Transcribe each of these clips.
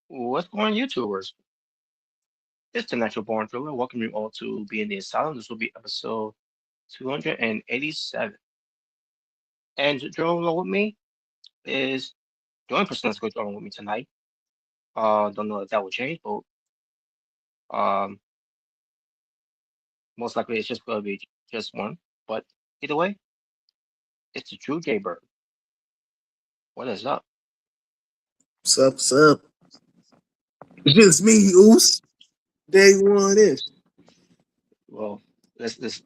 What's going on, YouTubers? It's the Natural Born Thriller. Welcome you all to Being the Asylum. This will be episode 287. And joining along with me is the only person that's going to join with me tonight. Don't know if that will change, but um, most likely it's just going to be just one. But either way, it's the True Jaybird. What is up? What's up? What's up? It's just me, Oos. Day one ish. Well, let's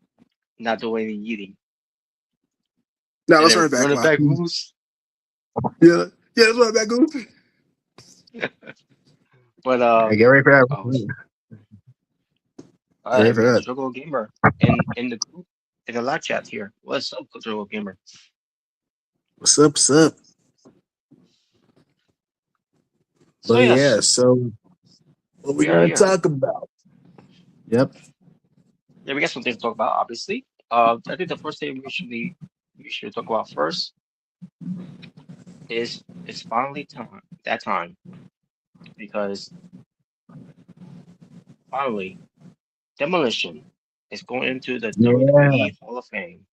not do any eating. Now And let's then run it back. Moose. Yeah, let's run it back, Oos. But Get ready for that. we got the Struggle Gamer in the group in the live chat here. What's up, Struggle Gamer? What's up? What's up? So But yes, yeah, so what we gonna talk about? Yep. Yeah, we got something to talk about, obviously. I think the first thing we should talk about first is it's finally time because finally Demolition is going into the WWE Hall of Fame.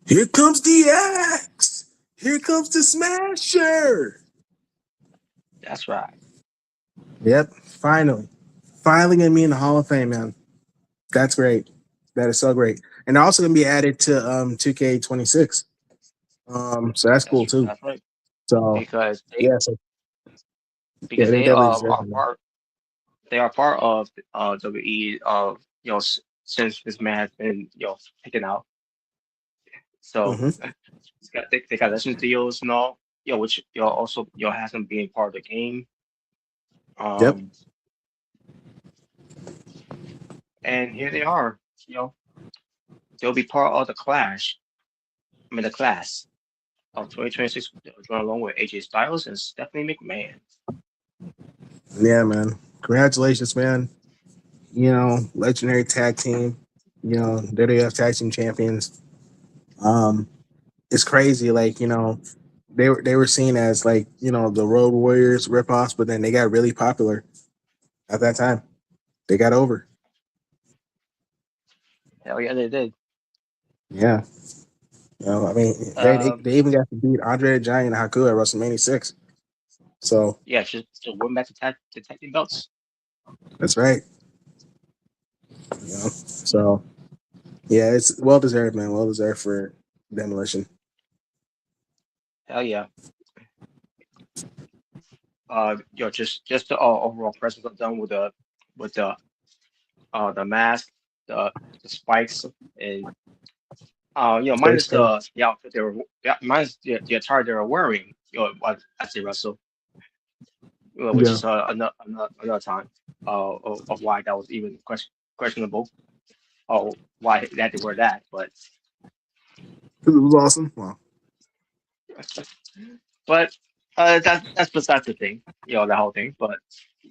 Here comes the axe. Here comes the smasher. That's right. Yep, finally. Finally gonna be in the Hall of Fame, man. That's great. That is so great. And they're also gonna be added to 2K26. So that's cool too. That's right. So Because yeah, so yeah, because they they definitely deserve it. are part of WWE since this man has been taken out. So Mm-hmm. they got license deals and all, which also has them being part of the game. Yep. Um, and here they are. You know, they'll be part of the clash. I mean, the class of 2026, join along with AJ Styles and Stephanie McMahon. Yeah, man. Congratulations, man. Legendary tag team. WWF tag team champions. Um, it's crazy. Like they were seen as like the Road Warriors ripoffs, but then they got really popular at that time. They got over. Hell yeah, they did. Yeah. I mean, Um, they even got to beat Andre the Giant and Haku at WrestleMania 6. So yeah, just win back the tag team belts. that's right. So yeah, it's well deserved, man. Well deserved for Demolition. Hell yeah. Just the overall presence of them with the mask, the the spikes, and Face minus paint. the outfit minus the attire they were wearing, as they wrestle, which Yeah, is another time of why that was even questionable. Oh, why they had to wear that, but it was awesome. Wow. but that's besides the thing, the whole thing. But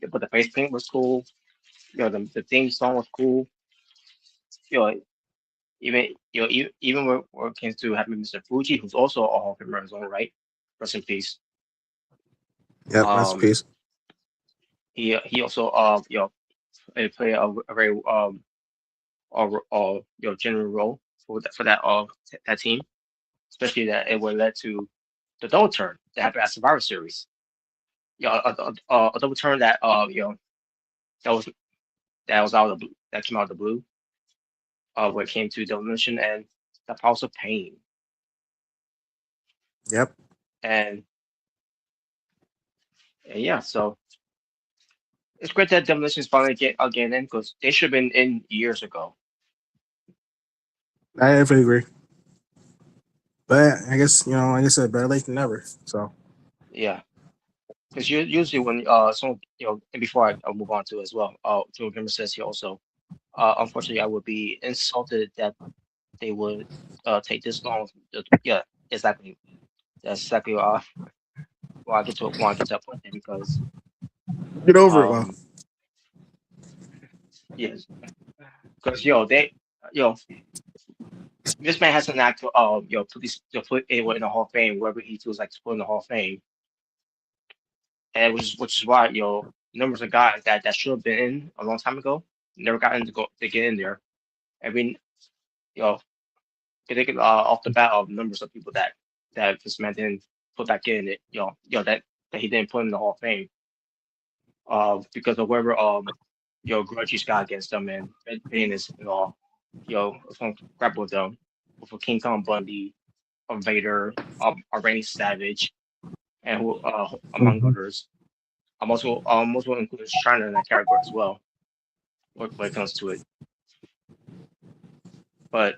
the face paint was cool. The theme song was cool. You know, even when it came to having Mr. Fuji, who's also a Hall of Famer in his own right, rest in peace. Yep, Um, masterpiece. he also played a very general role for that team, especially that it would led to the double turn that happened at Survivor Series. A double turn that that was that was out of the blue, that came out of the blue when it came to Demolition and the House of Pain. Yep. And, and yeah, so it's great that Demolition is finally again in because they should have been in years ago. I definitely agree. But I guess like I said, better late than never. So Yeah, because usually when someone and before I move on to as well, Joe Gimmer says he also unfortunately I would be insulted that they would take this long. Yeah, exactly. That's exactly why I get to want to get to that point there because get over it. Well, um yes because they yo this man has an act to put put anyone in the Hall of Fame wherever he feels like to put in the Hall of Fame, and which is why numbers of guys that should have been in a long time ago never gotten to get in there. I mean, you know, they get off the bat of numbers of people that this man didn't put back in it. That he didn't put in the Hall of Fame. Because of whatever grudge he's got against them and pettiness and all. Some crap with them. With King Kong Bundy, Vader, Randy Savage, and who among hmm others. I'm also including China in that category as well when it comes to it. But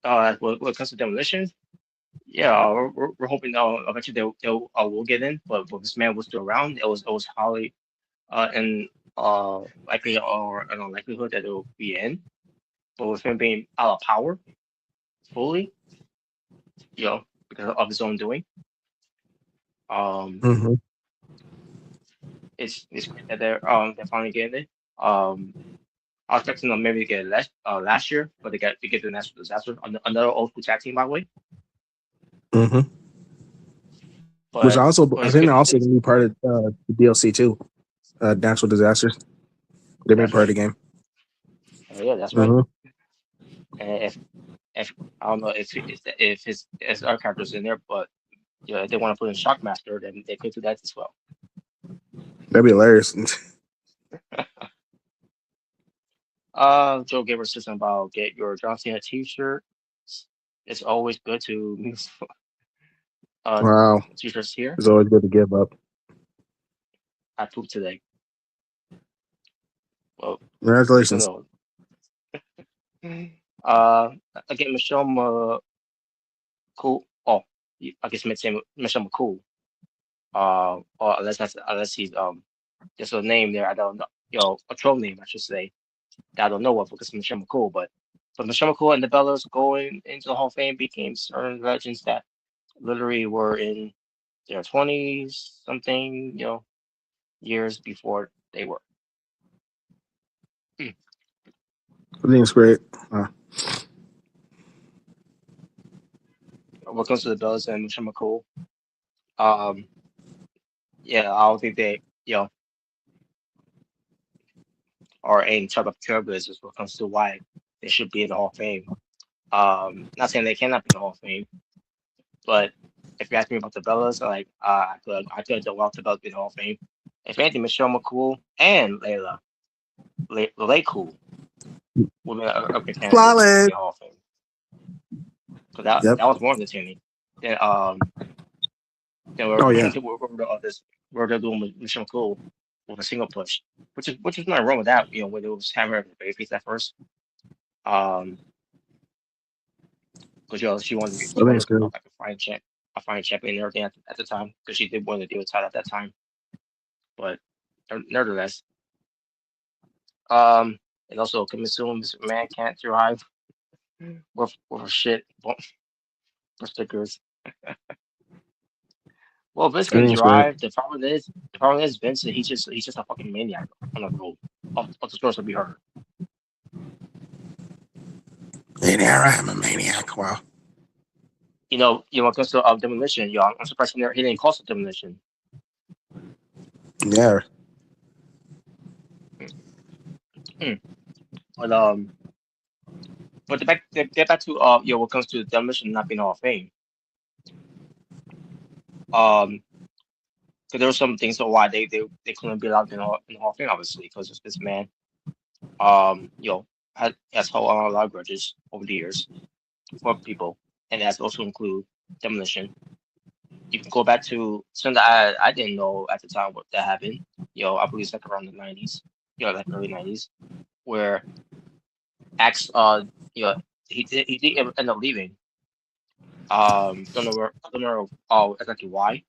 when it comes to Demolition, yeah, we're hoping eventually they'll will get in. But this man was still around. It was highly in likely or an unlikelihood that it will be in. But with him being out of power fully, because of his own doing, um, hmm it's great that they're finally getting it. I was expecting them maybe to get it last year, but they get the natural disaster. Another old school tag team, by the way. hmm Which But also, but I it's think good they're to also see. gonna be part of the DLC too. Natural disasters. They're being That's part of right. the game. Yeah, that's right. hmm And if I don't know if his other characters in there, but if they want to put in Shockmaster, then they could do that as well. That'd be hilarious. Joe gave us something about get your John Cena t-shirt. It's always good to uh Wow. t-shirts here. It's always good to give up. I pooped today. Well, you Congratulations. know. Uh, again, Michelle McCool. Oh, I guess Michelle McCool. Or unless he's just a name there. I don't know. A troll name, I should say. That I don't know of because Michelle McCool. But Michelle McCool and the Bellas going into the Hall of Fame became certain legends that literally were in their 20s, something, years before they were. Hmm. I think it's great. When it comes to the Bellas and Michelle McCool, um, yeah, I don't think they, are any type of trailblazers when it comes to why they should be in the Hall of Fame. Not saying they cannot be in the Hall of Fame, but if you ask me about the Bellas, like I could have walked the Bellas in the Hall of Fame. If anything, Michelle McCool and Lele Cool would be a good candidate to Flawless. be in the Hall of Fame. Because that Yep. that was more entertaining than than Oh we're yeah. we're doing with Michelle McCool with a single push, which is nothing wrong with that. When it was having her as a babyface at first, um, because she wanted I think it's to come great. off like a fine champion and everything at the time because she did want to deal with title at that time. But nevertheless, um, and also coming soon, Mr. Man can't drive with shit for stickers. Well, Vince I can think it's great. drive. The problem is Vince. He's just a fucking maniac on the road. Of the stories will be heard. Maniac. I'm a maniac. Wow. When it comes to demolition, I'm surprised he didn't call it demolition. Yeah. Hmm. But get back to when it comes to demolition not being Hall of Fame. Because there were some things of why they couldn't be allowed in the Hall of Fame, obviously, because this man um you know has held on a lot of grudges over the years for people, and that's also include demolition. You can go back to something that I didn't know at the time what that happened. I believe it's like around the 90s, like early 90s, where Axe, you know, he did end up leaving. Don't know exactly why,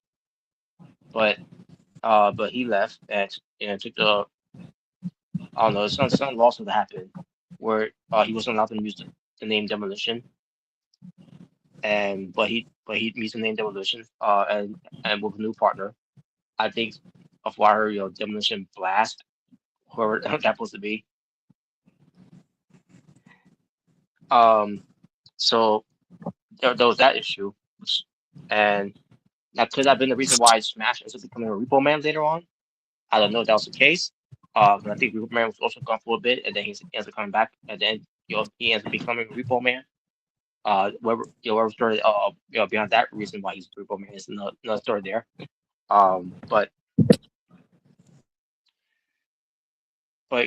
but but he left and took I don't know, some lawsuit that happened where he wasn't allowed to use the name Demolition, and but he used the name Demolition, and with a new partner, I think of why her Demolition Blast, whoever that's supposed to be. Um, so there was that issue, and that could have been the reason why Smash ended up becoming a Repo Man later on. I don't know if that was the case. But I think Repo Man was also gone for a bit, and then he ends up coming back, and then he ends up becoming Repo Man. Whoever started behind that reason why he's Repo Man is another story there. But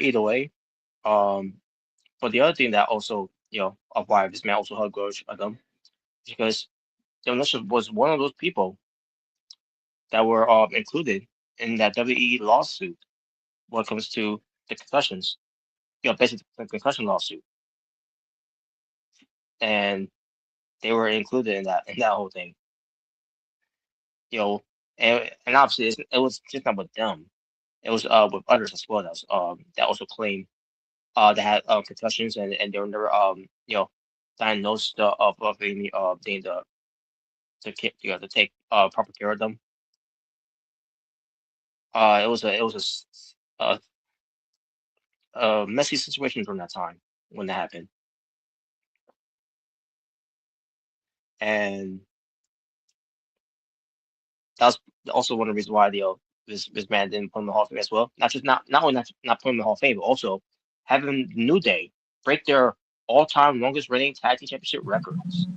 either way, um, but the other thing that also of why this man also held grudge at them because Demolition was one of those people that were included in that WWE lawsuit when it comes to the concussions, basically the concussion lawsuit, and they were included in that whole thing, you know, and obviously it was just not with them, it was with others as well that also claimed that had concussions and they were never diagnosed of any being to take proper care of them. It was a messy situation from that time when that happened, and that's also one of the reasons why this man didn't put him in the Hall of Fame as well. Not only not putting him in the Hall of Fame, but also having New Day break their all-time longest reigning tag team championship records.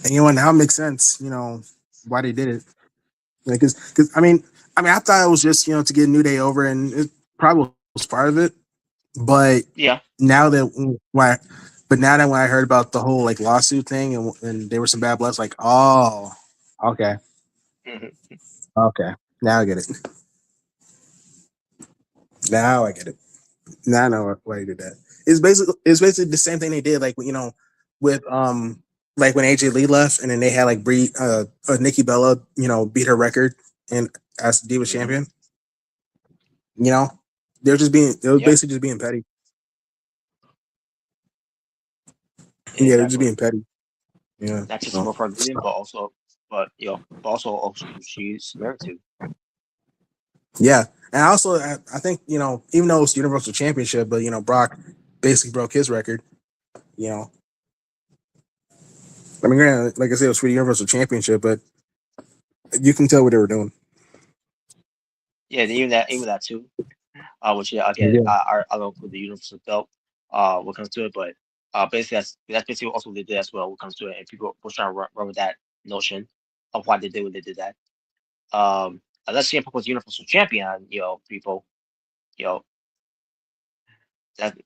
And now it makes sense. Why they did it. Because I mean, I mean, I thought it was just to get New Day over, and it probably was part of it. But Yeah. now that why, but now that when I heard about the whole like lawsuit thing and there was some bad blood, it's like, oh, okay, Hmm. okay, now I get it. Now I get it. Now I know why you did that. It's basically the same thing they did, like with like when AJ Lee left, and then they had like Nikki Bella, beat her record and as Diva Hmm. champion. You know, they were Yeah. basically just being petty. Yeah, they're just Exactly. being petty. Yeah. Not just So, for her leaving, but also who she's married to. yeah, and also I think even though it's Universal Championship, but Brock basically broke his record. You know, I mean, granted, like I said, it was for the Universal Championship, but you can tell what they were doing. Yeah, even that too. Which yeah, again, Yeah. I don't put the universal belt. When it comes to it, but basically that's basically also what they did as well. When it comes to it, and people were trying to run with that notion of why they did what they did that. Unless CM Punk was Universal Champion, people, you know, that.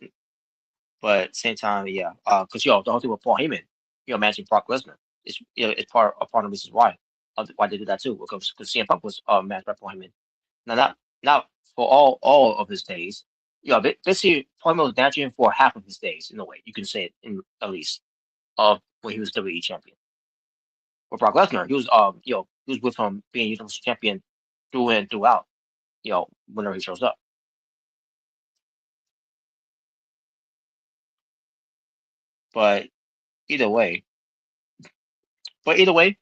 But at the same time, yeah, because the whole thing with Paul Heyman, managing Brock Lesnar, it's part of the reasons why they did that too. Because CM Punk was managed by Paul Heyman. Now, not for all of his days. Basically, Paul Heyman was managing for half of his days in a way. You can say it in at least when he was WWE champion. With Brock Lesnar, he was with him being Universal champion through and throughout. Whenever he shows up. But either way, either way,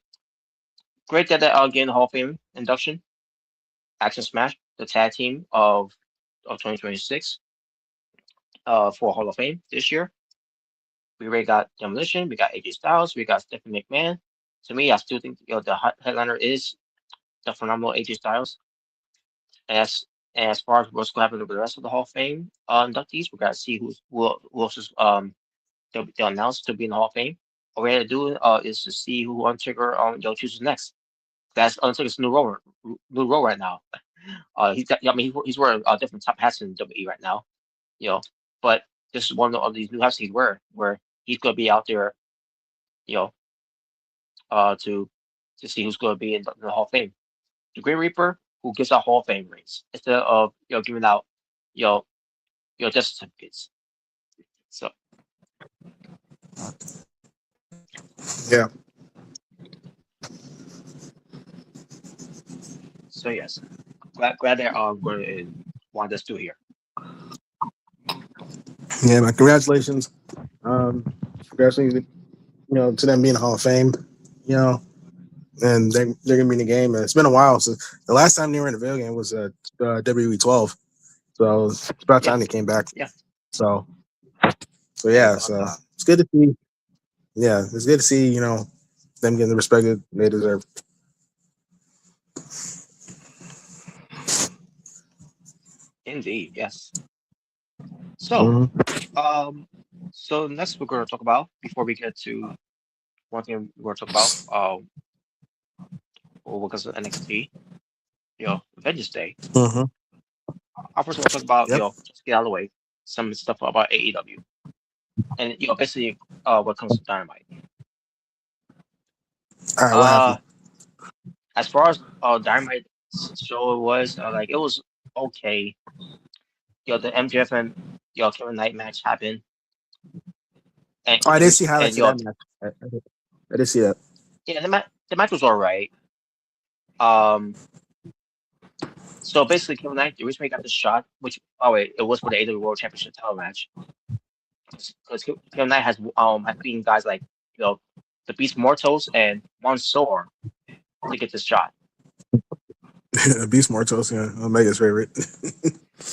great that they getting the Hall of Fame induction. Action Smash, the tag team of 2026 for Hall of Fame this year. We already got Demolition, we got AJ Styles, we got Stephanie McMahon. To me, I still think the headliner is the phenomenal AJ Styles. As as far as what's going to happen with the rest of the Hall of Fame inductees, we got to see who else is they'll announce to be in the Hall of Fame. All we had to do is to see who Undertaker chooses next. That's Undertaker's new role right now. I mean, he's wearing different top hats in WWE right now, you know. But this is one of these new hats he's wearing, where he's going to be out there, you know, to see who's going to be in the Hall of Fame. The Green Reaper, who gives out Hall of Fame rings instead of giving out, you know, death certificates. So Yeah. yes, glad that going to want us to here. Yeah, man. Congratulations. Congratulations, to them being in the Hall of Fame. You know, and they're gonna be in the game. And it's been a while. So the last time they were in the video game was WWE 12. So it's about Yeah, time they came back. yeah, So so yeah. yeah. So it's good to see. Yeah, it's good to see. Them getting the respect that they deserve. Indeed, yes. So, Mm-hmm. um, next we're going to talk about before we get to one thing we're going to talk about, because of NXT, Vengeance Day. Mm-hmm. I first want to talk about, Yep. just get out of the way, some stuff about AEW, and basically, what comes to Dynamite. All right. What Uh, happened? as far as Dynamite show was, like it was okay. The MJF and Kevin Knight match happened, and Oh, I it did see was, and highlights of that match. I did see that. yeah, the match was all right. Um, so basically, Kevin Knight, the reason he got the shot, which oh wait, it was for the AEW World Championship title match, because Kevin Knight has beaten guys like the Beast Mortals and Mansoor to get this shot. Beast Mortos, yeah, Omega's favorite.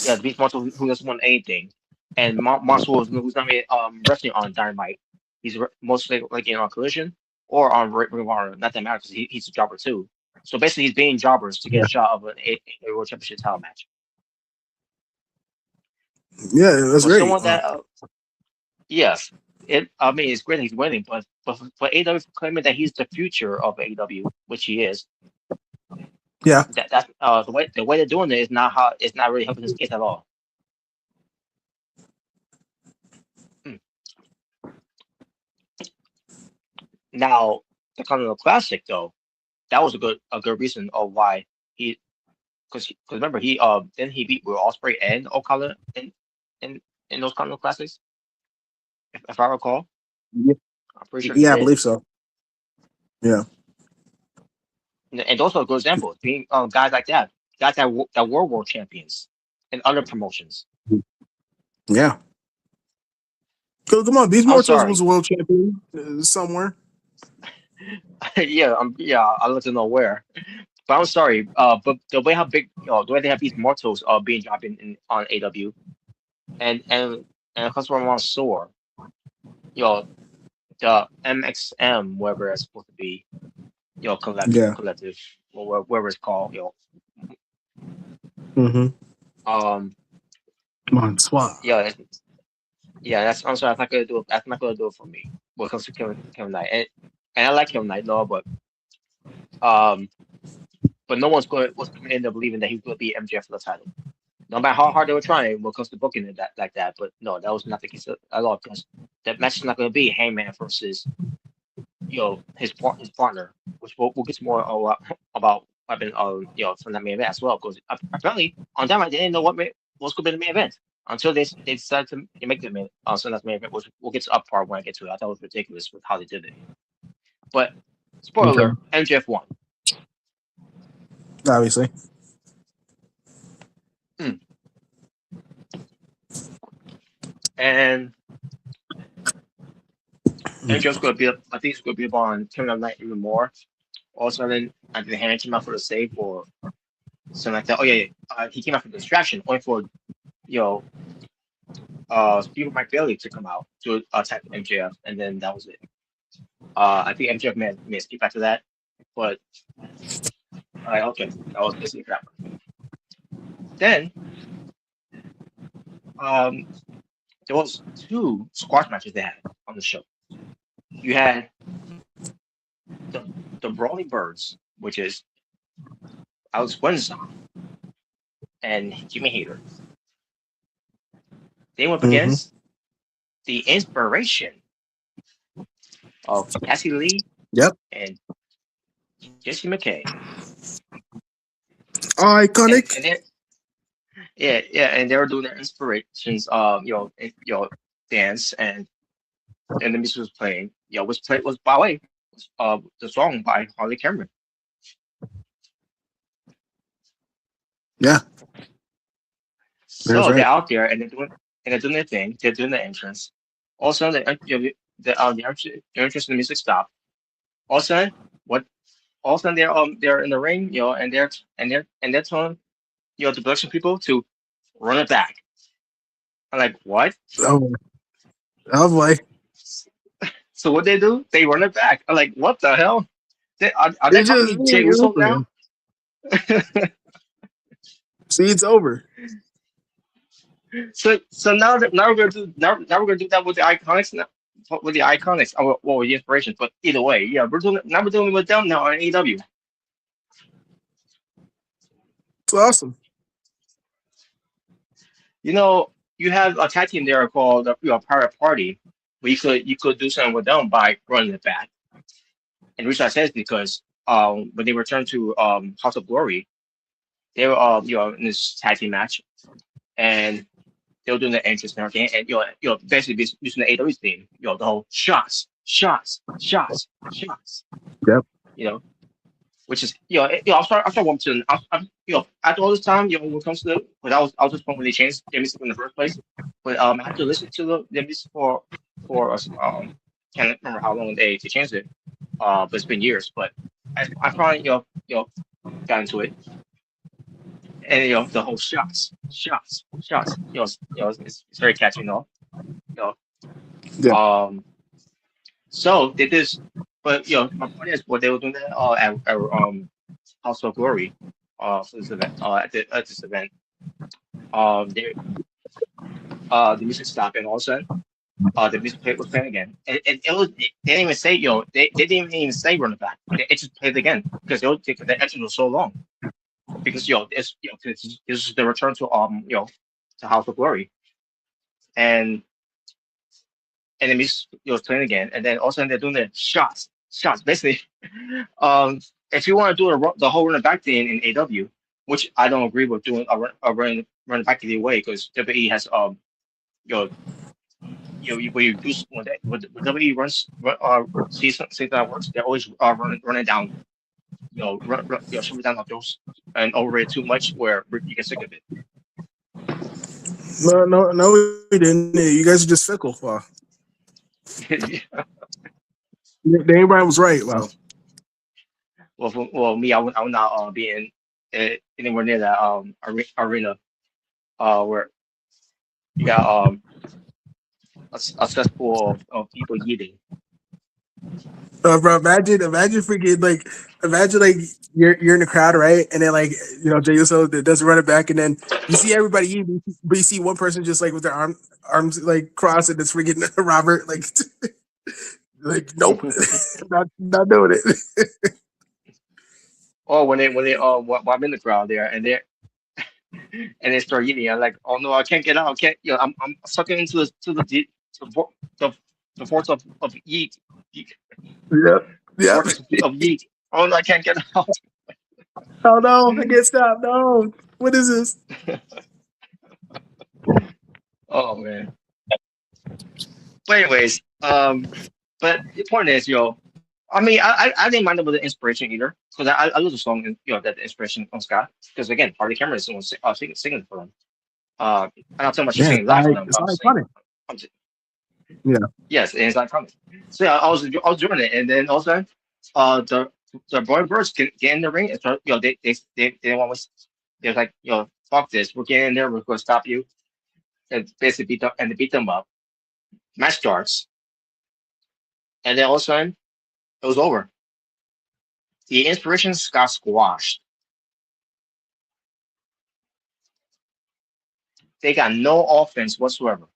Yeah, the Beast Mortal who doesn't win anything, and Mansoor who's not made wrestling on Dynamite. He's mostly like on Collision or on Ring of Honor. Not that matters because he's a jobber too. So basically, he's being jobbers to get a Yeah, shot of an AEW World Championship title match. yeah, that's For great. someone that yes, I mean it's great that he's winning, but for AEW claiming that he's the future of AEW, which he is, Yeah. That's the way they're doing it is not how it's not really helping his case at all. Mm. Now the Continental Classic though, that was a good reason of why he because remember he beat Will Ospreay and Okada in in those Continental Classics if I recall. Yeah, I'm pretty sure he yeah, I did. believe so. Yeah. And those are good examples. Being guys like that, guys that were world champions in other promotions. Yeah. Come on, Beast I'm Mortos was sorry. a world champion somewhere. Yeah, I'd like to know where. But I'm sorry. But the way how big, the way they have these mortals being dropped on AW and customer on Soar, you know, the MXM, whatever it's supposed to be, Yeah. collective, or whatever it's called, Mm-hmm. um, Come on, swap. yeah, that's I'm sorry, that's not gonna do it for me when it comes to Kevin Knight, and I like Kevin Knight, no, um, but no was going to end up believing that he was going to be MJF for the title. No matter how hard they were trying when it comes to booking it like that, but no, that was not the case at all because that match is not going to be Hangman versus his partner, which we'll get to more about what happened from that main event as well. Because apparently on that night they didn't know what's going to be the main event until they decided to make the main event, which we'll get to up part when I get to it. I thought it was ridiculous with how they did it, but Okay. spoiler: MJF won. Obviously. Mm. And MJF's going to be up. I think he's going to be up on Kevin Knight even more. All of a sudden, I think Hannah came out for the save or something like that. Oh yeah, he came out for the distraction, only for you know Steve Mike Bailey to come out to attack MJF, and then that was it. I think MJF may escape after that, but okay, that was basically that one. Then um, there was two squash matches they had on the show. You had the Brawling Birds, which is Alex Wednesday and Jimmy Hayter. They went up Mm-hmm. against the Inspiration of Cassie Lee Yep. and Jesse McKay. And Iconic. and then yeah, and they were doing their inspirations, dance, and the music was playing. Was by the way, the song by Harley Cameron. Yeah, that's So they're right. out there and they're doing their thing. They're doing the entrance. All of a sudden, the entrance in the music stopped. All of a sudden, what? All of a sudden, they're in the ring, and they're telling the production people to run it back. I'm like, what? Oh, oh boy. So what they do? They run it back. I'm like, what the hell? Are they It's calling just me Jay Uso now? see, it's over. So now we're gonna do that with the Iconics now, with the Iconics. Well, with the inspirations, but either way, yeah, we're doing it with them now on AEW. It's awesome. You have a tag team there called Pirate Party, where you could do something with them by running it back. And the reason I say is because when they returned to House of Glory, they were in this tag team match, and they were doing the entrance and everything, and basically using the AEW theme, the whole shots, shots, shots, shots, Yep. you know, which is I'll start one to after all this time, when it comes to but I was just when they changed their music in the first place, but I had to listen to the music for us can't remember how long they changed it, but it's been years, but I finally got into it, and the whole shots, shots, shots, it's very catchy, you Yeah. um so they this, but my point is what they were doing that at House of Glory for this event at this event they the music stopped and all of a sudden the music was playing again and they didn't even say they didn't even say run it back, it just played again because the entrance was so long, because it's this is the return to to House of Glory, and enemies playing again, and then all of a sudden they're doing the shots basically. If you want to do the whole running back thing in AW, which I don't agree with doing running back the way because WWE has you know when you do when WWE sees that works, they're always running down shove it down our throats and over it too much where you get sick of it. No, we didn't. You guys are just fickle. Wow. Yeah. Everybody was right. Wow. So well, me, I would not be in anywhere near that arena where you got a cesspool of people eating. Bro, imagine freaking like, imagine like you're in the crowd, right? And then like Jay Uso doesn't run it back, and then you see everybody eating, but you see one person just like with their arms like crossed, and it's freaking Robert like nope, not doing it. Or when they while I'm in the crowd there and they start eating, I'm like, oh no, I can't get out. I can't. I'm sucking into the, the, the force of yeet, Yep, the yep. vortex of yeet. Oh no, I can't get out. Oh no, I can't stop. No, what is this? Oh man. But anyways, but the point is, I mean, I didn't mind about the inspiration either because I love the song and that the inspiration on Scott because again, Harley Cameron is the one singing for them. I'm not so much Yeah, singing live for them, it's but I'm not saying, funny. I'm just, Yeah, yes, and it's not coming. So yeah, I was doing it, and then all of a sudden, the boy birds get in the ring and start, they didn't want to. They're like, fuck this, we're getting in there, we're going to stop you, and basically beat them and they beat them up. Match starts, and then all of a sudden, it was over. The inspirations got squashed. They got no offense whatsoever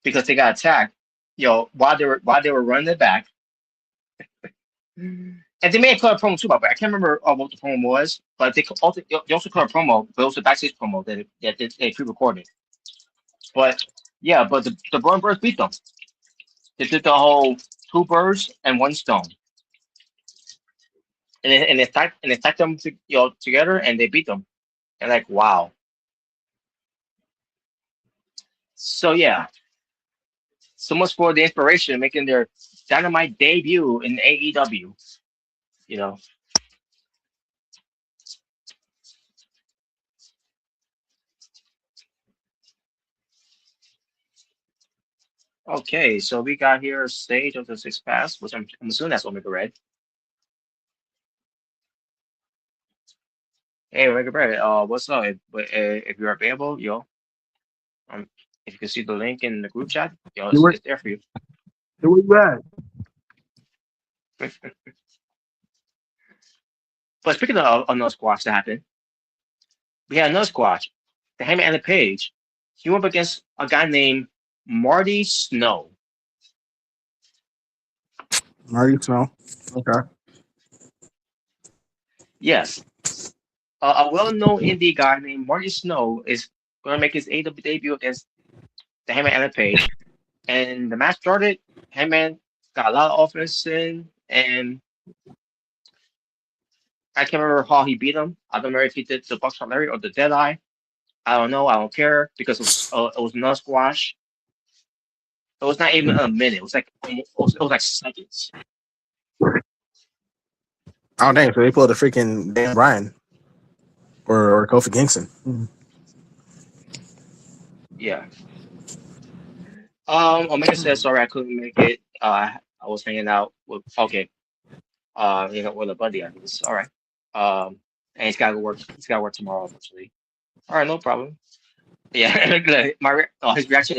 because they got attacked. While they were running it back, and they may have cut a promo too, but I can't remember what the promo was. But they also cut a promo, but it was a backstage promo that they pre-recorded. But yeah, but the Burn Birds beat them. They did the whole two birds and one stone, and they stacked them together, and they beat them. And like wow. So yeah, so much for the inspiration making their dynamite debut in AEW. You know. Okay, so we got here Sage of the Six Pass, which I'm assuming that's Omega Red. Hey, Omega Red, what's up? If you're available, um, if you can see the link in the group chat, where, it's there for you. where you at? But speaking of another squash that happened, we had another squash. The Hangman and the Page. He went up against a guy named Marty Snow. Marty Snow. Okay. Yes, a well-known indie guy named Marty Snow is going to make his AEW debut against the Hangman and the Page. And the match started. Hangman got a lot of offense in, and I can't remember how he beat him. I don't know if he did the Buckshot Larry or the Deadeye. I don't know. I don't care because it was not squash. It was not even a minute. It was like it was like seconds. Oh dang! So they pulled a freaking Dan Bryan or Kofi Kingston. Yeah. Omega says sorry I couldn't make it. I was hanging out with with a buddy. I guess. All right. And he's got to work. He's got to work tomorrow, unfortunately. All right, no problem. Yeah, his reaction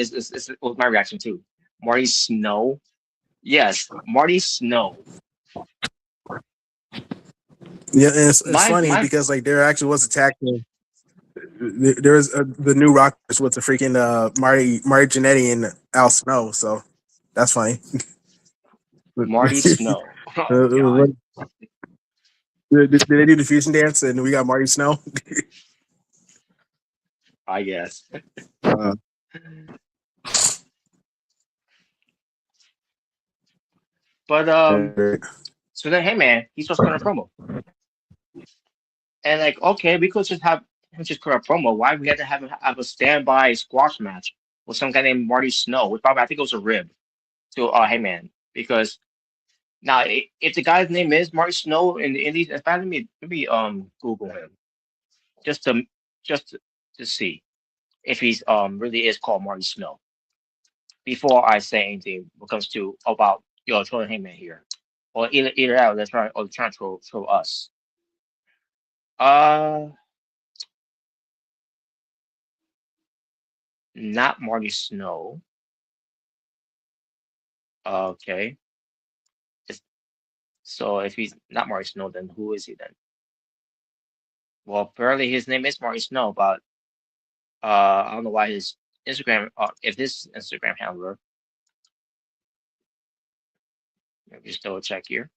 was my reaction too. Marty Snow. Yes, Marty Snow. Yeah, and it's My funny my because like there actually was a tag team. There was the New Rockers with the freaking Marty Jannetty and Al Snow. So that's funny. Marty Snow. Oh It God. was Did they do the fusion dance and we got Marty Snow? I guess. Uh, But uh, so then, hey man, he's just going to promo, and like, okay, we could just have him just cut a promo. Why we had to have him have a standby squash match with some guy named Marty Snow? Which probably I think it was a rib to hey man, because now if the guy's name is Marty Snow in the Indies, in fact, let me Google him just to just to see if he's really is called Marty Snow before I say anything when it comes to about trolling Heyman here, or either out they're trying to troll us. Uh, not Marty Snow. Okay, It's- so if he's not Marty Snow, then who is he then? Well, apparently his name is Marty Snow, but I don't know why his Instagram, if this Instagram handler, let me just double check here.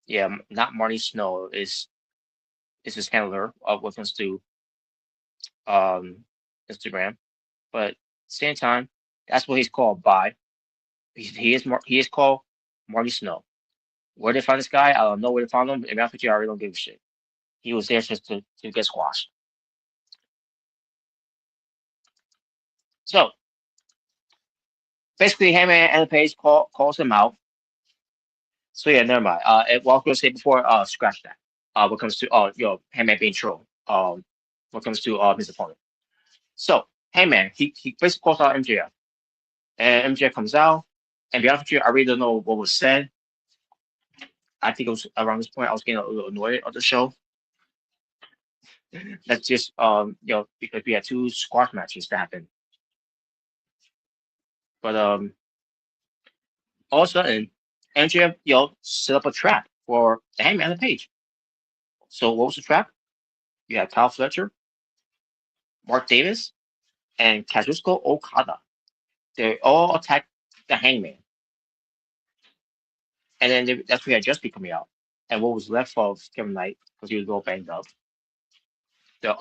Yeah, not Marty Snow is his handler when it comes to um Instagram, but same time, that's what he's called by. He is called Marty Snow. Where they find this guy, I don't know where they found him. And after I really don't give a shit. He was there just to get squashed. So basically, Heyman and Page calls him out. So yeah, never mind. What I was gonna say before, scratch that. When it comes to Heyman being trolled. When it comes to his opponent. So Heyman, he basically calls out MJF, and MJF comes out. And to be honest with you, I really don't know what was said. I think it was around this point I was getting a little annoyed of the show. That's just because we had two squash matches that happened. But all of a sudden, MJF set up a trap for the Hangman and Page. So what was the trap? You had Kyle Fletcher, Mark Davis, and Kazuchika Okada. They all attacked the Hangman, and then that's where he had Justy coming out. And what was left of Kevin Knight because he was all banged up. To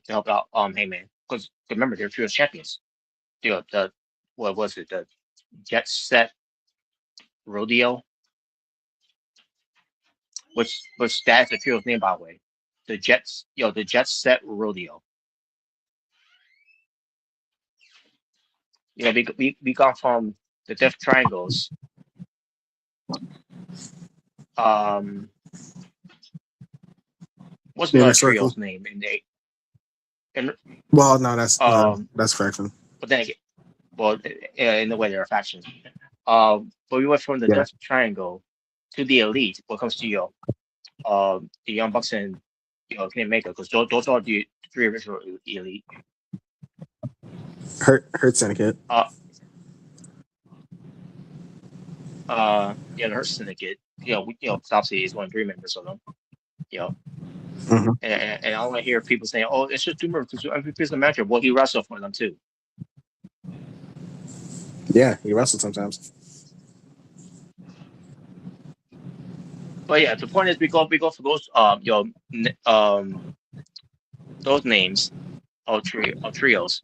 help out Hangman because remember they're trios champions. The what was it? The Jet Set Rodeo, which that's the trio's name by the way. The Jet Set Rodeo. We got from the Death Triangles. Um, what's in another a circle. trio's name? And Well, no, that's um, fraction. but then again, well, in the way there are factions. But we went from the Yeah, Death Triangle to the Elite. What comes to the Young Bucks and Kenny Omega, because those are the three original Elite. hurt syndicate. Uh, the Hurt Syndicate. Obviously is one of three members of them. You know, Mm-hmm. and I want to hear people saying, "Oh, it's just two members because every piece of matchup." Well, he wrestled for them too. Yeah, he wrestled sometimes. But yeah, the point is we go for those those names of trios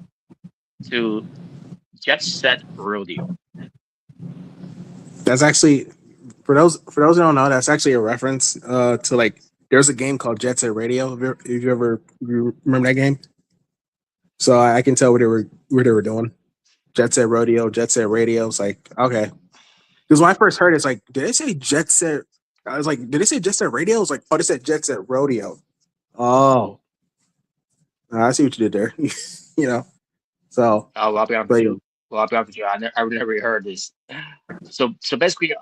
to Jet Set Rodeo. That's actually for those who don't know. That's actually a reference to like there's a game called Jet Set Radio. If you remember that game, so I can tell what they were doing. Jet Set Rodeo, Jet Set Radio. It's like okay, because when I first heard it, it's like did they say Jet Set? I was like, did they say Jet Set Radio? I was like, oh, they said Jet Set Rodeo. Oh, I see what you did there. you know, so I'll be honest but with you. Well, I'll be honest with you. I never really heard this. So basically,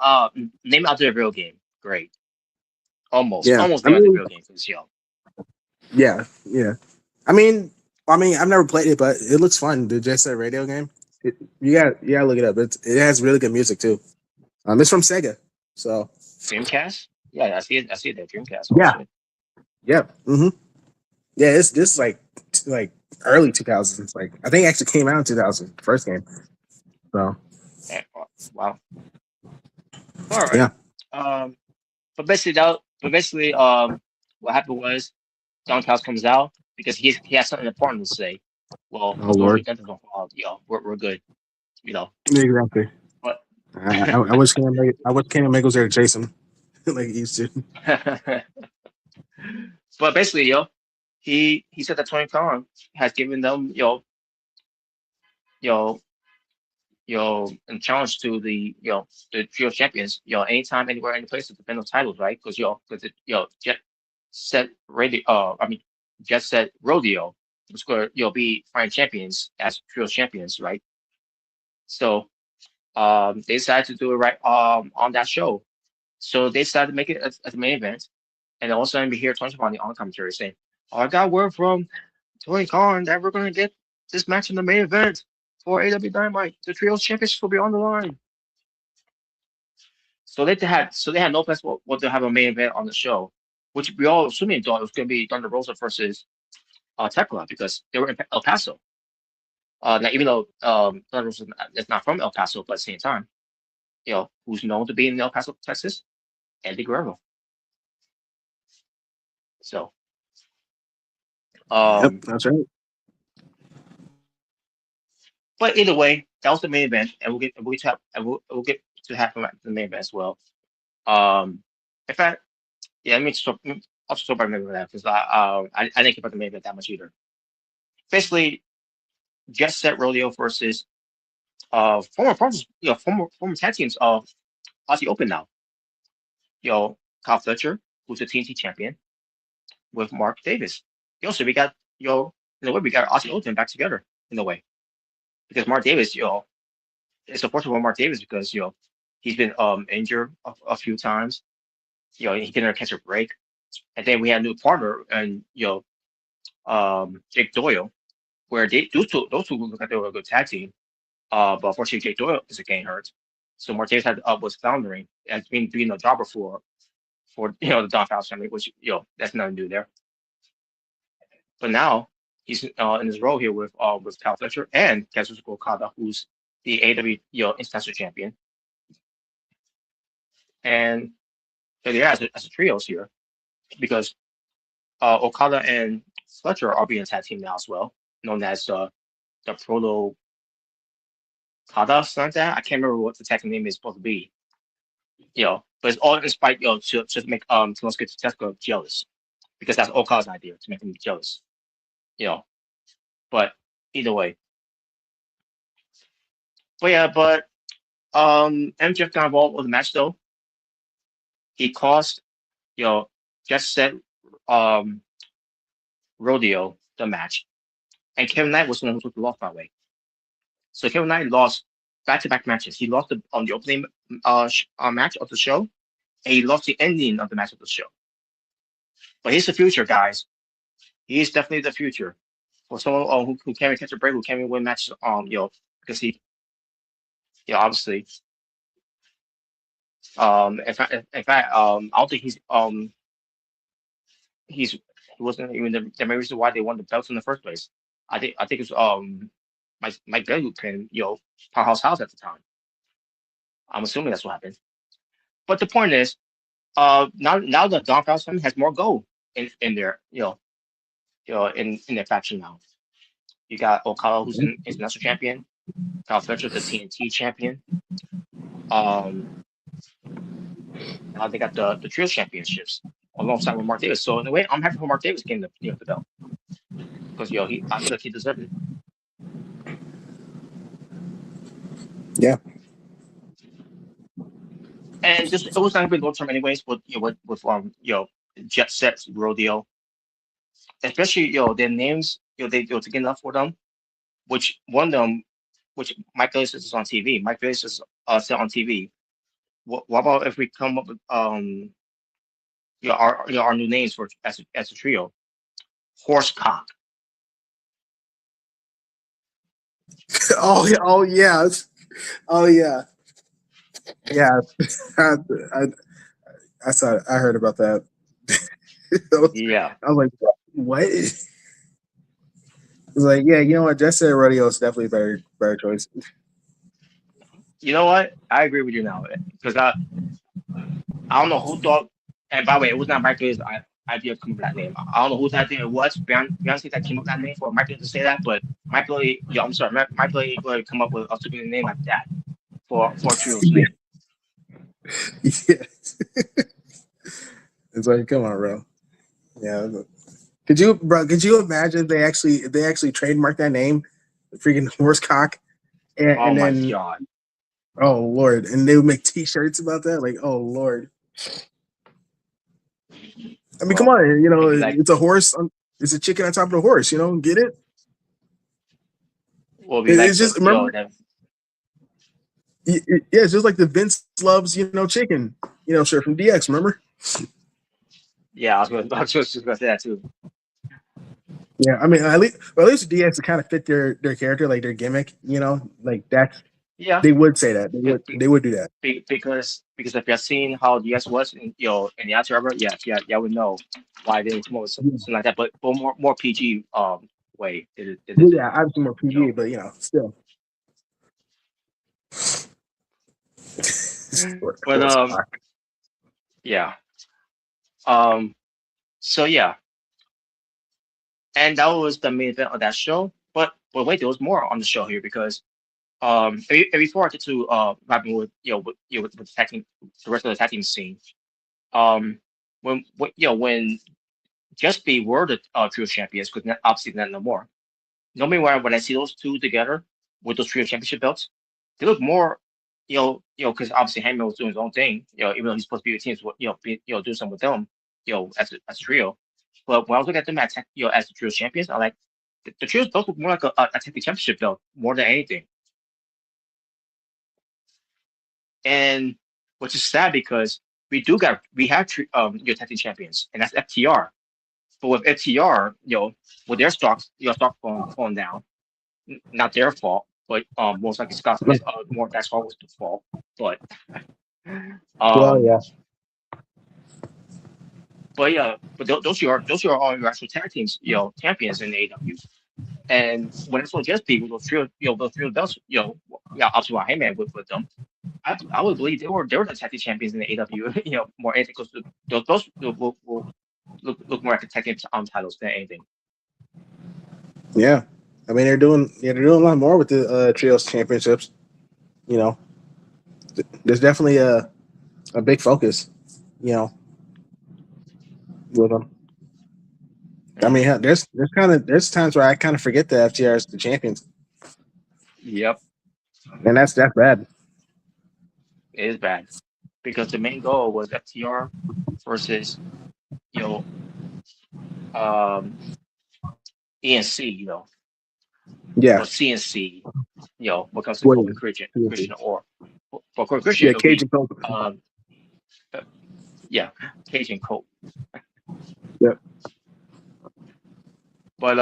name out the real game. Great. yeah, Almost I name out the mean, real game because yeah. I mean, I've never played it, but it looks fun. The Jet Set Radio game. You gotta look it up. It has really good music too. It's from Sega, so Dreamcast. Yeah, I see it. I see it there. Dreamcast. Oh yeah, shit. yeah, yeah. It's this like early 2000s. Like I think it actually came out in 2000. First game. So Wow. All right. yeah, Um. but basically, what happened was Don Callis comes out because he has something important to say. Well, Oh the doors are Lord, dentist, we're good, you know. exactly. But I wish Kenny Omega was there to chase him like he used to. but basically, he said that Tony Khan has given them, yo, a challenge to the trio champions, anytime, anywhere, any place to defend those titles, right? Because Jet set radio, Jet set rodeo was going to be fighting champions as trio champions, right? So they decided to do it right on that show. So they decided to make it as a main event, and all of a sudden we hear Tony Schiavone on commentary saying, "Oh, I got word from Tony Khan that we're going to get this match in the main event for AW Dynamite. The trios championship will be on the line." So they had no plans what to have a main event on the show, which we all assuming thought it was going to be Thunder Rosa versus Tekla because they were in El Paso. Now even though Thunder Rosa is not from El Paso, but at the same time, who's known to be in El Paso, Texas, Eddie Guerrero. So, Yep, um, that's right. but either way, that was the main event, and we'll get to have him at the main event as well. In fact, yeah, I'll just talk about the main event because I didn't care about the main event that much either. Basically, Jet Set Rodeo versus former tag teams of Aussie Open now. Kyle Fletcher, who's a TNT champion, with Mark Davis. So we got in a way we got Aussie Open back together in a way because Mark Davis, it's unfortunate for Mark Davis because he's been injured a few times. He can never catch a break, and then we had a new partner and Jake Doyle, where those two look like they were a good tag team. But unfortunately, Jake Doyle is getting hurt, so Martinez was floundering and being a jobber for the Don Fowles family, which that's nothing new there. But now he's in his role here with Cal Fletcher and Kazuchika Okada, who's the AW international champion, and yeah, as a trios here because Okada and Fletcher are being a tag team now as well, known as the Proto Kada, something like that. I can't remember what the tag team name is supposed to be. But it's all in spite, to just make to Jessica jealous because that's Okada's idea to make him jealous. You know, but either way, but MJF got involved with the match though. He cost just said um Rodeo the match, and Kevin Knight was the one who took the loss by the way. So Kevin Knight lost back-to-back matches. He lost the opening match of the show, and he lost the ending of the match of the show. But he's the future, guys. He is definitely the future for someone who can't even catch a break, who can't even win matches. Because obviously, in fact, I don't think he wasn't even the main reason why they won the belts in the first place. I think it's Mike Bailey who pinned Powerhouse House at the time. I'm assuming that's what happened. But the point is, now the Don Fowles family has more gold in their in their faction now. You got Okada, who's an international champion. Kyle Fletcher, the TNT champion. Um, Now they got the trio championships alongside with Mark Davis. So in a way, I'm happy for Mark Davis getting the belt because I feel like he deserved it. Yeah. And just it was not a good long term anyways. With Jet Set Rodeo, especially their names they took enough for them. Which one of them, which Mike Davis is on TV. Mike Davis is still on TV. What about if we come up with our new names for as a trio? Horsecock. Oh yeah. Oh yeah. Yeah. I, I, I heard about that. Yeah. I was like, what? It's like, yeah, you know what? Just Set Radio is definitely a better choice. You know what? I agree with you now because I don't know who thought. And by the way, it was not Michael's idea to come up with that name. I don't know whose idea it was. Beyonce that came up with that name for Michael to say that, but Michael, I'm sorry, Michael ain't going to come up with a stupid name like that for a trio's Yeah. name. Yes. It's like, come on, bro. Yeah. Could you, bro? Could you imagine if they actually trademarked that name, the freaking horsecock, Oh and my then god. oh lord, and they would make T-shirts about that? Like, oh lord. I mean, come Well, on, it'd be like, it's a horse. It's a chicken on top of the horse. Get it? will be like It's just remember, that. yeah, it's just like the Vince loves, chicken, shirt from DX. Remember? Yeah, I was just gonna say that too. Yeah, I mean, at least DX to kind of fit their character, like their gimmick. Like that's Yeah, they would say that be, they would do that. because if you're seeing how DS was in in the after ever, yeah, would know why they didn't come up with Yeah, something like that, but more PG way they well, did yeah, it. obviously more You PG, know, but still. but Horse cock. yeah, um, so yeah, and that was the main event of that show. But wait, there was more on the show here because before I get to what happened with with the tag team, the rest of the tag team scene, um, when just be were the trio champions because obviously not no more. Normally, when I see those two together with those trio championship belts, they look more, because obviously Hangman was doing his own thing, even though he's supposed to be with teams, doing something with them, as a trio. But when I was looking at them as the trio champions, I like the trios belts look more like a tag team championship belt more than anything, and which is sad because we have your tag team champions, and that's FTR. But with FTR, with their stocks, stock falling down, not their fault, but most likely Scott's more that's always the fault. But Well, um, yeah, but yeah, but those are all your actual tag teams, champions in AEW. And when it's just people, those three belts, yeah, obviously why Heyman with them. I would believe they were the tag team champions in the AEW, more anything because those will look more like the tag team titles than anything. yeah. I mean, they're doing a lot more with the trios championships. You know, there's definitely a big focus. You know, with them. I mean, Hmm. hell, there's times where I kind of forget the FTR is the champions, Yep, and that's bad. it is bad because the main goal was FTR versus you know um ENC, Yeah, or CNC, what comes to well, Kobe yeah, Christian, or for Kobe Christian yeah, it'll be Cage and Colt. um uh, yeah, Cage and Colt. Yeah. But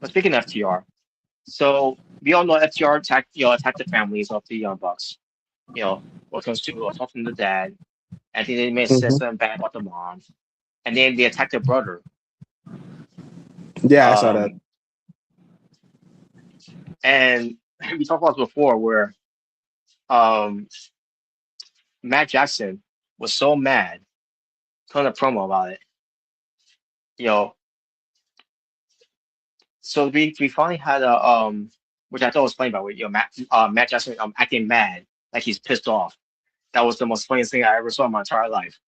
speaking of FTR, so we all know FTR attacked the families of the Young Bucks. What comes to talking to the dad. I think they may have said Hmm. something bad about the mom, and then they attacked their brother. Yeah, I saw that. Um, and we talked about this before, where um Matt Jackson was so mad, ton of promo about it. You know, so we finally had a which I thought was funny about it. Matt Jackson acting mad, like he's pissed off. That was the most funniest thing I ever saw in my entire life.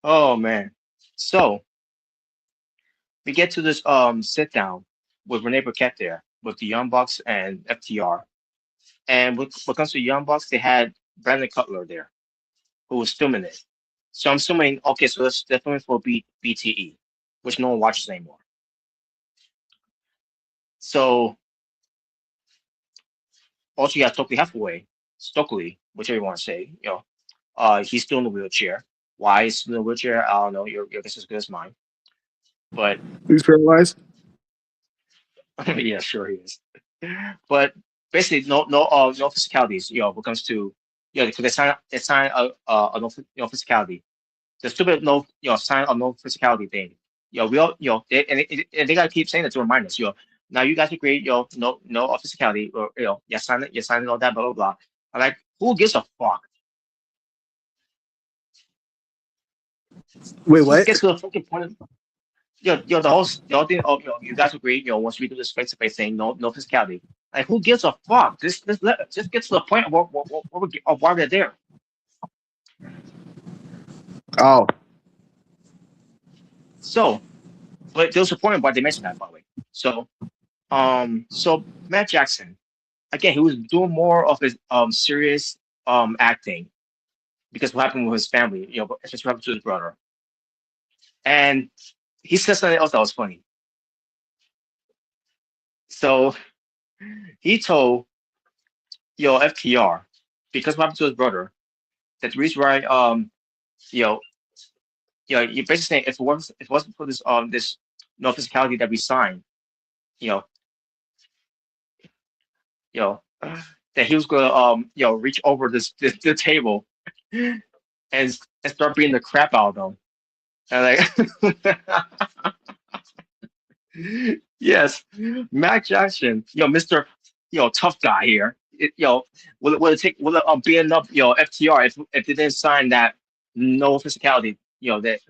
Oh man. So we get to this sit down with Renee Burkett there with the Young Bucks and FTR. And with what comes to Young Bucks, they had Brandon Cutler there, who was filming it. So I'm assuming, okay, so they're filming for BTE, which no one watches anymore. So also you got Stokely, whichever you want to say, he's still in the wheelchair. Why he's still in the wheelchair, I don't know. Your guess is as good as mine. But He's paralyzed. yeah, sure he is. But basically, no physicalities. When it comes to because they sign a no physicality. The stupid no sign of no physicality thing. We all they and they gotta keep saying it to remind us. Now you guys agree, no physicality, or you sign it, all that, blah blah blah. I'm like, who gives a fuck? Wait, Just what? get to the fucking point. The whole thing of, you guys agree, once we do this face to face thing, no physicality. Like, who gives a fuck? Just get to the point of of why we're there. Oh, So, but there was a point why they mentioned that, by the way. So Matt Jackson, again, he was doing more of his serious acting, because what happened with his family, especially what happened to his brother. And he said something else that was funny. So he told FTR, because what happened to his brother, that the reason why you know you're basically saying, if it wasn't for this no physicality that we signed, you know you know that he was gonna reach over this the table and start beating the crap out of them. And like, yes, Matt Jackson, Mister, tough guy here. Will it take, will it being up, FTR, if they didn't sign that no physicality, that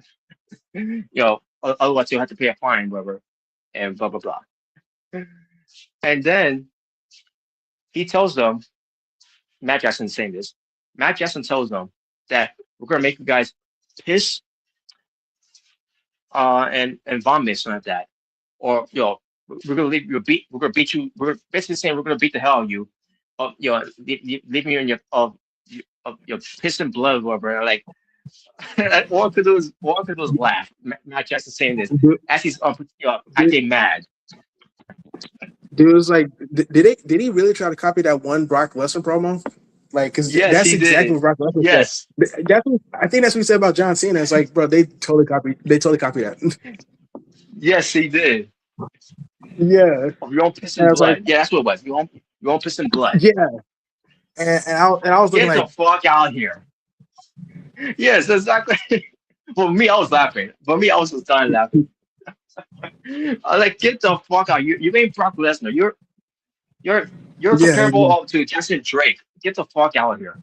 otherwise you'll have to pay a fine, whatever, and blah blah blah. And then he tells them, Matt Jackson saying this. Matt Jackson tells them that we're gonna make you guys piss and vomit, something like that, or we're gonna beat you. We're basically saying we're gonna beat the hell out of you, leaving you in your piss and blood, whatever. Like, all I could do is laugh. Matt Jackson saying this dude, as he's dude, acting mad. dude was like, did he really try to copy that one Brock Lesnar promo? Like, because Yes, that's he exactly did. what Brock Lesnar said. Yes, I think that's what he said about John Cena. It's like, bro, they totally copied. They totally copied that. yes, he did. Yeah, Of your own piss and and I was like, blood. Yeah, that's what it was. Your own piss and blood. yeah, and I was looking Get the like, fuck out of here. Yes, exactly. For me, I was laughing. For me, I was just dying laughing. I was like, get the fuck out. You ain't Brock Lesnar. You're you're yeah, comparable yeah. to Justin Drake. Get the fuck out of here.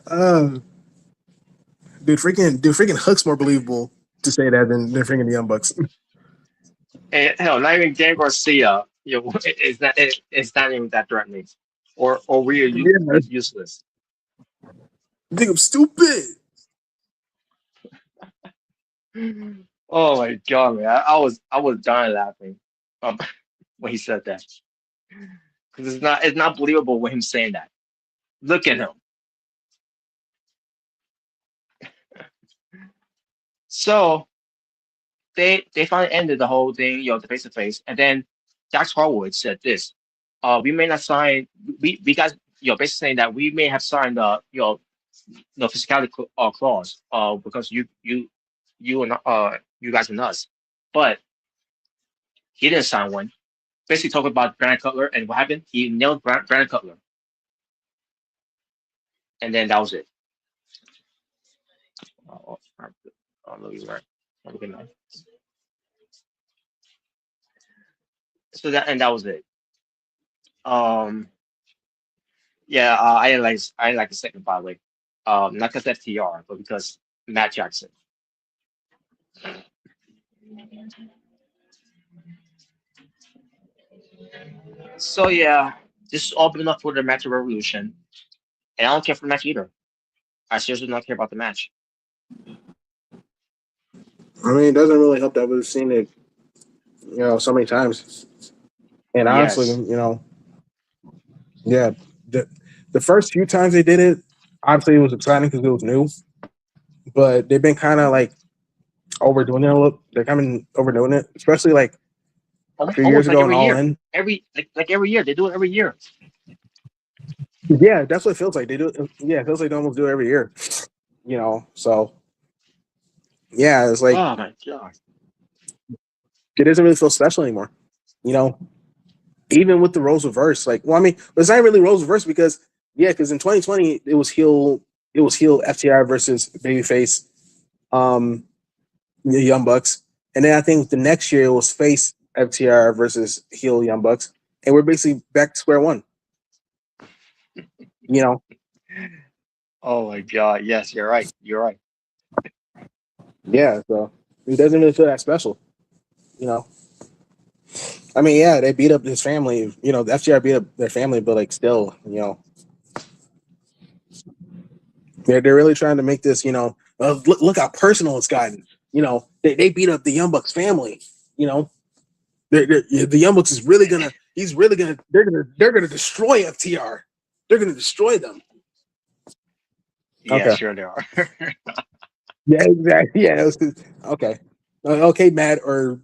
Uh, dude, freaking Hook's more believable to say that than freaking the Young Bucks. And hell, not even Dan Garcia. It's not even that threatening. Or Rhea Yeah, is useless. you think I'm stupid? Oh my god, man! I was dying laughing um, when he said that, because it's not believable with him saying that. Look at him. So they finally ended the whole thing, the face to face, and then Dax Harwood said this: we may not sign. We guys, basically saying that we may have signed the physicality clause, because you and you guys and us, but he didn't sign one. Basically talking about Brandon Cutler, and what happened? He nailed Brandon Cutler, and then that was it. No, you're right. Okay, man. So that was it. Um, yeah, I didn't like the second, by the way. Not because FTR, but because Matt Jackson. So yeah, this is all been enough for the match of Revolution, and I don't care for the match either. I seriously do not care about the match. I mean, it doesn't really help that we've seen it, so many times. And honestly, Yes. yeah, the the first few times they did it, obviously it was exciting because it was new. But they've been kind of like overdoing it a little. They're kind of overdoing it, especially like a few years Almost like ago and every All year. In. Like every year. They do it every year. Yeah, that's what it feels like. They do. Yeah, it feels like they almost do it every year. So yeah, it's like Oh my god. it doesn't really feel special anymore. You know, even with the roles reversed. Like, well, I mean, it's not really roles reversed because because in 2020 it was heel FTR versus babyface, the Young Bucks, And then I think the next year it was face FTR versus heel Young Bucks, and we're basically back to square one. You know, Oh my God. Yes, you're right. You're right. yeah. So it doesn't really feel that special. You know, I mean, yeah, they beat up his family. You know, the FTR beat up their family, but like still, you know, they're really trying to make this. You know, look how personal it's gotten. You know, they beat up the Young Bucks family. You know, the Young Bucks is really gonna. He's really gonna. They're gonna destroy FTR. They're gonna destroy them. Yeah, Okay. sure they are. Yeah, exactly. Yeah. Okay. Okay, Matt or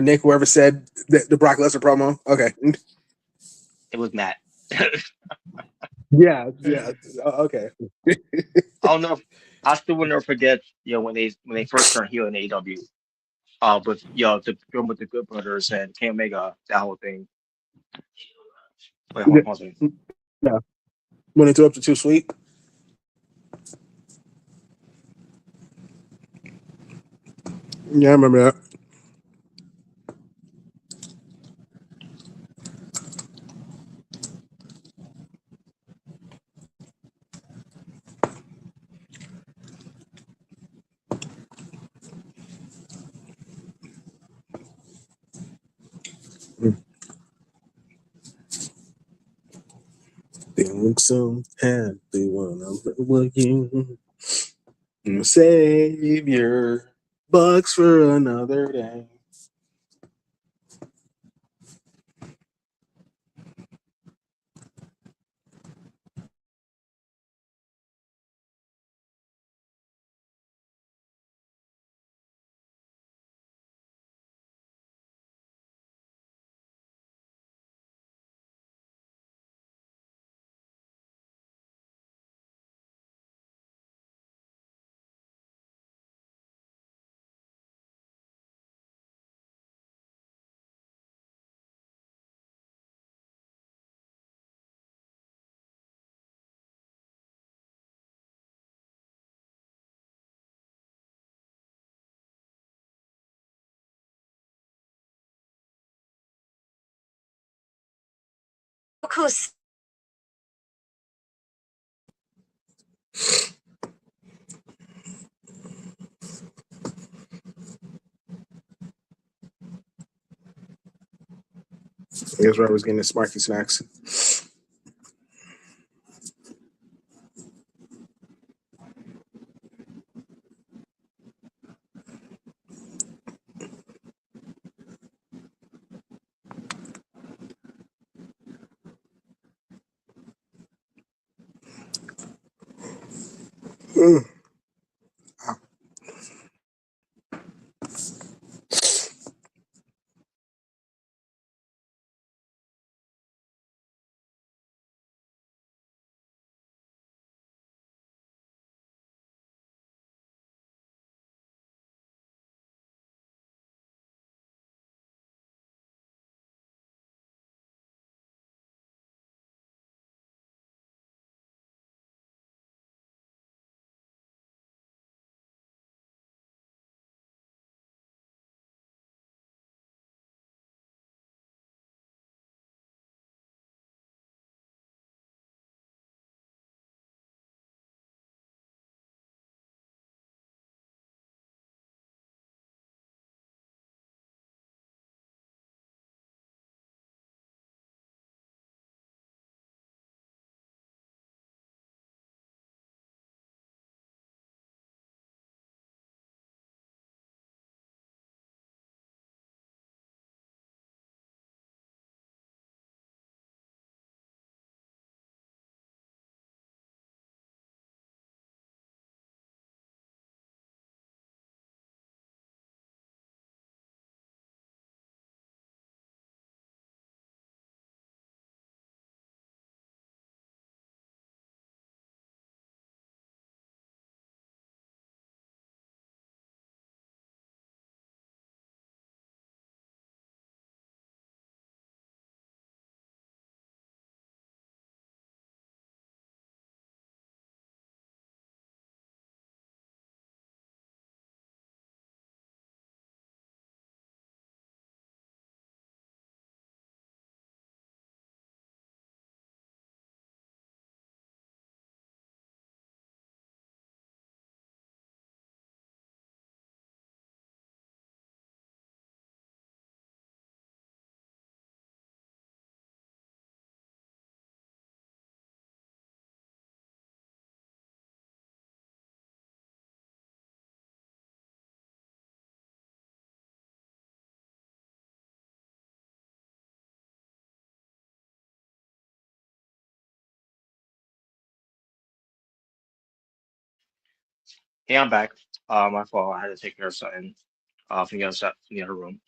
Nick, whoever said the Brock Lesnar promo. Okay. It was Matt. Yeah. Yeah. Okay. I don't know. I still will never forget, when they first turned heel in AEW. With the film with the Good Brothers and Kenny Omega, that whole thing. Wait, hold on, Yeah. pause it. When it's up to too sweet. Yeah, I remember that. They look so happy when I'm looking. Savior, bucks for another day. I guess I was getting the Smarky snacks. Mm. Hey, I'm back. My fault. I had to take care of something from the other side, from the other room.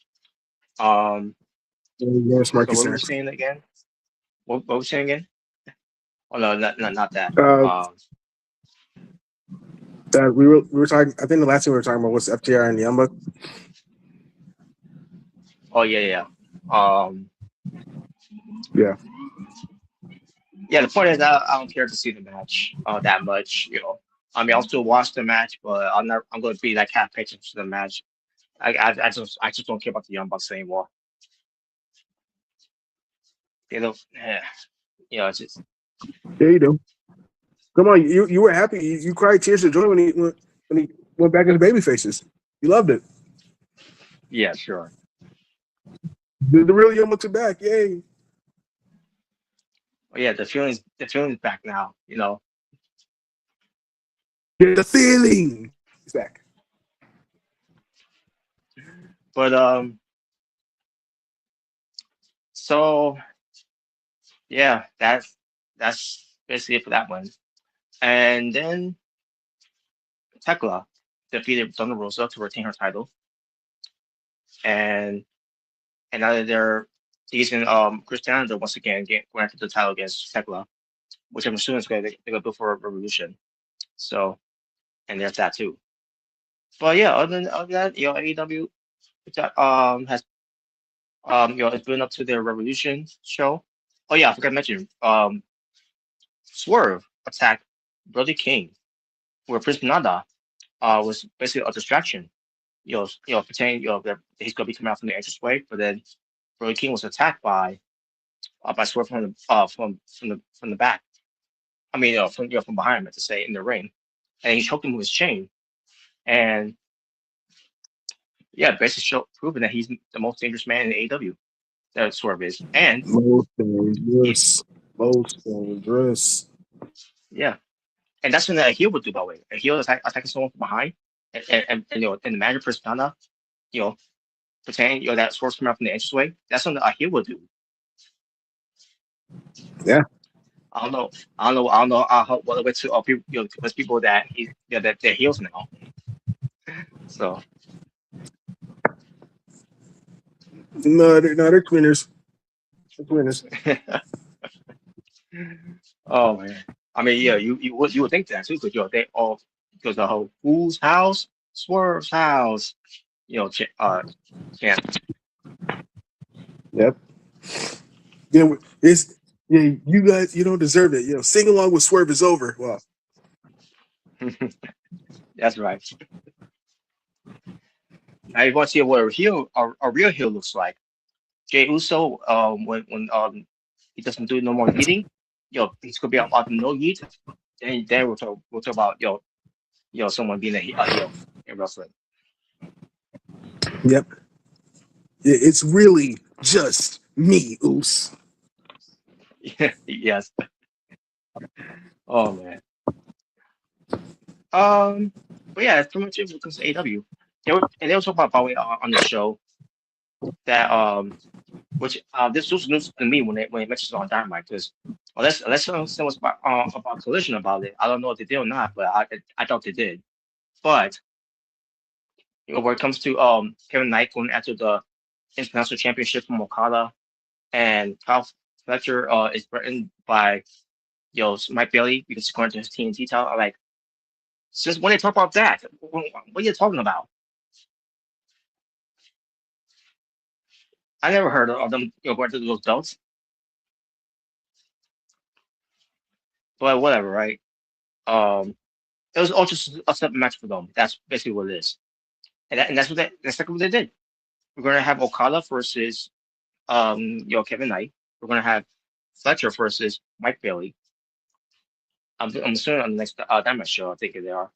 Um, Yeah, so Smarky what were we snacks. saying again? What were we saying again? Oh no, not that. Uh, that we were talking. I think the last thing we were talking about was FTR and Young Buck. Oh yeah. Um, Yeah, yeah. The point is, I don't care to see the match that much. I mean, I'll still watch the match, but I'm going to be like half patient to the match. I just don't care about the Young Bucks anymore. You know, eh, it's just yeah, you do. Come on, you were happy. You cried tears of joy when he went back into baby faces. You loved it. yeah, sure. The real Young Bucks are back. Yay! But yeah, the feeling's back now. Get the feeling. He's back. But so yeah, that's basically it for that one. And then Tekla defeated Thunder Rosa to retain her title, and now that they're teasing Christiana once again get granted the title against Tekla, which I'm assuming is going to they're going to do for a Revolution. So and there's that too. But yeah, other than that, AEW has it's been up to their Revolution show. Oh yeah, I forgot to mention Swerve attacked Brody King, where Prince Nana was basically a distraction. Pretending that he's gonna be coming out from the entranceway, but then Brody King was attacked by Swerve from the back. I mean, from behind him, to say, in the ring, and he choked him with his chain, and yeah, basically proving that he's the most dangerous man in AEW. That Swerve is, and Most he, dangerous. Most dangerous. yeah, and that's something that a heel would do. By the way, a heel attacking someone from behind, and the manager persona, you know, pretending that Swerve's coming out from the entranceway. That's something a heel would do. Yeah. I don't know. I don't know how well it went to people, because people that that they're heels now. So, No, they're twinners. They're twinners. oh man. I mean, yeah, you would think that too, because they all, because the whole whose house, Swerve's house, chant. Yep. Yeah, it's yeah. You guys, you don't deserve it. Sing along with Swerve is over. Well, That's right. Now you want to see what a real heel looks like. Jay Uso, when he doesn't do no more yeeting, he's gonna be about no yeet. Then we'll talk about someone being a heel in wrestling. yep. It's really just me, Oos. Yes. Oh man. Um. But yeah, that's pretty much it when it comes to AW. They were talking about, by the way, on the show, that which this was news to me when it mentions it on Dynamite, because unless someone was about Collision about it, I don't know if they did or not, but I thought they did. But when it comes to Kevin Knight going after the International Championship from Okada, and Kyle Fletcher is threatened by Mike Bailey because he's going to his TNT title. I'm like, since when they talk about that, what are you talking about? I never heard of them going to those belts, but whatever, right? Um, it was all just a separate match for them. That's basically what it is, and that's exactly what they did. We're gonna have Okada versus Kevin Knight. We're gonna have Fletcher versus Mike Bailey. I'm assuming on the next Dynamite show, I think they are.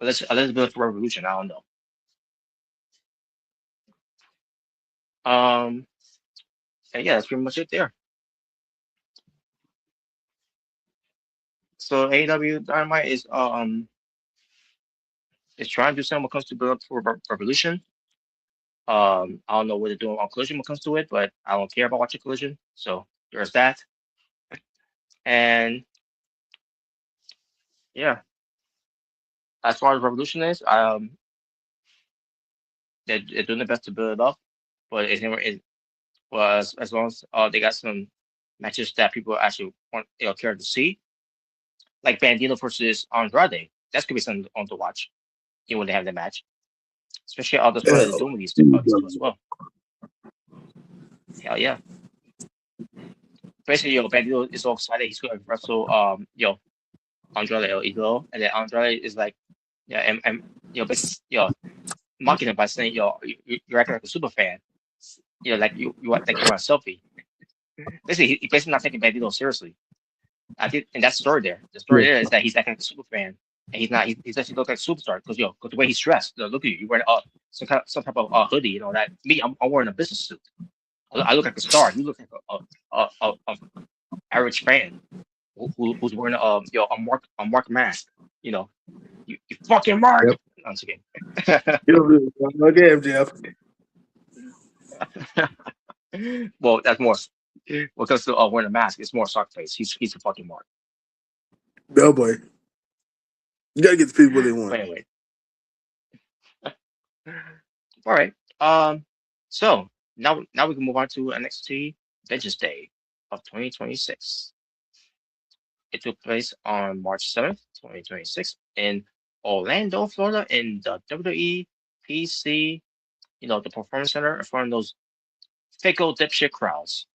But let's build for Revolution. I don't know. Um, and yeah, that's pretty much it there. So AEW Dynamite is trying to do something when it comes to build up for Revolution. I don't know what they're doing on Collision when it comes to it, but I don't care about watching Collision. So there's that. And yeah, as far as Revolution is, they're doing their best to build it up, but it was as long as they got some matches that people actually want care to see, like Bandito versus Andrade. That's gonna be something on to watch, even when they have the match, especially all the stuff that they're doing with these two as well. Hell yeah! Basically, Bandito is all excited. He's going to wrestle Andrade El Idolo, and then Andrade is like, yeah, and basically, mocking him by saying, you're acting like a super fan. Like like you want a selfie. Basically, he basically not taking Bandito seriously. I think, and that's the story there. The story Yeah. there is that he's acting like a super fan, and he's not. He's actually look like a superstar because the way he's dressed. Look at you. You're wearing some type of hoodie. That me. I'm wearing a business suit. I look like a star. You look like a average fan who's wearing a Mark mask. You fucking Mark. Yep. Once again. Okay, MJF. Well, that's more because wearing a mask. It's more sock face. He's a fucking Mark. No boy. You gotta get the people what they But want. anyway, all right. So now we can move on to NXT Vengeance Day of 2026. It took place on March 7th, 2026, in Orlando, Florida, in the WWE PC, the Performance Center, in front of those fake old dipshit crowds.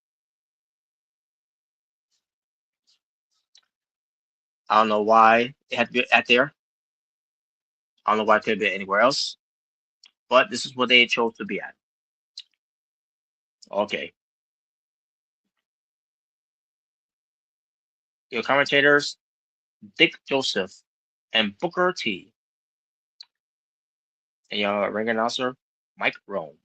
I don't know why it had to be at there. I don't know why it could be anywhere else, but this is what they chose to be at. Okay. Your commentators, Dick Joseph and Booker T, and your ring announcer, Mike Rome.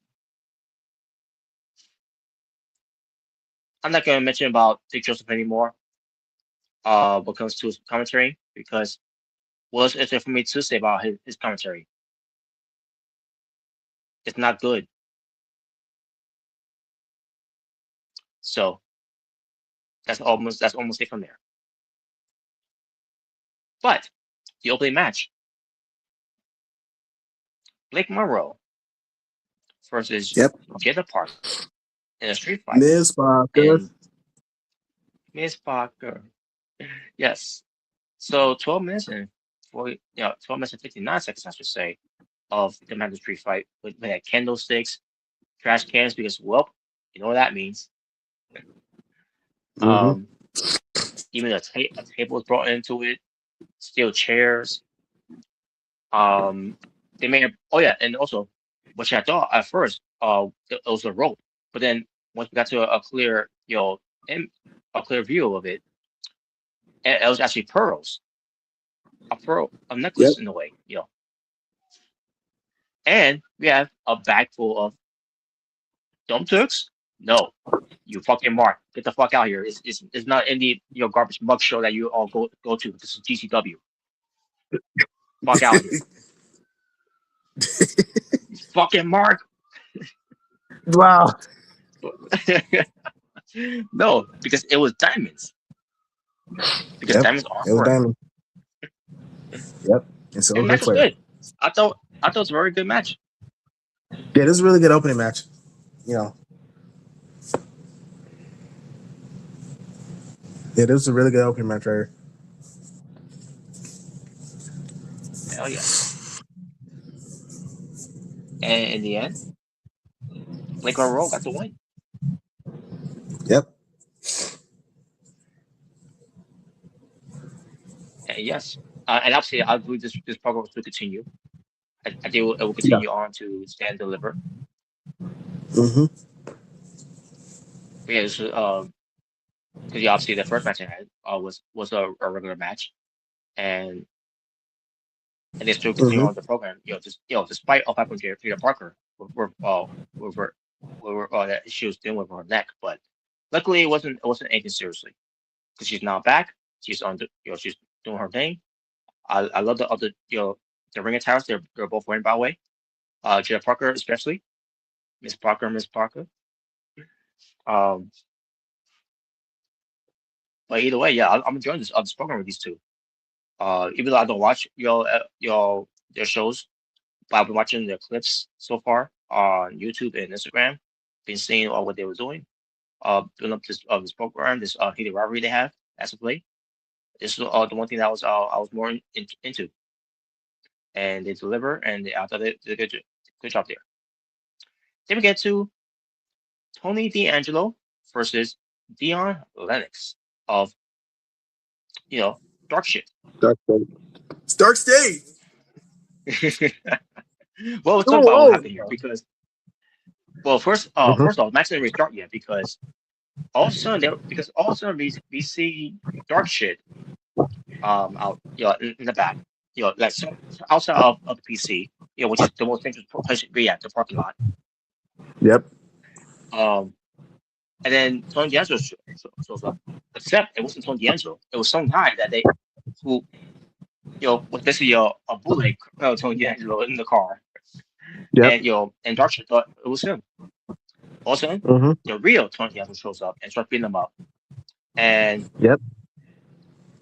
I'm not going to mention about Dick Joseph anymore when it comes to his commentary because what is there for me to say about his commentary? It's not good. So that's almost it from there. But the opening match, Blake Monroe versus Yep. Jada Parker in a street fight. Miss Parker. And Miss Parker. Yes. So 12 minutes and 12 minutes and 59 seconds, I should say, of the Magic Street fight. We had candlesticks, trash cans, because, well, you know what that means. Mm-hmm. Um, even a table was brought into it, steel chairs. They made oh yeah, and also, which I thought at first, it was a rope, but then once we got to a clear, a clear view of it, it was actually pearls, a Yep. necklace in a way. And we have a bag full of thumbtacks. No, you fucking Mark, get the fuck out here. It's not in the garbage mug show that you all go to. This is GCW. Fuck out here. Fucking Mark. Wow. No, because it was diamonds. Because Yep. diamonds are It was forever. Diamond. Yep. And so And was the Ric match was Flair. good. I thought it was a very good match. Yeah, this is a really good opening match. Yeah, this is a really good opening match right here. Hell yeah. And in the end, Blake Monroe got the win. Yep. And yes. And obviously, I believe this program will continue. I think it will Yeah. continue on to Stand Deliver. Mm-hmm. Because obviously the first match I had was a regular match, and they still continue Mm-hmm. on the program. Despite what happened to Peter Parker, with her, that she was dealing with her neck, but luckily it wasn't anything seriously because she's now back. She's on she's doing her thing. I love the other the ring attires they're both wearing, by the way. Peter Parker especially, Miss Parker. Um, but either way, yeah, I'm enjoying this program with these two. Even though I don't watch their shows, but I've been watching their clips so far on YouTube and Instagram. Been seeing what they were doing. Building up this program, this heated rivalry they have as of late. This is the one thing that I was more into, and they deliver, and I thought they did a good job there. Then we get to Tony D'Angelo versus Dion Lennox of Dark Shit. Dark State. Dark State. Well, let's talk about what Oh, happened here because oh. first off, match didn't really start yet because all of a sudden we see Dark Shit out in the back, like outside of the PC, which is the most dangerous place to be at, the parking lot. Yep. Um, and then Tony D'Angelo shows up, except it wasn't Tony D'Angelo. It was some guy who was basically a bully Tony D'Angelo in the car, Yep. and and Darkshire thought it was him. All of a sudden, Mm-hmm. the real Tony D'Angelo shows up and starts beating him up, and Yep.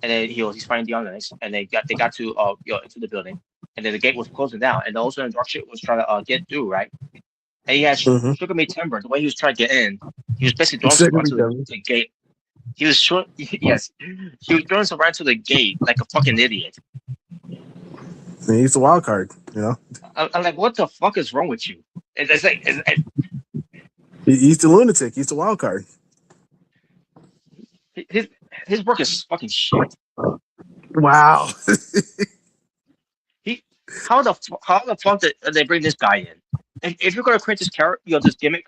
then he's fighting Dion Lennox, and they got to into the building, and then the gate was closing down, and all of a sudden Darkshire was trying to get through, right? And he had Mm-hmm. Sugar Me Timber. The way he was trying to get in, he was basically throwing Second stuff be onto done. the gate. He was short. Yes, he was throwing stuff right to the gate like a fucking idiot. He's the wild card. I'm like, what the fuck is wrong with you? It's like, He's the lunatic. He's the wild card. his his work is fucking shit. Wow. He how the fuck did they bring this guy in? If you're gonna create this character, this gimmick,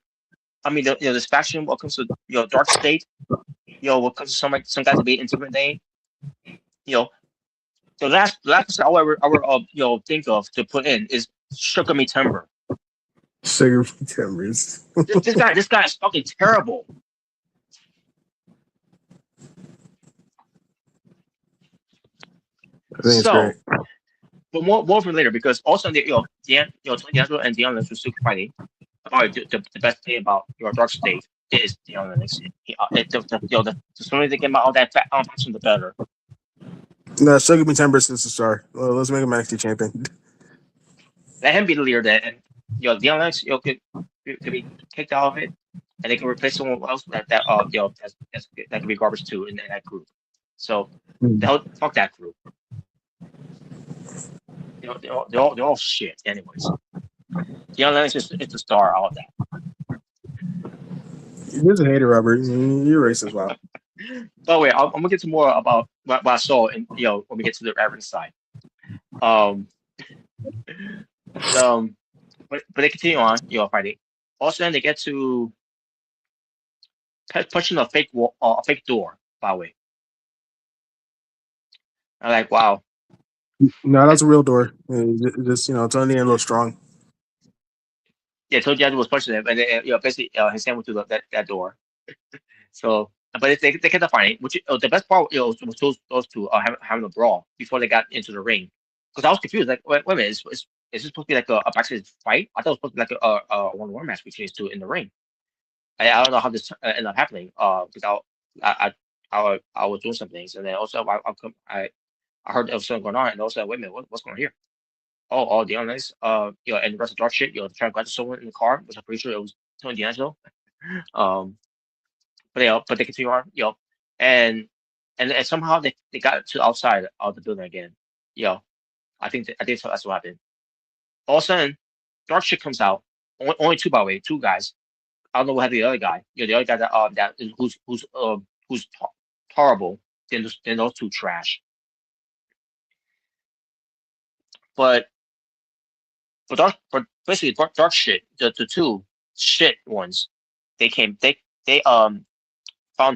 I mean, this faction, what comes to Dark State, what comes to some guys to be intimidating, you know, the last person I would think of to put in is Sugar Me Timber. Sugar Timbers. This guy is fucking terrible. I think it's great. So, but more for later because also Tony D'Angelo and Dion Lennox were still fighting. The best thing about your Dark State is Dion Lennox. The sooner they get out all that fat faction, the better. No, Sugar Timbers is the star. Well, let's make him NXT champion. Let him be the leader then, and Dion Lennox could be kicked out of it, and they can replace someone else that could be garbage too in that group. So fuck that group. They're all shit anyways. Dion Lennox is the star out of that. He's a hater, Robert. You're racist. Wow. By the way, I'm gonna get to more about what I saw, and when we get to the average side. Um, but they continue on, fighting. Also, then they get to pushing a fake wall, a fake door. By the way, I'm like, wow. No, that's a real door. Just it's only a little strong. Yeah, Toe Jazz was pushing him, and then, basically his hand went through that door. So, but they kept on fighting. Which the best part, was those two having a brawl before they got into the ring. Because I was confused, like, wait a minute, is this supposed to be like a backstage fight? I thought it was supposed to be like a one-on-one match between these two in the ring. I don't know how this ended up happening. Because I was doing some things, and then also I heard there was something going on, and also wait a minute, what's going on here? Oh, the honest, and the rest of dark shit, trying to grab someone in the car, which I'm pretty sure it was Tony D'Angelo. Um, but they continue on, and and somehow they got to outside of the building again. I think that's what happened. All of a sudden, dark shit comes out. Only two, by the way, two guys. I don't know what happened to the other guy. The other guy who's horrible. Then those two trash. But but basically dark shit. The two shit ones. They found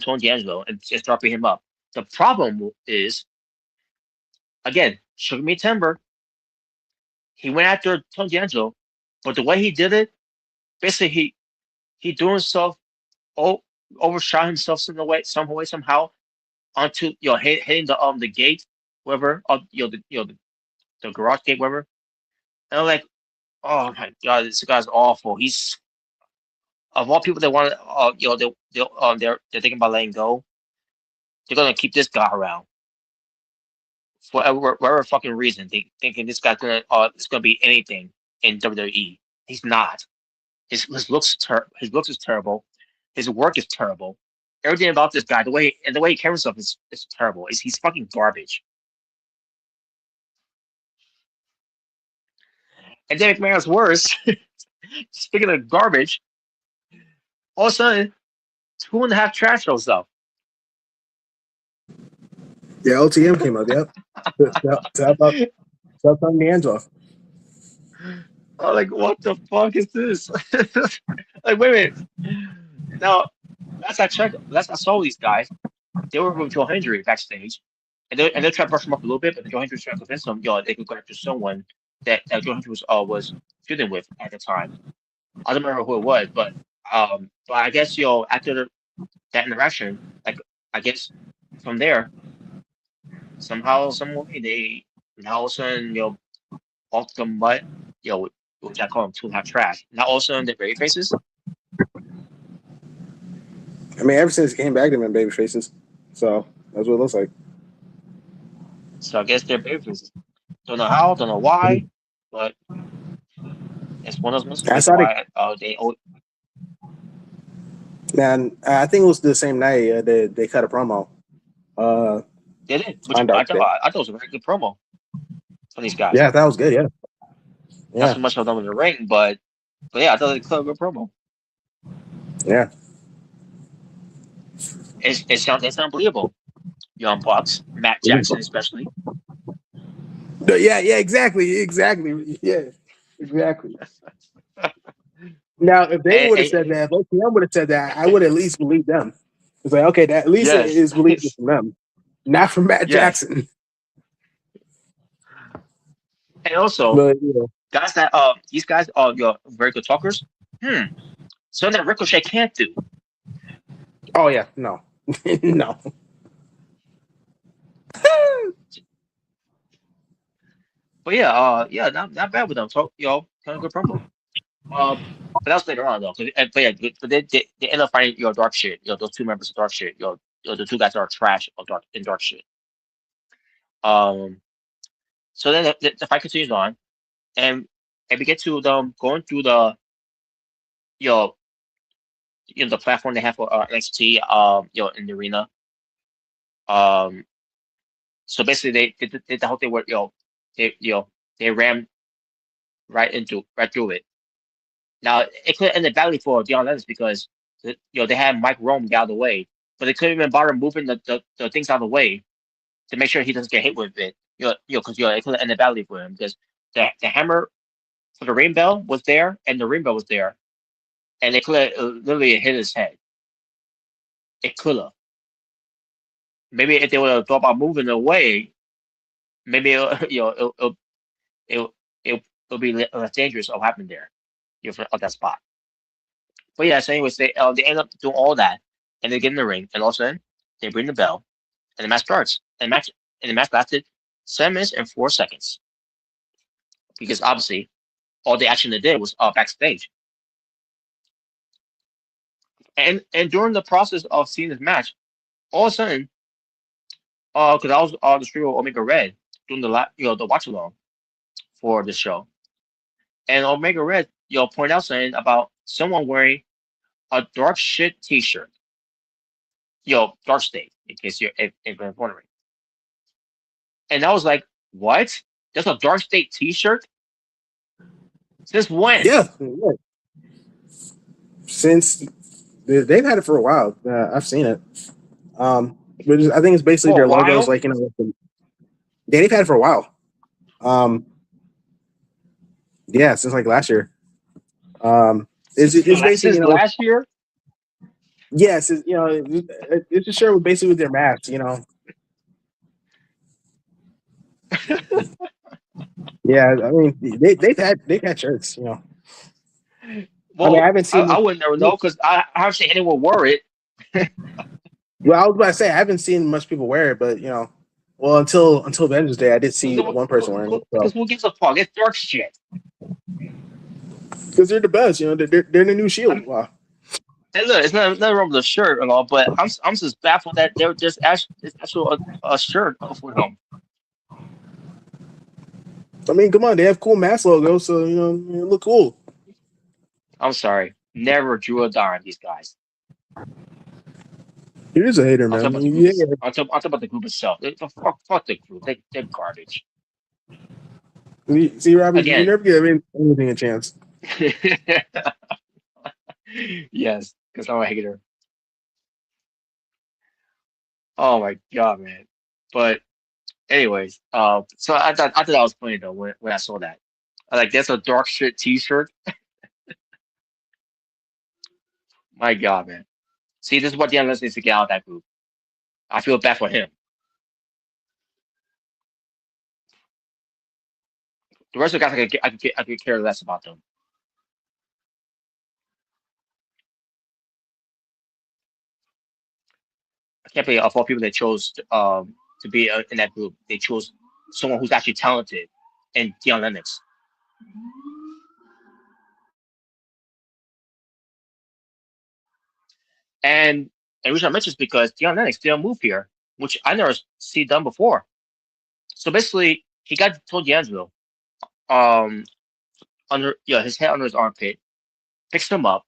Tony D'Angelo and just dropping him up. The problem is again, Sugar Me Timber. He went after Tony D'Angelo, but the way he did it, basically he threw himself, oh, overshot himself some way somehow onto hitting the gate, whatever, the garage gate, whatever. And I'm like, oh my god, this guy's awful. He's of all people that want, they're thinking about letting go. They're gonna keep this guy around. for whatever fucking reason, thinking this guy's gonna it's gonna be anything in WWE. He's not. His looks is terrible. His work is terrible. Everything about this guy, the way he carries himself is terrible. He's fucking garbage. And then McMahon's worse. Speaking of garbage, all of a sudden, 2.5 trash shows up. Yeah, OTM came up. Yep. Tell about D'Angelo. I'm like, what the fuck is this? Like, wait a minute. Now, last I saw these guys, they were with Joe Hendry backstage, and they're trying to brush him up a little bit, but Joe Hendry's trying to convince them, they could go after someone that Joe Hendry was feuding with at the time. I don't remember who it was, but I guess after that interaction, like I guess from there, somehow, some way, they now all of a sudden, off the mud, which I call them 2.5 trash. Now all of a sudden they're baby faces. I mean, ever since he came back, they've been baby faces. So that's what it looks like. So I guess they're baby faces. Don't know how, don't know why, but it's one of those situations why they. Man, I think it was the same night they cut a promo. They did, which on Dark Day. I thought it was a very good promo from these guys. Yeah, that was good. Yeah. Not so much of them in the ring, but yeah, I thought they cut a good promo. Yeah. It sounds unbelievable. Young Bucks, Matt Jackson especially. Yeah, exactly. Yeah, exactly. Now, if they would have said that, if OTM would have said that, I would at least believe them. It's like, okay, that at least it is believable from them, not from Matt Jackson. And also, but, guys that these guys are very good talkers. Something that Ricochet can't do. Oh yeah, no. No. But yeah, not bad with them. Talk, kind of good promo. But that was later on though. But they end up fighting dark shit. Those two members of dark shit. The two guys that are trash of dark shit. So then the fight continues on, and we get to them going through the the platform they have for NXT in the arena. So basically they did the whole thing where they ran right through it. Now it could have ended badly for Deion Lennox because they had Mike Rome get out of the way, but they couldn't even bother moving the things out of the way to make sure he doesn't get hit with it. Because it could have ended badly for him because the hammer for the ring bell was there and the ring bell was there, and it could have literally hit his head. It could have. Maybe if they would have thought about moving away, maybe it'll be less dangerous of happening there, of that spot. But yeah, so anyways, they end up doing all that, and they get in the ring, and all of a sudden they ring the bell, and the match starts. And the match lasted 7 minutes and 4 seconds, because obviously all the action they did was backstage. And during the process of seeing this match, all of a sudden, because I was on the stream of Omega Red doing the watch along for the show, and Omega Red pointed out something about someone wearing a dark shit T-shirt. Dark State, in case if you're wondering. And I was like, what? That's a Dark State T-shirt? Since when? Yeah. Since they've had it for a while. I've seen it. But I think it's basically their logos, like they've had it for a while. Yeah, since like last year. It's basically last year. Yes, it's a shirt basically with their masks, Yeah, I mean they've had shirts, Well, I mean, I haven't seen. I would never know because I haven't seen anyone wear it. Well, I was about to say I haven't seen much people wear it, but well until Vengeance Day, I did see one person wearing it. Because who gives a fuck? It's dark shit. Because they're the best, they're the new Shield. Wow. And look, it's nothing wrong with the shirt and all, but I'm just baffled that there just actually a shirt for them. I mean, come on, they have cool mask logos, so it look cool. I'm sorry. Never drew a dime, these guys. He is a hater, I'll talk man. about the group. Yeah, I'll talk about the group itself. Fuck the group. They're garbage. see, Robbie, you Again. never give anything a chance. Yes, because I'm a hater. Oh my God, man. But anyways, so I thought that was funny though when I saw that. Like that's a dark shit T-shirt. My God, man. See, this is what Deion Lewis needs to get out of that group. I feel bad for him. The rest of the guys, I could care less about them. I can't believe of all people they chose to be in that group, they chose someone who's actually talented, and Deion Lennox. And the reason I mention is because Deion Lennox didn't move here, which I never see done before. So basically, he got told D'Angelo, um, under his head under his armpit, picks him up,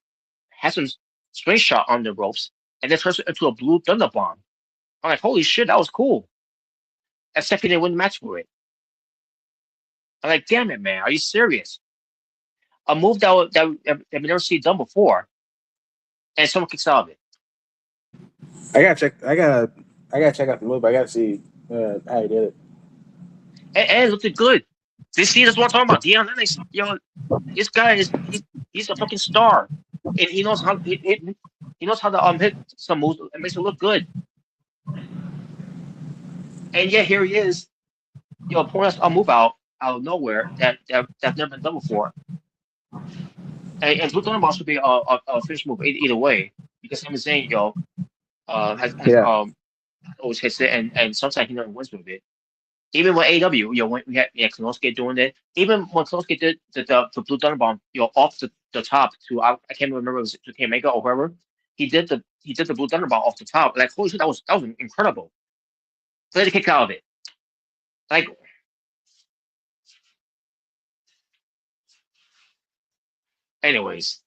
has him straight shot on the ropes, and then turns it into a blue thunder bomb. I'm like, holy shit, that was cool. Except he didn't win the match for it. I'm like, damn it, man, are you serious? A move that we never seen done before, and someone kicks out of it. I gotta check. I gotta check out the move. I gotta see how he did it. And it looked good. This see, that's what I'm talking about. Deion Lennox, this guy is he's a fucking star, and he knows how to hit some moves and makes it look good. And yet here he is, pulling us a move out of nowhere that's never been done before. And Blue Thunder Bomb should be a finish move either way because him and Zayn, has Yeah, always hits it, and sometimes he never wins with it. Even with AW, when we had Konosuke doing it, even when Konosuke did the Blue Thunder Bomb, off the top to I can't remember if it was to Kamega or whoever, he did the Blue Thunder Bomb off the top. Like holy shit, that was incredible. Play the kick out of it. Like, anyways,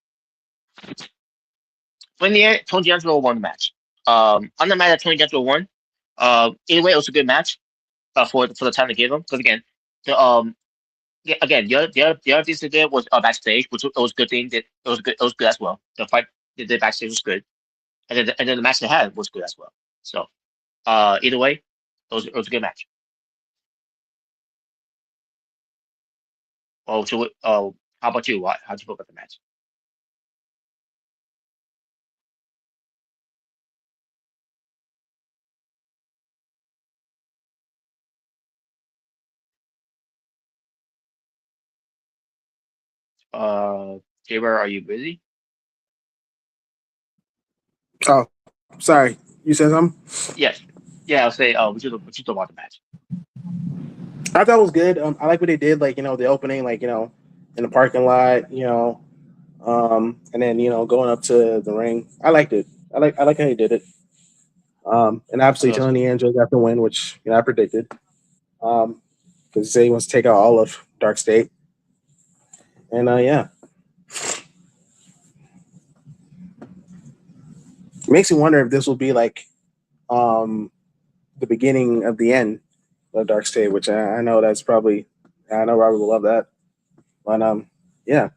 in the end, Tony D'Angelo won the match. I'm not mad that Tony D'Angelo won. Either way, it was a good match. For the time they gave him, because again, the yeah, again, the other things they did was backstage, which was a good thing. That it was good as well. The fight they did backstage was good, and then the match they had was good as well. So either way, it was a good match. Oh, so how about you? How'd you feel about the match? Uh, Jaber, are you busy? Oh, sorry. You said something? Yes. Yeah, I'll say. What you thought about the match? I thought it was good. I like what they did, like the opening, like in the parking lot, and then going up to the ring. I liked it. I like how he did it. And I thought obviously it was Tony good. Angelo got the win, which I predicted. Because he said he wants to take out all of Dark State, and yeah, it makes me wonder if this will be like um the beginning of the end of Dark State, which I know that's probably I know Robert will love that, but yeah,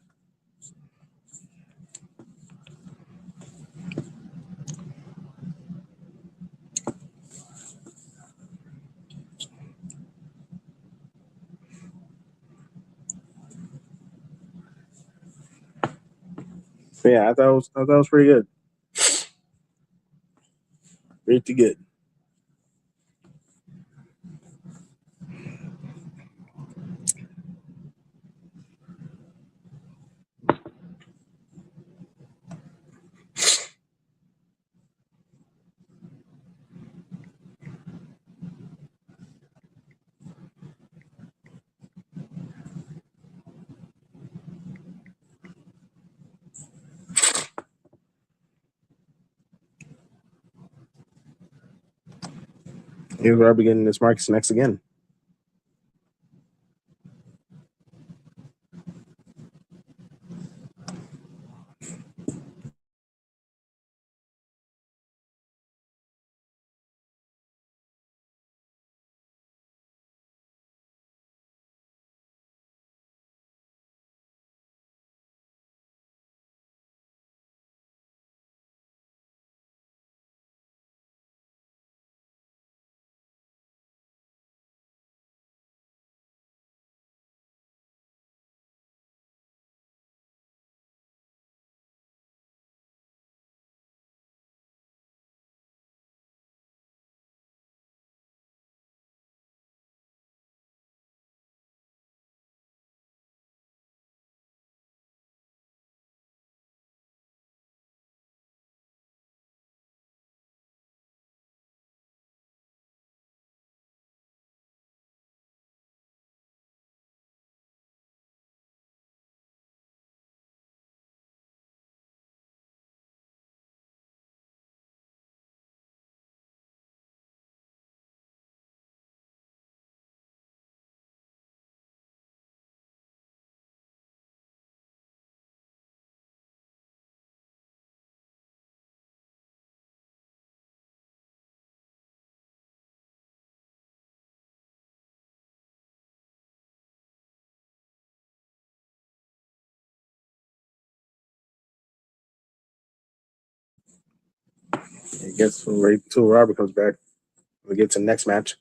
but yeah, I thought it was pretty good, pretty good. Here's Robert getting this Marcus next again. I guess when Rachel Robert comes back, we get to the next match.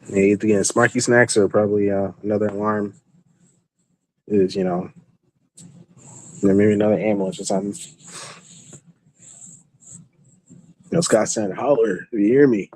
Yeah, either getting Smarky Snacks or probably another alarm is, maybe another ambulance or something. Scott saying, holler, do you hear me?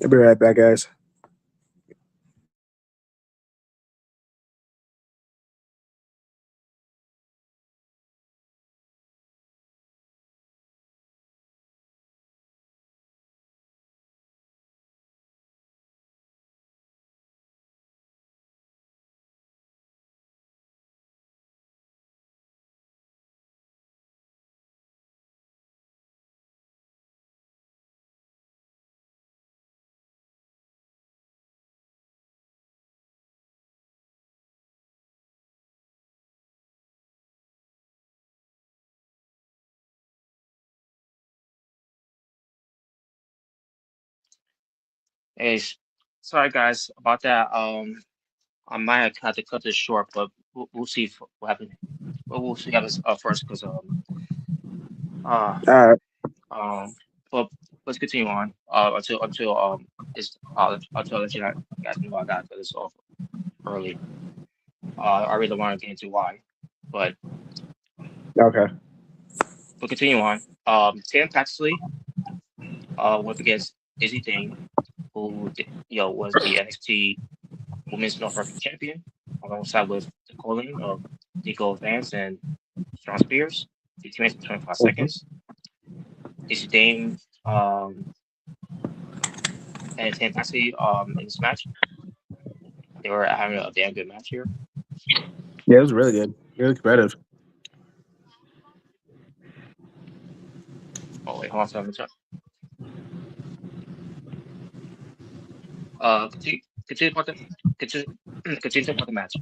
I'll be right back, guys. Hey, sorry guys about that. I might have had to cut this short, but we'll see what happens. Well, we'll see how this first, because uh All right. um but let's continue on until it's until let you guys know I got to cut this off early. I really want to get into why, but Okay. we'll continue on. Tam Paxley went against Izzy Dane, who was the NXT Women's North American Champion, alongside with the calling of Nico Vance and Sean Spears. The teammates for 25 Mhm. seconds. Izzy Dane and Tam Paxley in this match. They were having a damn good match here. Yeah, it was really good. Really competitive. Oh wait, hold on a second. Continue, continue about the continue, continue about the match.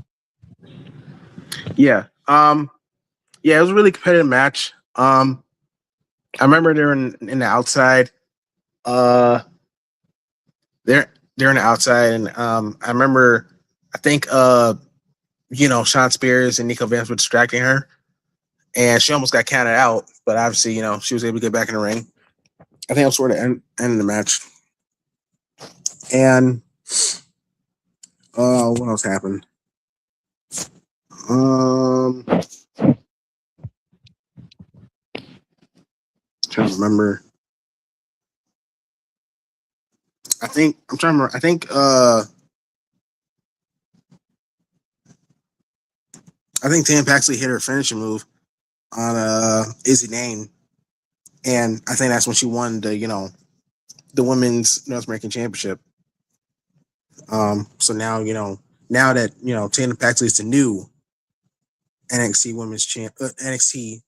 Yeah. Yeah, it was a really competitive match. I remember they were in the outside. Uh, they're in the outside, and I remember, I think, Sean Spears and Nico Vance were distracting her, and she almost got counted out. But obviously, she was able to get back in the ring. I think that was sort of end of the match. And what else happened? Um, trying to remember. I think I'm trying to remember. I think Tam Paxley hit her finishing move on Izzy Dane, and I think that's when she won the women's North American Championship. So now that Tam Paxley is the new NXT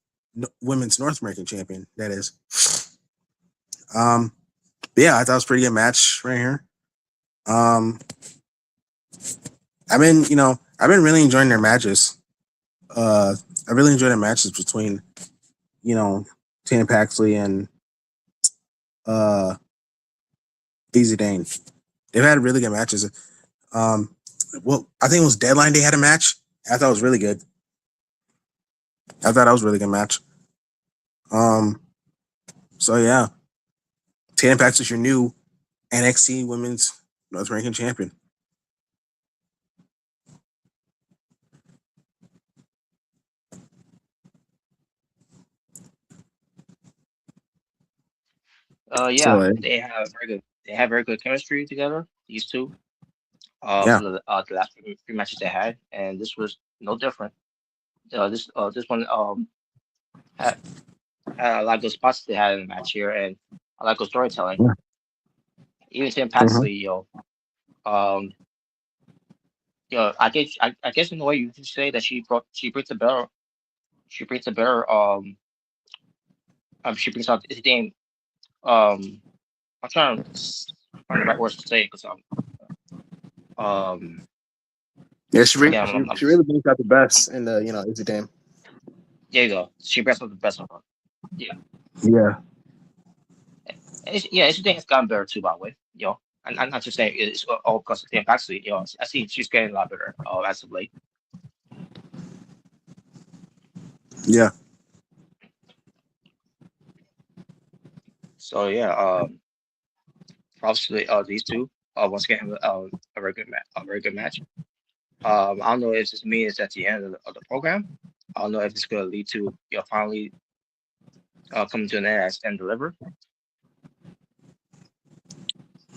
Women's North American Champion. That is. Um, yeah, I thought it was a pretty good match right here. Um, I've been really enjoying their matches. I really enjoy their matches between you know Tam Paxley and uh Easy Dane. They've had really good matches. Um, well, I think it was Deadline Day had a match. I thought it was really good. I thought that was a really good match. Um, so yeah, Tam Paxley's your new NXT Women's North American Champion. So Yeah, they have very good chemistry together. These two. yeah, From the last three matches they had, and this was no different. This one had, had a lot of good spots they had in the match here, and I like good storytelling. Yeah. Even Tim Mhm. Paxley, um, I guess in a way you could say that she brings a better she brings a better she brings out this game I'm trying to find the right words to say because um Yeah, she bring, again she she really brings out the best in the Izzy Dame. there you go. She brings out the best of her. Yeah. Yeah. It's thing has gotten better too, by the way. I'm not just saying it's all because of Tim Paxley. I see she's getting a lot better as of late. Yeah. So yeah, obviously these two once again have a very good match. I don't know if this means at the end of the program. I don't know if it's going to lead to finally coming to an end and deliver.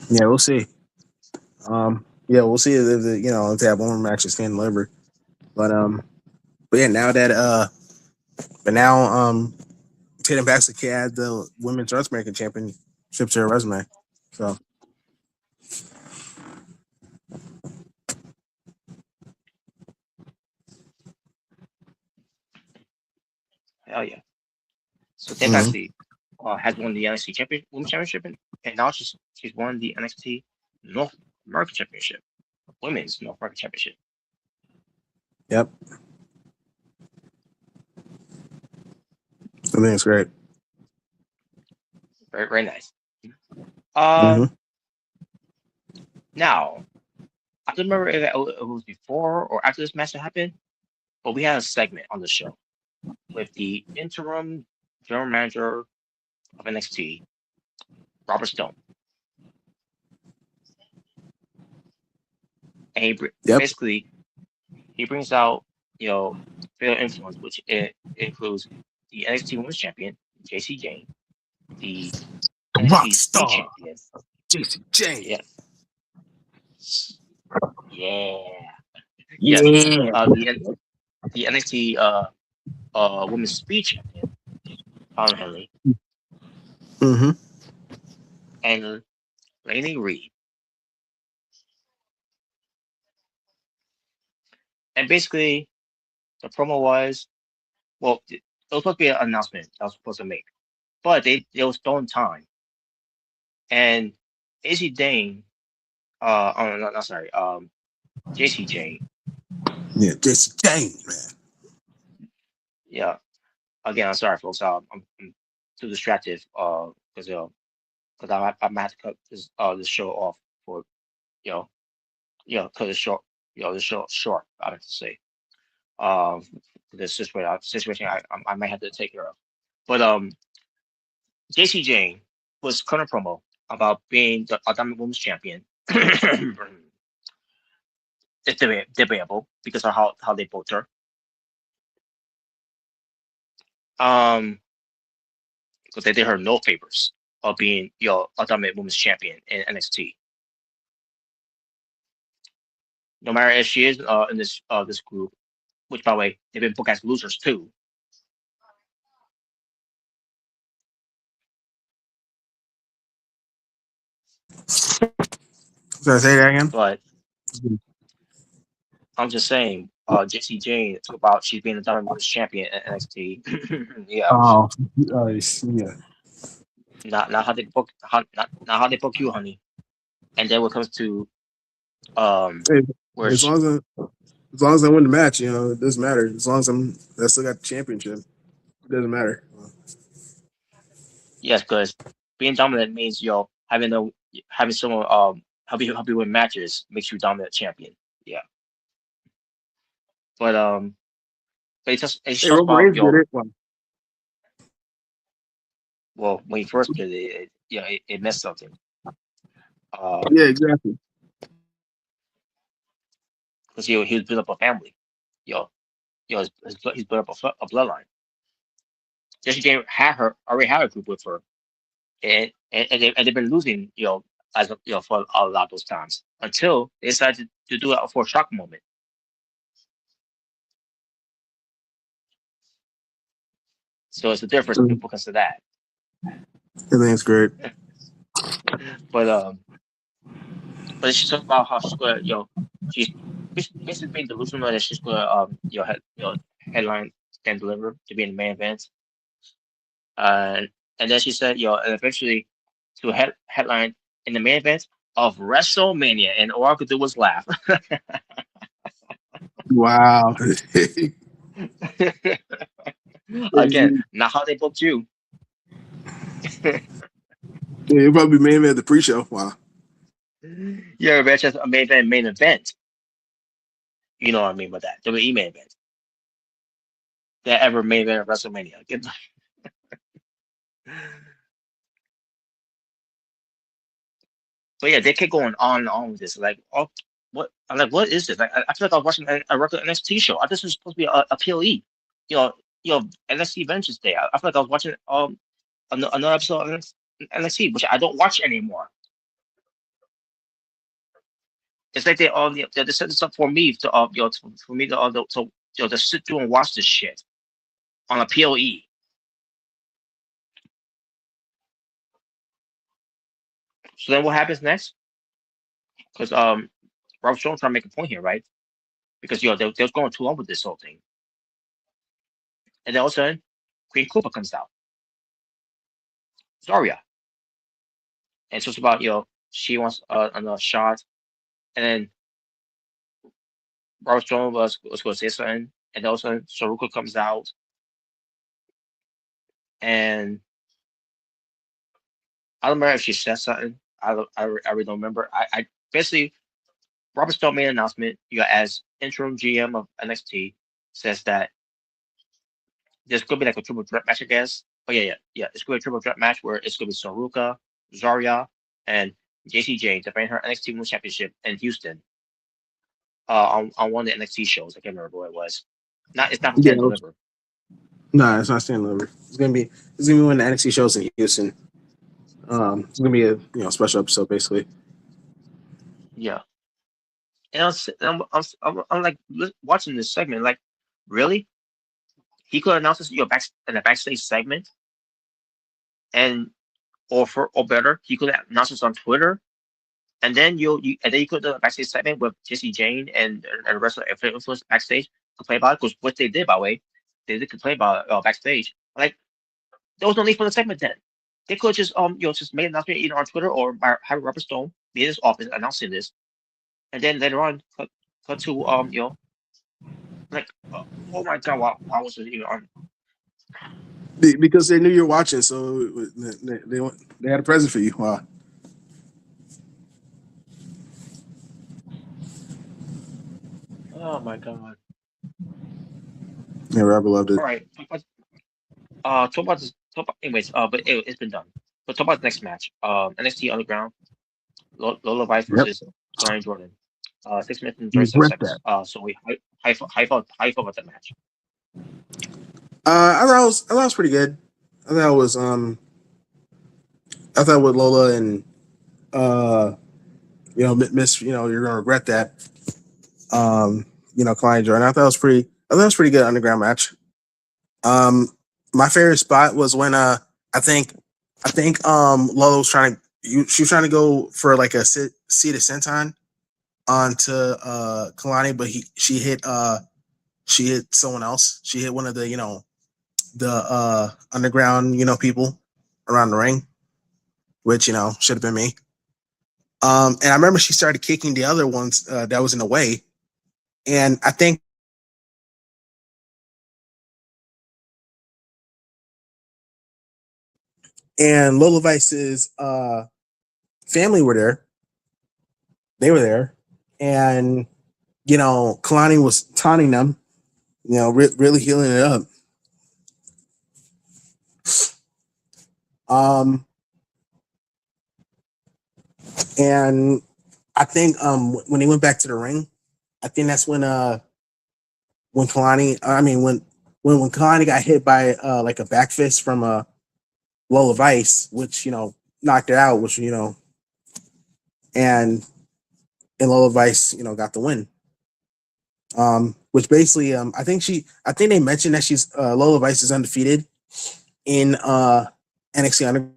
Yeah, we'll see. Yeah, we'll see if if they have one more match that's can deliver. But but yeah, now that but now Tatum Paxley can add the women's North American championship to her resume. So Hell yeah! So Tim mhm. Paxley has won the NXT Women's Championship, and now she's won the NXT North American Championship, Women's North American Championship. Yep, I think it's great. Very very nice. Um, Hmm. Now I don't remember if it was before or after this match that happened, but we had a segment on the show with the interim general manager of NXT, Robert Stone, and Yep. basically he brings out fatal influence, which it includes the NXT Women's Champion JC Jane, the Rock NXT State star, Champion, JC Jane. yes, yeah, yes, Yeah. the NXT Women's Speed Champion, Colin Henley, Hmm. and Laney Reed, and basically the promo was it was supposed to be an announcement that was supposed to make, but they was throwing time and AC Dane, oh no, no sorry, JC Jane, Yeah, JC Jane, man. yeah. Again, I'm sorry, folks. I'm too distracted. Because I might have to cut this show off for you know cut it short. This show short. I have to say. For this situation I might have to take care of. But JC Jane was cutting a promo about being the Diamond Women's Champion. It's debatable because of how they booked her. Um, because they did her no favors of being Ultimate Women's Champion in NXT. No matter if she is in this group, which by the way they've been booked as losers too. So I say that again. But I'm just saying, Jessie Jane talk about she's being the Diamond Women's Champion at NXT. Yeah, Oh, yeah. not how they book, not how they book you, honey. And then when it comes to um, Hey, where as she, long as long as I win the match, it doesn't matter. As long as I still got the championship, it doesn't matter. yes, because being dominant means having someone help you win matches makes you dominant champion. Yeah, but it's Hey, just Roman about Reigns did it. Well, well when he first did it missed something. yeah, Um, exactly. because he was built up a family. You know, he's built up a bloodline. Jessie Jane already had a group with her, and they've been losing, as for a lot of those times until they decided to do it for a shock moment. So it's a difference Mm, because of that. I think it's great. But she talked about how she's gonna, she's basically being delusional that she's gonna, headline can deliver to be in the main event. And then she said, and eventually to headline in the main event of WrestleMania, and all I could do was laugh. Wow. Again, Yeah, not how they booked you. you'll probably be main man at the pre-show. Wow. Yeah, that's just a main event. You know what I mean by that? WWE main event that ever main event of WrestleMania. But yeah, they keep going on and on with this. Like, oh, what? I'm like, what is this? Like, I feel like I was watching a regular NXT show. I This was supposed to be a PLE. You know, NXT Vengeance Day. I feel like I was watching another episode of NXT, which I don't watch anymore. It's like they set this up for me to for me to to sit through and watch this shit on a PLE. So then what happens next? Because Rob Strong's trying to make a point here, right? Because they was going too long with this whole thing, and then all of a sudden, Queen Cooper comes out, Zarya, and so it's about she wants another shot, and then Rob Strong was going to say something, and then all of a sudden Saruka comes out, and I don't remember if she said something. I really don't remember. I basically Robert Stone made an announcement. As interim GM of NXT, says that there's gonna be like a triple threat match, I guess. Oh yeah. It's gonna be a triple threat match where it's gonna be Saruka, Zarya, and JCJ defending her NXT Women's Championship in Houston. On one of the NXT shows. I can't remember what it was. It's not for Yeah. Stand and Deliver. No, it's not staying over. It's gonna be one of the NXT shows in Houston. It's gonna be a special episode basically. Yeah, and I'm like watching this segment, like, really? He could announce this, in a backstage segment, and or better, he could announce this on Twitter, and then and then you could do a backstage segment with Jesse Jane and the rest of the influence backstage complain about it, because what they did, by the way, they did complain about it, backstage. Like, there was no need for the segment then. They could just just make an announcement either on Twitter or by having Robert Stone be in his office announcing this, and then later on cut to like, oh my god, why was it even on? Because they knew you were watching, so they had a present for you. Wow. Oh my god. Yeah, Robert loved it. All right, talk about this. Anyways, but it's been done. But talk about the next match. NXT Underground, Lola Vice Yep. versus Ryan Jordan. 6 minutes and 37 Regret seconds. that. So we how you felt about that match? I thought it was pretty good. I thought it was I thought with Lola and Miss, you're gonna regret that. Klein Jordan. I thought it was pretty good underground match. Um, my favorite spot was when I think Lola was she was trying to go for like a seat of senton onto Kalani, but she hit someone else. She hit one of the underground people around the ring, which should have been me. And I remember she started kicking the other ones that was in the way, and I think and Lola Vice's family were there. They were there, and Kalani was taunting them, really healing it up. Um, and I think when they went back to the ring, I think that's when Kalani, I mean when Kalani got hit by like a back fist from Lola Vice, which knocked her out, which and Lola Vice got the win. Which basically I think they mentioned that she's Lola Vice is undefeated in NXT Underground matches.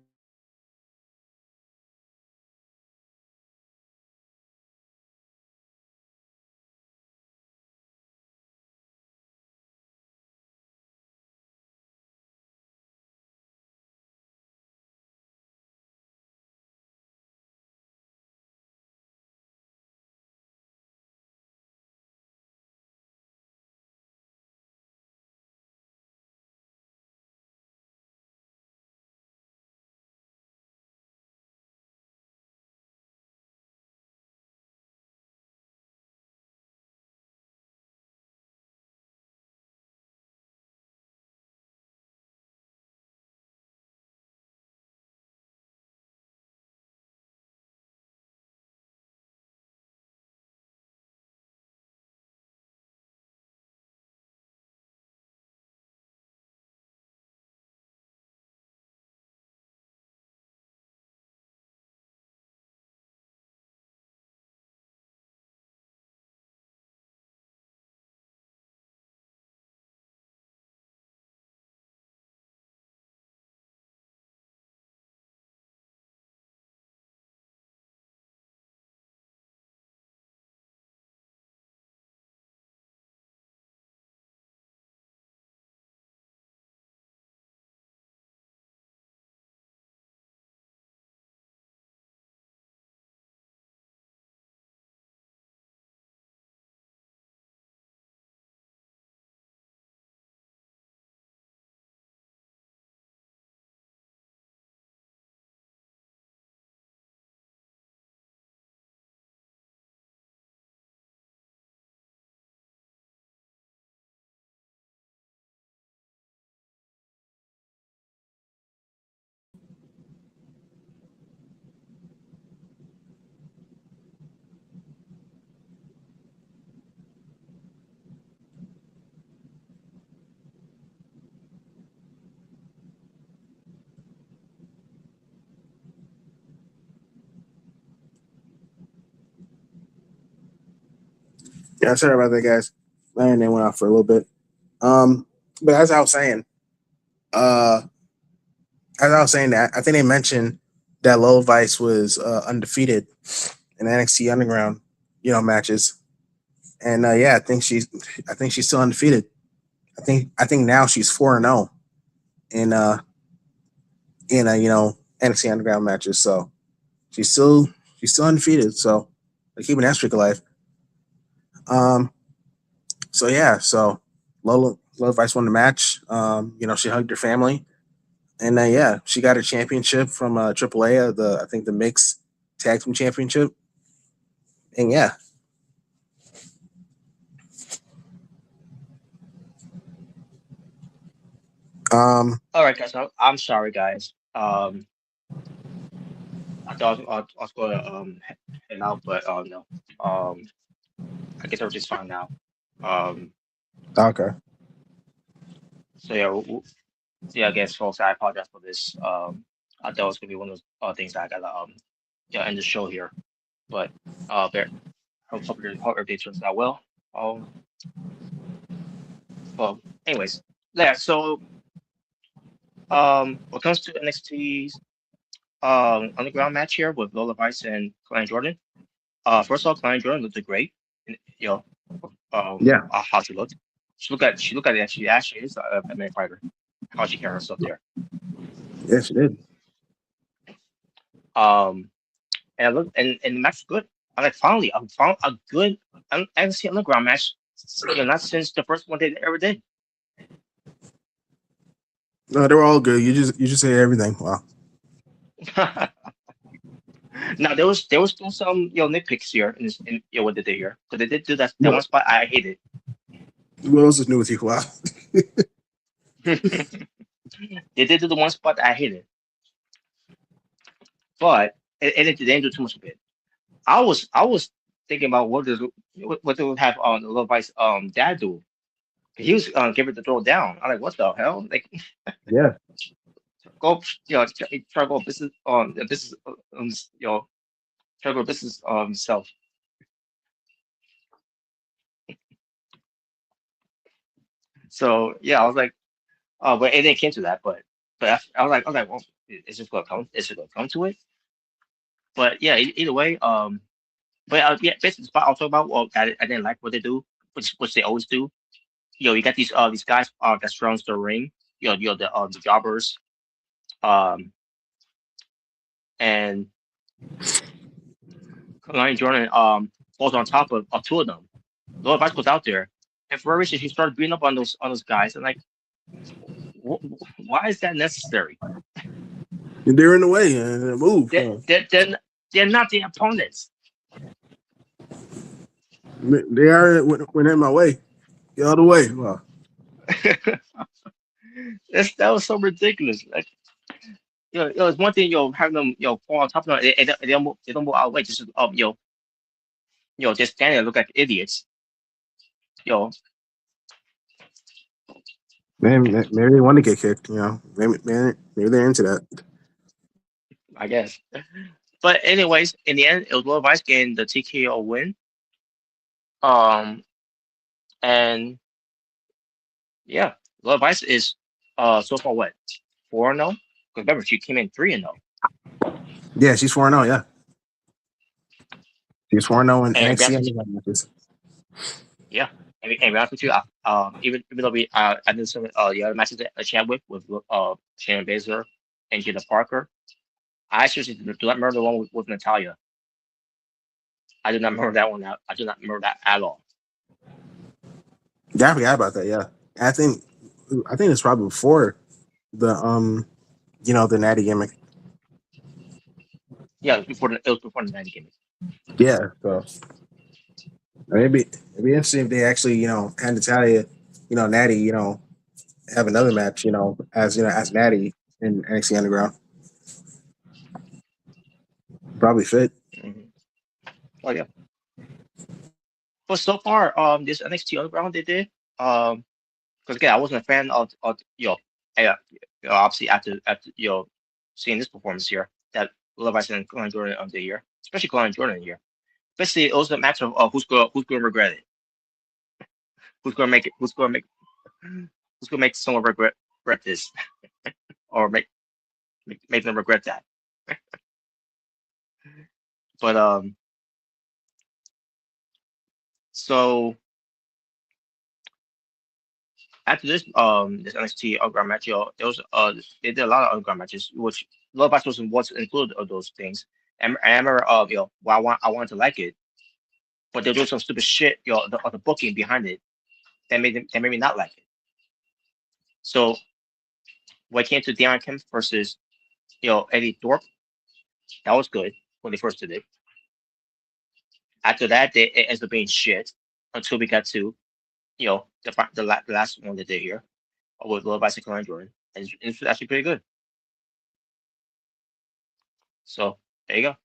Yeah, sorry about that, guys. My internet went off for a little bit. Um, but as I was saying, uh, that I think they mentioned that Low Vice was undefeated in NXT Underground, matches, and yeah, I think she's still undefeated. I think now she's 4-0 in NXT Underground matches. So she's still she's still undefeated. So they're keeping that streak alive. Um, so yeah, so Lola Vice won the match. She hugged her family, and yeah, she got her championship from AAA, I think the mixed tag team championship, and yeah. Um, All right, guys. I'm sorry, guys. I thought I was going to head out, but no. Um, I guess everything's fine now. Um, okay. so yeah, yeah. I guess, folks, I apologize for this. I thought it was gonna be one of those things that I gotta yeah, end the show here, but there. Hope everything turns out well. Um, well, anyways, yeah. So when it comes to NXT's underground match here with Lola Vice and Klein Jordan. First off, Klein Jordan looked great. And, Yeah. how she looked. She looked at it. Actually is a main fighter. How she carried herself there. Yes, she did. Um, and I looked and the match was good. I like finally I found a good NXT underground match. Not since the first one they ever did. No, they were all good. You just say everything. Wow. Now there was still some nitpicks here in this in what they did here. So they did do that one What spot I hated. what else is new with you? Wow. They did do the one spot I hated, but they didn't do too much of it. I was thinking about what they would have on the Love Vice dad do. He was giving the throw down. I'm like, what the hell? Like Yeah. go try to go business on the business try to go business himself. So yeah, I was like. But it didn't came to that. But I was like, well, is this gonna come? Is it gonna come to it? But yeah, either way, but yeah, basically, the spot I'll talk about. Well, I didn't like what they do, which they always do. You got these guys that surrounds the ring. The jobbers. Um, and Kalani Jordan falls on top of two of them. Lord Vice goes out there, and for a reason, she started beating up on those guys. And like, why is that necessary? They're in the way and move. They're not the opponents. They are when in my way. Get out of the way. Wow. That was so ridiculous. Like, it's one thing, having them, fall on top of them, and they don't move out of the way. Just, just standing there, look like idiots. You know, Maybe they want to get kicked. Maybe they're into that. I guess. But anyways, in the end, it was Lord Vice getting the TKO win. Um, and yeah, Lord Vice is so far what 4-0? Because remember she came in 3-0. Yeah, she's 4-0. Yeah, she's 4-0 in And NXT. yeah, and be honest with you, even though I did some the other matches that I chat with Shannon Baszler and Gina Parker, I seriously do not remember the one with Natalia. I do not remember that one. I do not remember that at all. Yeah, I forgot about that. Yeah, I think it's probably before the the natty gimmick. Yeah, it was before the 90 gimmick. Yeah, so it'd be interesting if they actually had Natalia, Natty, have another match, as Natty in NXT Underground. Probably fit. Mm-hmm. Oh yeah. But so far, this NXT Underground they did, because again, I wasn't a fan of obviously after seeing this performance here, that Love Island and Colin Jordan of the year, especially Colin Jordan here. Basically, it was a match of who's gonna regret it, who's gonna make someone regret this, or make them regret that. But so after this NXT underground match, it was they did a lot of underground matches, which Love Island was included of those things. And I remember well, I wanted to like it, but they're doing some stupid shit, the booking behind it that made me not like it. So when it came to Darren Kim versus Eddie Thorpe, that was good when they first did it. After that, it ended up being shit until we got to the last one they did here with Lil Bicycle and Jordan, and it's actually pretty good. So there you go.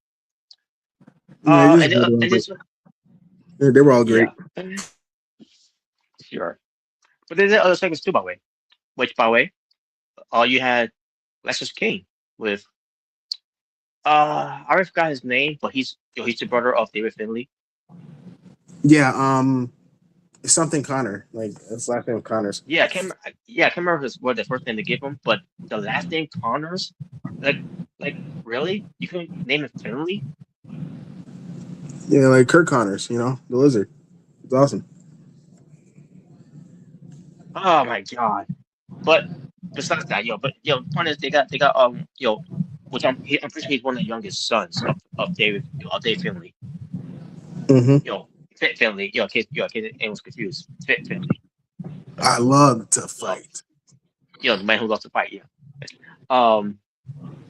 Yeah, And this they were all great. yeah, sure. But there's other segments too, by the way. Which, by the way, you had Lexus King with I already forgot his name, but he's the brother of David Finley. Yeah, it's something Connor. Like his last name Connors. I can't remember what the first name they gave him, but the last name Connors, like like really, you can name it Finley? Yeah, like Kurt Connors. The Lizard. It's awesome. Oh my god! But besides that, but the point is they got which I'm pretty sure he's one of the youngest sons of Dave Finley. Hmm. Fit Finley. In case anyone's confused, Fit Finley. I love to Well, fight. the man who loves to fight. Yeah. Um,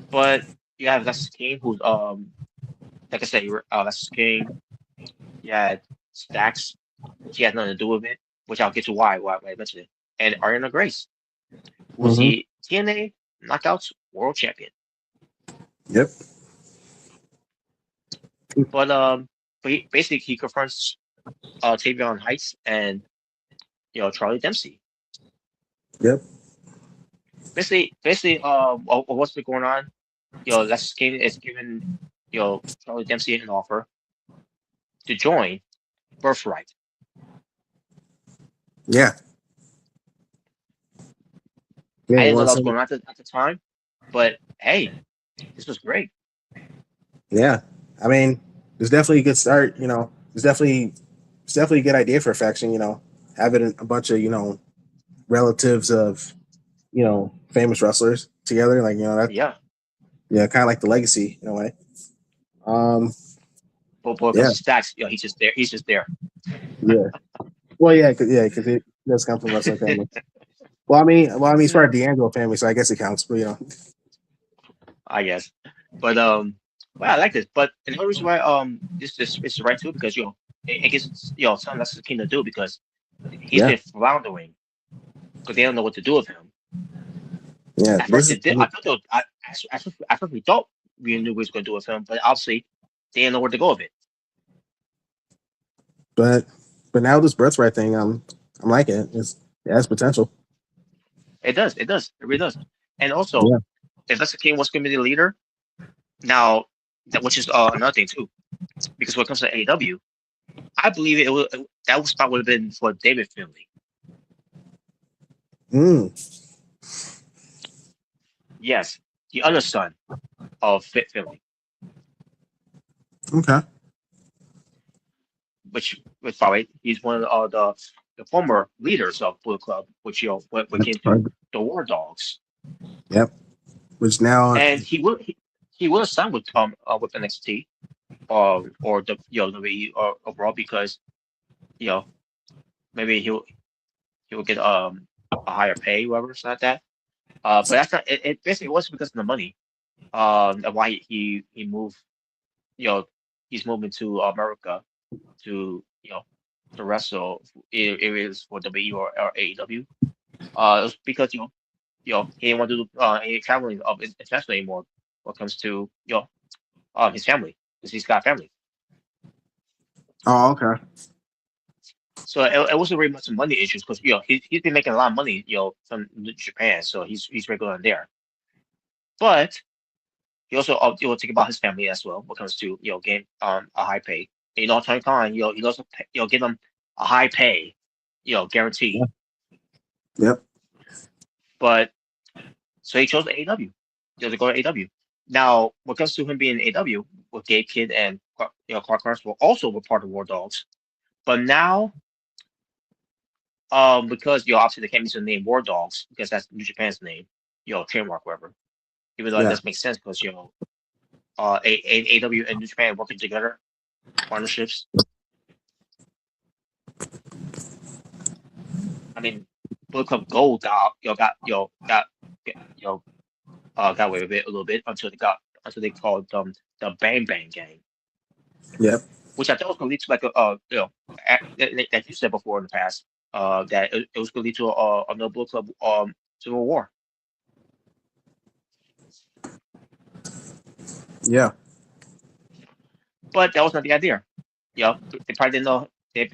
but you have Lexus King, who's like I said, Lexus King. You had Stacks, which he has nothing to do with it, which I'll get to why I mentioned it. And Ariana Grace, who's Hmm. the TNA Knockouts World Champion. Yep. Basically he confronts Tavion Heights and Charlie Dempsey. Yep. Basically, what's been going on? Lexus King is giving Charlie Dempsey an offer to join Birthright. Yeah. Yeah, I you didn't know want that was some? going on at the time, but hey, this was great. Yeah, I mean, it's definitely a good start. It's definitely a good idea for a faction. Having a bunch of relatives of famous wrestlers together, like that. Yeah, Yeah, kind of like the legacy in a way. Um, but yeah, because Stacks, he's just there. He's just there. yeah. Well, yeah, because it does come from a wrestling family. Well, I mean, it's part of D'Angelo family, so I guess it counts. But. I guess. But well, I like this. But another reason why this is right too because it gives something that's the king to do because he's Yeah, been floundering because they don't know what to do with him. yeah. At This first, is, I thought at first we thought we knew what we was going to do with him, but obviously they didn't know where to go with it. but now this birthright thing, I'm liking it. It has potential. It does, it really does. And also, Yeah. if that's the king was going to be the leader now, that which is another thing too, because when it comes to AEW, I believe that spot would have been for David Finlay. Mm, Yes, the other son of Fit Finlay, okay. which by the way, he's one of the former leaders of Blue Club, which when came That's to fine. the War Dogs, Yep. Which now, and he will sign with NXT or the WWE or Raw because you know maybe he will get a higher pay, whatever, it's not that. But that's not it. Basically, it was because of the money. And why he moved. You know, he's moving to America to to wrestle if it is for WWE or AEW. It was because he didn't want to do any traveling of international anymore when it comes to his family because he's got family. oh, okay. So it wasn't really much money issues because he's been making a lot of money from Japan, so he's regular there. But he also think about his family as well when it comes to getting a high pay. And, Tony Khan he also give him a high pay, Yeah. guaranteed. Yep. But so he chose AEW. To go to AEW. Now when it comes to him being in AEW with Gabe Kidd and Clark Carnes were part of War Dogs. But now because obviously they can't use the name War Dogs because that's New Japan's name, trademark whatever. Even though it Yeah. does make sense because AEW and New Japan working together partnerships. I mean, Bullet Club Gold got away with it a little bit until they called the Bang Bang Gang, Yep. which I thought was going to lead to like like you said before in the past that it was going to lead to another Bullet Club Civil War, Yeah. but that was not the idea. They probably didn't know. They,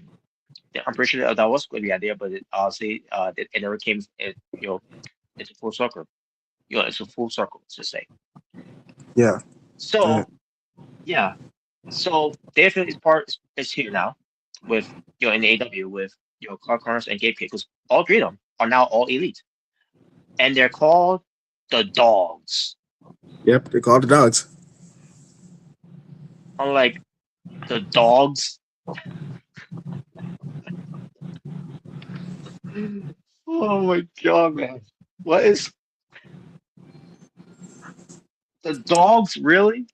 I'm pretty sure that was going to be the idea, but honestly, it never came. It's a full circle. It's a full circle to say. Yeah. Yeah. So yeah, so David is here now with in AW with Clark Connors and Gabe Kidd because all three of them are now all elite and they're called the Dogs. Yep. They called the dogs. Unlike the Dogs. Oh my god, man! What is the Dogs really?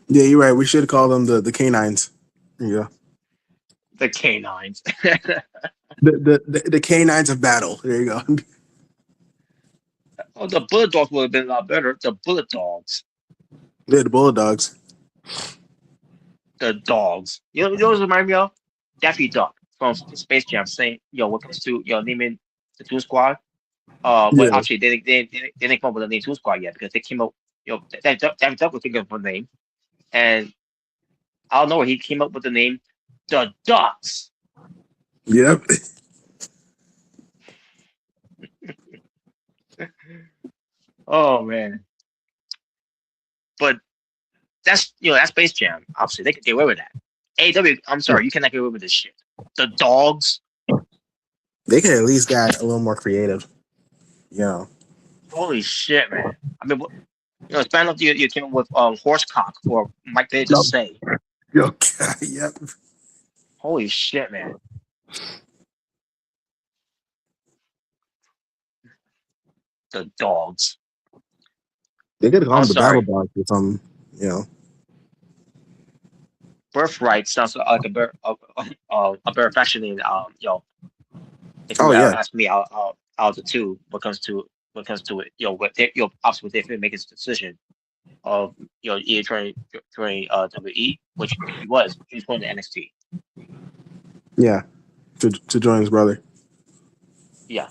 Yeah, you're right. We should call them the canines. Yeah. The canines. The canines of battle. There you go. Oh, the Bullet Dogs would have been a lot better. The Bullet Dogs. Yeah, the bullet dogs. The Dogs. You know what remind me of? Daffy Duck from Space Jam saying, when it comes to naming the Toon Squad. But Yeah. actually, they didn't come up with the name Toon Squad yet because they came up, Daffy Duck was thinking of a name, and I don't know where he came up with the name, the Ducks. Yep. Oh man, but that's Space Jam. Obviously, they could get away with that. AW, I'm sorry, you cannot get away with this shit. The Dogs. They could at least got a little more creative. You know. Holy shit, man! I mean, span up you came up with horsecock for Mike Bailey to No. say. Yo, yep. Holy shit, man! The dogs. They could call I'm them the battle sorry. dogs or something. You know. Birthright sounds like a better fashion name. If you Oh yeah, ask me, out of the two, when it comes to it, what they, obviously what they make his decision of either trying WWE, which he was going to NXT. yeah. To join his brother. Yeah,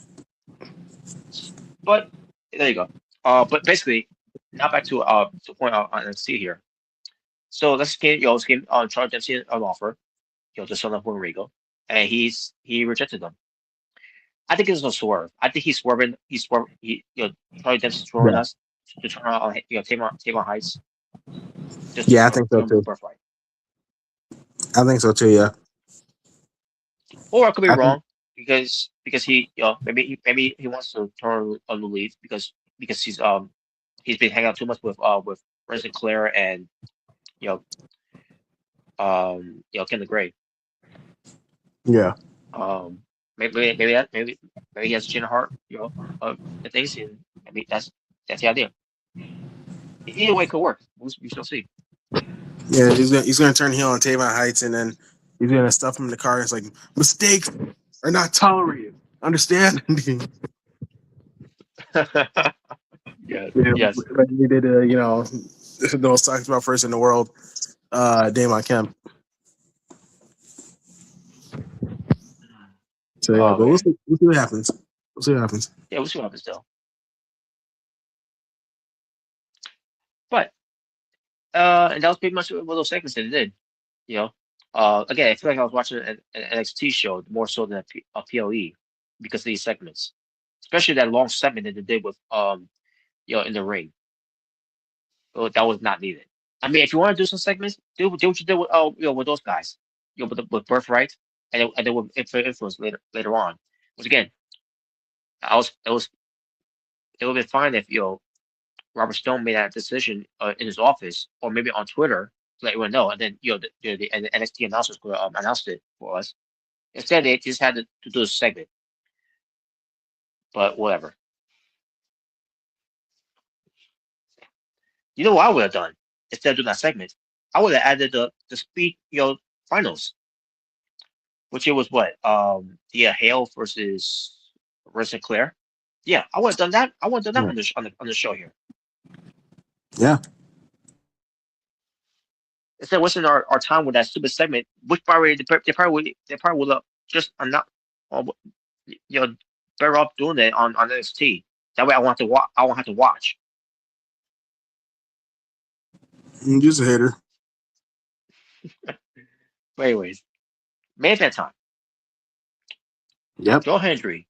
but there you go. But basically, now back to point out on NXT here. So let's give Charles Dempsey an offer, to sell up Puerto Rico, and he rejected them. I think it's a swerve. I think he's swerving. Charlie Dempsey's swerving Yeah. us to turn on, Tamar Heights, just to Yeah, I think so turn the too. birthright. I think so too. Yeah. Or I could be I think. wrong because he, maybe he wants to turn a new leaf because he's been hanging out too much with Renson Claire and you Ken the Gray. Yeah. Maybe he has a change of heart, and things, and maybe that's the idea. Either way, it could work. We shall see. Yeah. He's gonna turn heel on Tavon Heights, and then he's gonna stuff him in the car. It's like mistakes are not tolerated. Understand? Yes, Yeah, yes. like we did, the most talked about person in the world, Damon Kemp. So yeah, Oh but we'll man, see, we'll see what happens. We'll see what happens. yeah, we'll see what happens though. But and that was pretty much what those segments that they did. You know, again, I feel like I was watching an NXT show more so than a PLE because of these segments, especially that long segment that they did with in the ring. That was not needed. I mean, if you want to do some segments, do what you did with with those guys, with Birthright, and then with Influence later on. Which again, I was it would have been fine if Robert Stone made that decision in his office or maybe on Twitter to let everyone know, and then and the NXT announcers could announced it for us. Instead, they just had to do a segment, but whatever. You know what I would have done instead of doing that segment? I would have added the speed finals, which it was what Hale versus Sinclair. Yeah, I would have done that. I would have done that Yeah. on the show here. Yeah. Instead of wasting our time with that stupid segment, which probably they probably would have just not, uh, you know, better off doing it on NXT. That way, I want to watch. I won't have to watch. Just a hater. But anyways, main event time. Yep. Joe Hendry,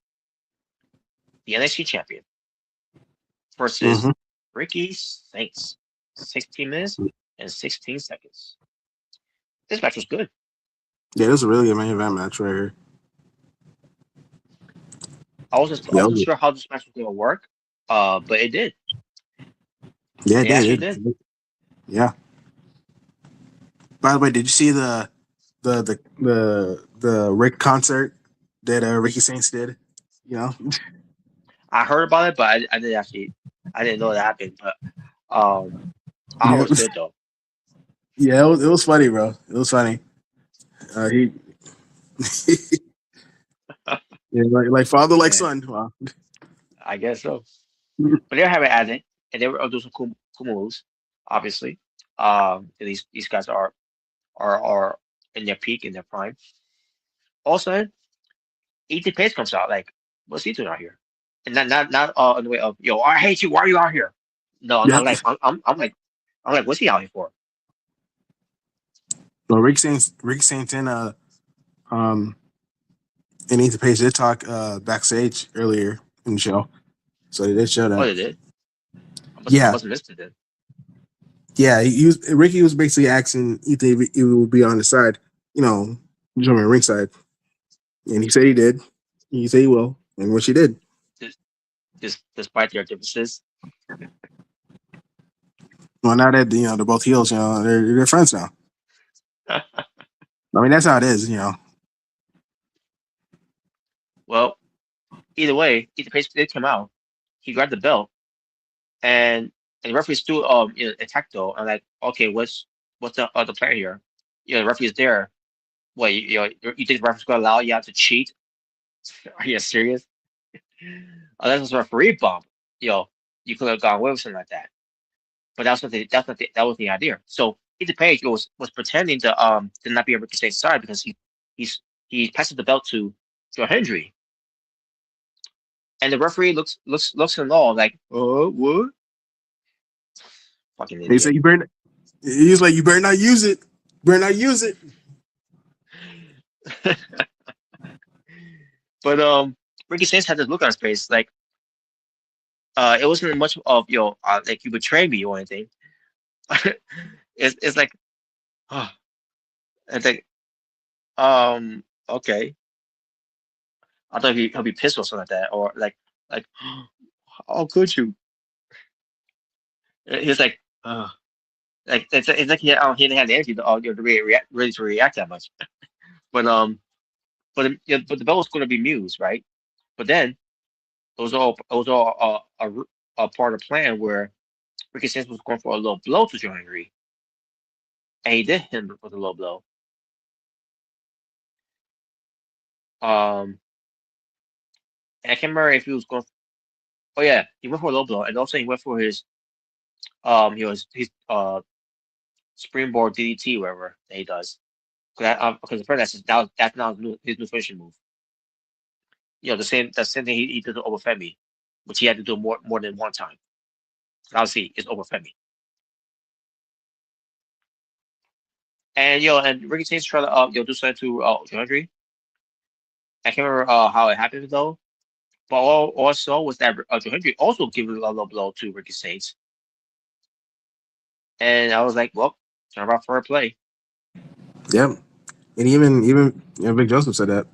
the NXT champion, versus Mm-hmm. Ricky Saints. 16 minutes and 16 seconds. This match was good. Yeah, this is a really good main event match right here. I Yeah. wasn't sure how this match was going to work, but it did. Yeah, it It actually did. did. Yeah. By the way, did you see the Rick concert that Ricky Saints did? You know? I heard about it, but I didn't know that happened. But I Yeah. was good though. Yeah, it was funny, bro. It was funny. He yeah, like father, like Yeah, son. Wow. I guess so. But they're having at it, and they were doing some cool moves. Obviously, these guys are in their peak, in their prime. Also, E.T. Pace comes out like, what's he doing out here? And not in the way of I hate you. Why are you out here? No, Yep. I'm like, what's he out here for? Well, Rick Saints um and Ethan Page did talk backstage earlier in the show, so they did show Oh, that. they did. I Yeah, must have missed it then. yeah. Ricky was basically asking Ethan if he would be on the side, jumping ringside, and he said he did. You say you will, and what she did. Just, despite their differences. Well, now that they're both heels, they're friends now. I mean, that's how it is, Well, either way, Ethan Page did come out. He grabbed the belt, and the referee still attacked though. I'm like, okay, what's the other player here? The referee is there. What you think the referee's gonna allow you to cheat? Are you serious? Unless it's a referee bump, you could have gone away with something like that. But that was the idea. So Ethan Page was pretending to not be able to stay side because he's he passes the belt to Joe Hendry, and the referee looks in all like, oh, what? Fucking He said idiot. you better. He's like, you better not use it. Better not use it. But Ricky Saints had this look on his face like it wasn't much of like you betrayed me or anything. It's like oh, it's like okay. I thought he'll be pissed or something like that or like how could you? He's like like it's like he didn't have the energy to to really to react that much. But but the bell was going to be Muse, right? But then it was all a part of the plan where Ricky Saints was going for a low blow to Joe Henry, and he did hit him with a low blow. Um, and I can't remember if he was going. Oh yeah, he went for a low blow, and also he went for his springboard DDT, whatever that he does. Because the first that's now his new finishing move. The same thing he did to Obafemi, which he had to do more than one time. Obviously, it's Obafemi. And and Ricky Saints tried to do something to Joe Hendry. I can't remember how it happened though. But also was that Joe Hendry also gave a low blow to Ricky Saints, and I was like, well, turn about fair play. Yep. And even Big Joseph said that.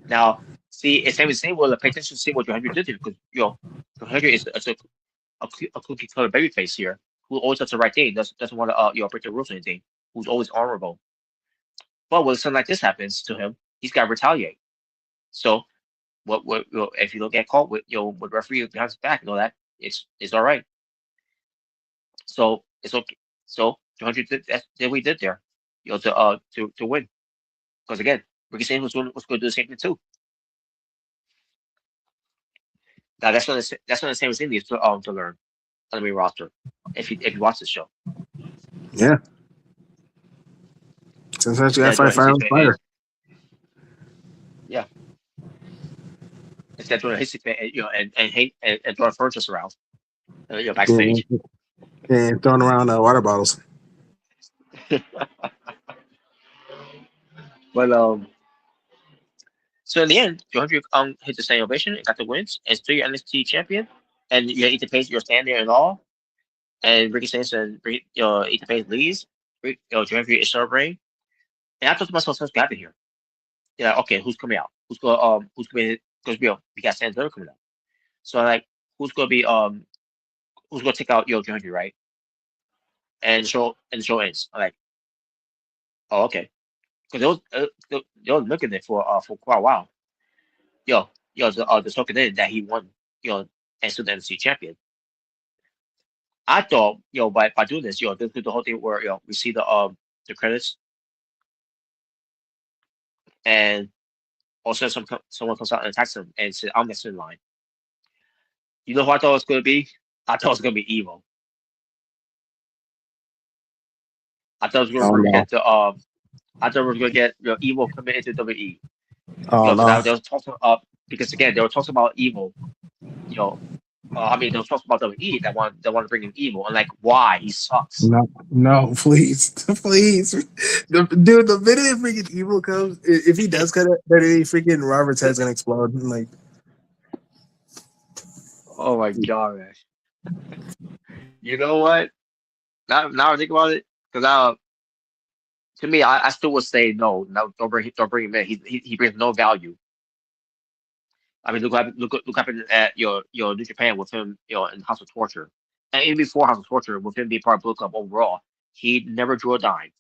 Now, see, it's the same. Well, pay attention to see what Joe Hendry did here because Joe Hendry is a cookie cutter baby face here who always does the right thing, doesn't want to break the rules or anything, who's always honorable. But when something like this happens to him, he's got to retaliate. So what if you don't get caught with with referee behind his back and all that, it's all right. So it's okay. So 200 did what he did there, to win. Because again, Ricky Saints was going to do the same thing too. Now that's not the same thing needs to learn on the main roster if you watch the show. Yeah. Sometimes you Instead gotta of fight doing his fire with fire. yeah, instead of doing his and hate and throwing furniture around, Yeah, backstage. and throwing around water bottles. But so in the end, 200 hit the standing ovation and got the wins and still your NXT champion. And you had Ethan Page, you're standing there and all. And Ricky Saints and Ethan Page leaves. 200 is celebrating. And I thought to myself, what's happening here? Yeah, okay, who's coming out? Who's going to be we got Santana coming out. So I'm like, who's going to be who's going to take out 200, right? And the show ends. I'm like, oh okay, because they was looking there for quite a while. The token in that he won, and still the NXT champion. I thought, by doing this, this do the whole thing where we see the credits and also someone comes out and attacks him and says, "I'm next in line." You know who I thought it was going to be? I thought it was going to be Evil. I thought we Oh were going to no. get I thought we were going to get Evil coming into WWE. Oh no. Because they was talking because again they were talking about Evil. You know, I mean they were talking about WWE that want to bring in Evil and like why he sucks. No, no, please, please, dude. The minute freaking evil comes, if he does cut it, then freaking Robert's head's gonna explode. Like, Oh my god, man. You know what? Now I think about it, because To me, I still would say no. No, don't bring him in. He brings no value. I mean, look happened at your New Japan with him, in House of Torture, and even before House of Torture, with him being part of Blue Club overall, he never drew a dime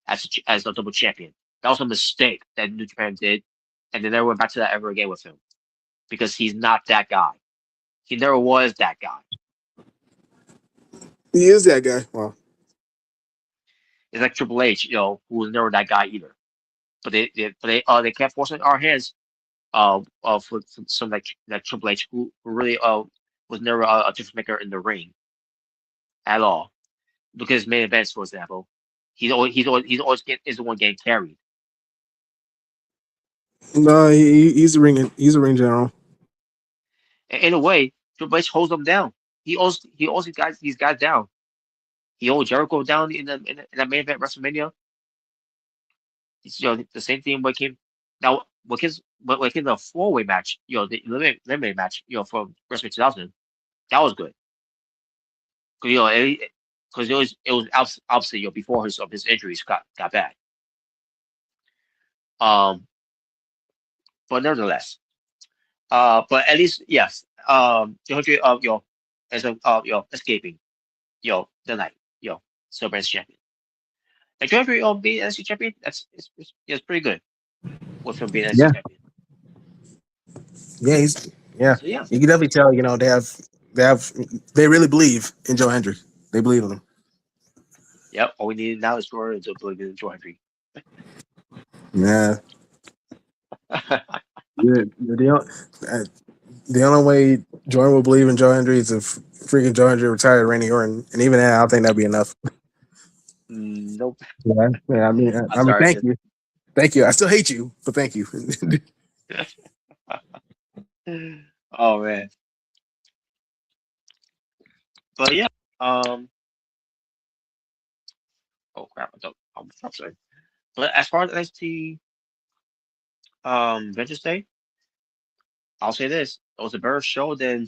as a double champion. That was a mistake that New Japan did, and they never went back to that ever again with him because he's not that guy. He never was that guy. He is that guy. Wow. It's like Triple H, who was never that guy either. But they kept forcing our hands for some like Triple H who really was never a difference maker in the ring at all. Look at his main events, for example. Is the one getting carried. No, he's a ring general. And in a way, Triple H holds them down. He holds these guys down. He holds Jericho down in that main event WrestleMania. It's, the same thing when came now when came the 4-way match, the eliminated match, from WrestleMania 2000. That was good. Because it was obviously, before his injuries got bad. Um, but nevertheless, but at least yes, 200 as a escaping the night, celebrating champion. And 200 being NXT champion, it's pretty good with him being NXT Yeah, champion. yeah, yeah. So yeah, You can definitely tell. They have they really believe in Joe Hendry. They believe in him. yep. All we need now is Jordan to believe in 200. Yeah, yeah. The only way Jordan will believe in Joe Hendry is if freaking Joe Hendry retired Randy Orton, and even then, I don't think that'd be enough. Nope. Yeah, yeah. I'm I mean, sorry, thank you. I still hate you, but thank you. oh man, but yeah. Um. Oh crap! I'm sorry. But as far as NXT Vengeance Day, I'll say this: it was a better show than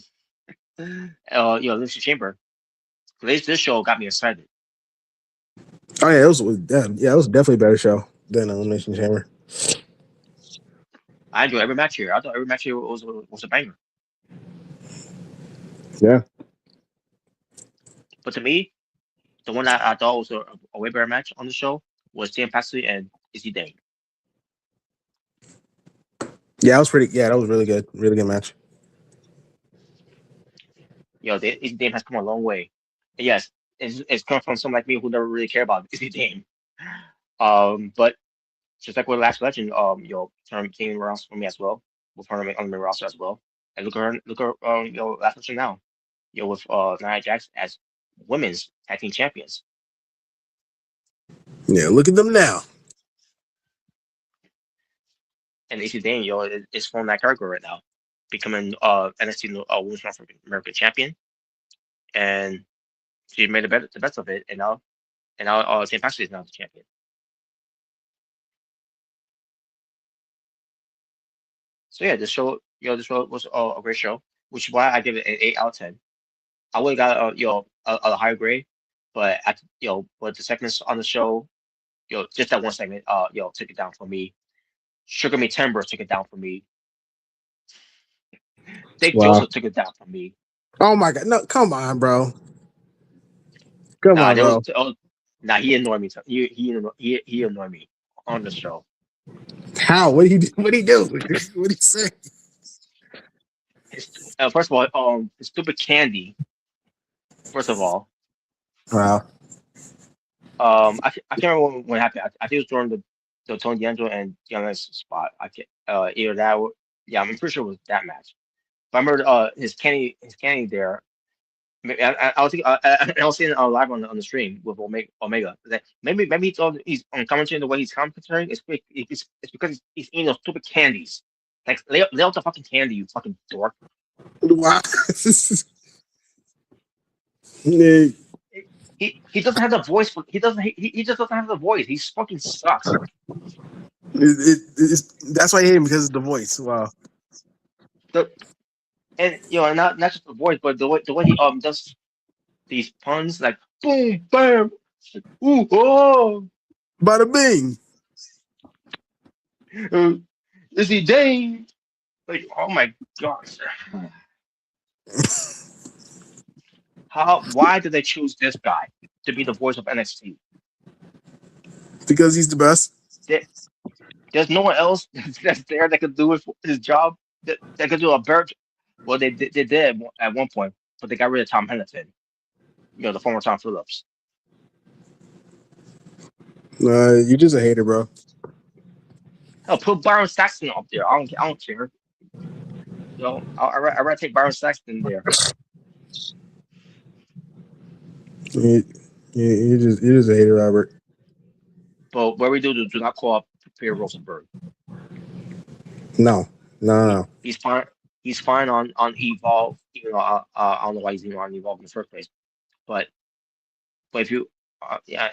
Elimination Chamber. This show got me excited. Oh yeah, it was definitely a better show than Elimination Chamber. I enjoyed every match here. I thought every match here was a banger. Yeah, But to me, the one that I thought was a way better match on the show was Dan Paxley and Izzy Dane. yeah, it was pretty. Yeah, that was really good match. Izzy Dane has come a long way. And yes, it's come from someone like me who never really cared about Izzy Dane. But just like with Last Legend, tournament came around for me as well, with tournament on the main roster as well. And look at her, Last Legend now, with Nia Jax as women's tag team champions. Yeah, look at them now. And AC Dane, is from that category right now, becoming NXT Women's North American champion, and she made the best of it, and now St. Patrick is now the champion. So yeah, this show was a great show, which is why I give it an 8 out of 10. I would have got a higher grade, but the segments on the show, just that one segment, took it down for me. Sugar Me Timber took it down for me. Dick Wow. Joseph took it down for me. Oh my god, no, come on, bro. Come Nah, on, there was bro. nah. He annoyed me. He annoyed me on the show. How? What did he do? What did he do? What did he say? His, first of all, his stupid candy. First of all, Wow. I can't remember what happened. I think it was during the Tony D'Angelo and Giannis spot. I can't either that. Yeah, I'm pretty sure it was that match. But I remember his candy there. I was thinking, I was seeing it live on the stream with Omega. That maybe he thought he's on commentating the way he's commentating. It's because he's eating those stupid candies. Like lay out the fucking candy, you fucking dork. Wow. Yeah, He doesn't have the voice for he just doesn't have the voice. He fucking sucks. that's why I hate him because of the voice. Wow. The and not just the voice, but the way he does these puns like boom bam ooh oh. Bada bing. Is he Jade? Like, oh my gosh. How? Why did they choose this guy to be the voice of NXT? Because he's the best. There, there's no one else that's there that could do his job. That could do a better. Well, they did at one point, but they got rid of Tom Henderson. The former Tom Phillips. You're just a hater, bro. Hell, put Byron Saxton up there. I don't care. I rather take Byron Saxton there. You, you're just a hater, Robert. But what we do not call up Pierre Rosenberg. No, no, He, no. he's fine. He's fine on Evolve. I don't know why he's even on Evolve in the first place. But if you, yeah,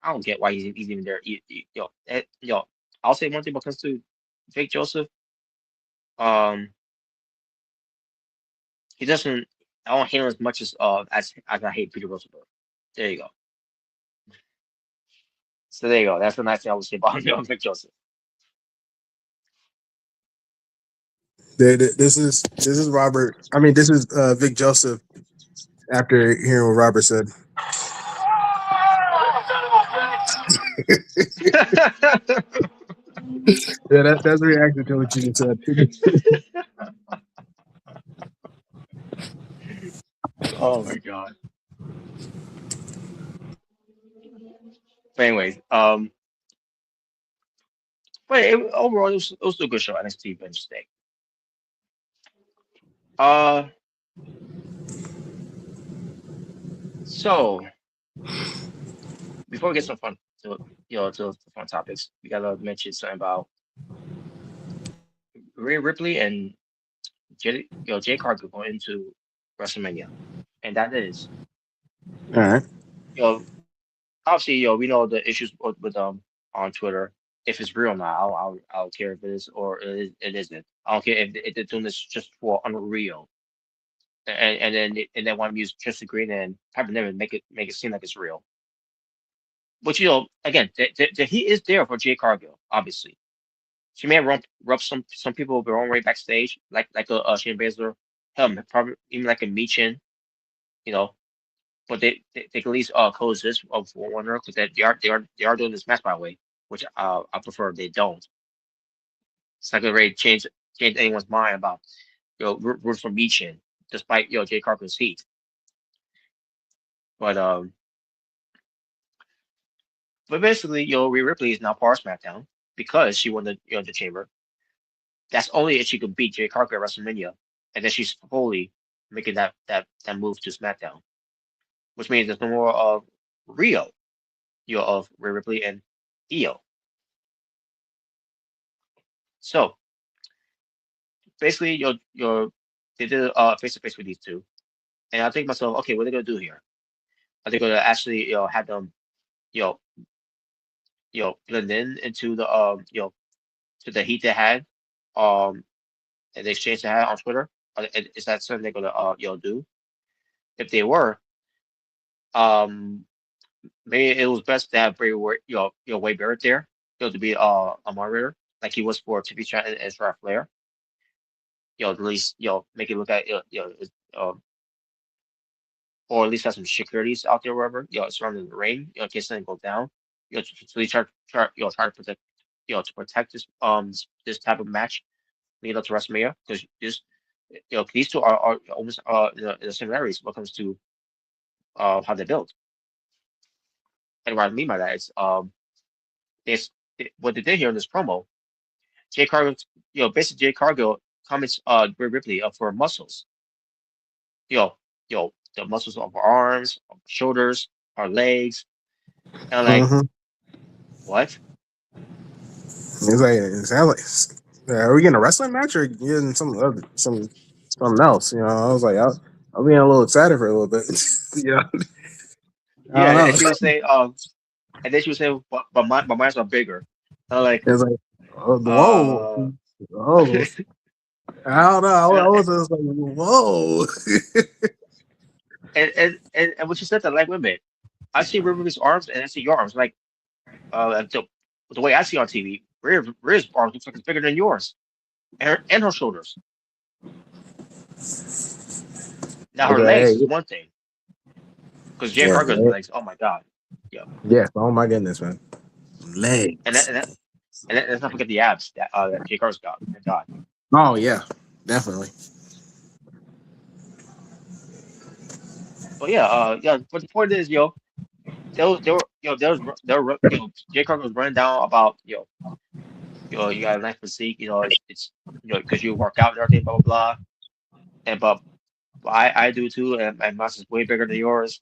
I don't get why he's even there. I'll say one thing when it comes to Vic Joseph. Um, he doesn't. I don't hate him as much as I hate Peter Rosenberg. There you go. So there you go. That's the nice thing I would say about Vic Joseph. This is Robert. I mean, this is Vic Joseph. After hearing what Robert said, yeah, that's a reaction to what you just said. Oh my god. But anyways, overall it was a good show. NXT Vengeance Day. Uh, so before we get some fun to the fun topics, we gotta mention something about Rhea Ripley and Jay Cargill going into WrestleMania, and that is All right. you know obviously we know the issues with on Twitter. If it's real or not, I don't care if it is or it isn't. I don't care if they're doing this just for Unreal, and then want to use Tristan Green and have them make it seem like it's real. Which again, the heat is there for Jay Cargill. Obviously, she may have rubbed some people the wrong way backstage, like a Shayna Baszler, hell, probably even like a Michin, you know. But they can at least coexist for one another because they are doing this match by the way, which I prefer they don't. It's not gonna really change anyone's mind about root for Michin, despite Jay Cargill's heat. But basically, Rhea Ripley is now part of SmackDown because she won the Chamber. That's only if she could beat Jay Cargill at WrestleMania, and then she's fully making that move to SmackDown, which means there's no more of Rio, of Rhea Ripley and Io. So basically, they did face to face with these two, and I think to myself, okay, what are they gonna do here? Are they gonna actually have them you know blend in into the to the heat they had and the exchange they had on Twitter? Is that something they're gonna do? If they were, um, maybe it was best to have Bray Wade Barrett there, to be a moderator like he was for TV chat and Ezra Flair. At least make it look at or at least have some securities out there wherever surrounding the ring, in case something goes down. So they try to protect to protect this type of match leading up to WrestleMania because this these two are almost in the similarities when it comes to how they build. And what I mean by that is this what they did here in this promo. Jay Cargill, basically Jay Cargill comments Rhea Ripley for muscles. You know, the muscles of our arms, our shoulders, our legs, and I'm like, Mm-hmm. what? It's like it sounds like are we getting a wrestling match or getting something else? I was like, I'll be a little excited for a little bit. yeah, I Yeah, don't and know. she would say, and then she would say, but mine's are bigger. I'm like, It's like, oh, whoa, uh, whoa. I don't know. I and, was just like, whoa. and when she said that, like, wait a minute, I see River's arms and I see your arms. Like, The way I see on TV, Rhea's arm looks like it's bigger than yours, and her shoulders. Now her Okay, legs hey, is one thing, because Jay yeah, Cargo's legs. Oh my God, yeah, yes. Oh my goodness, man. and that, Legs. and that, and let's not forget the abs that Jay Cargo's got. My God. Oh yeah, definitely. But yeah, yeah. But the point is, Jay Cargo was running down about, you got a nice physique, it's because you work out and everything, blah blah blah. And but I do too, and my muscle is way bigger than yours.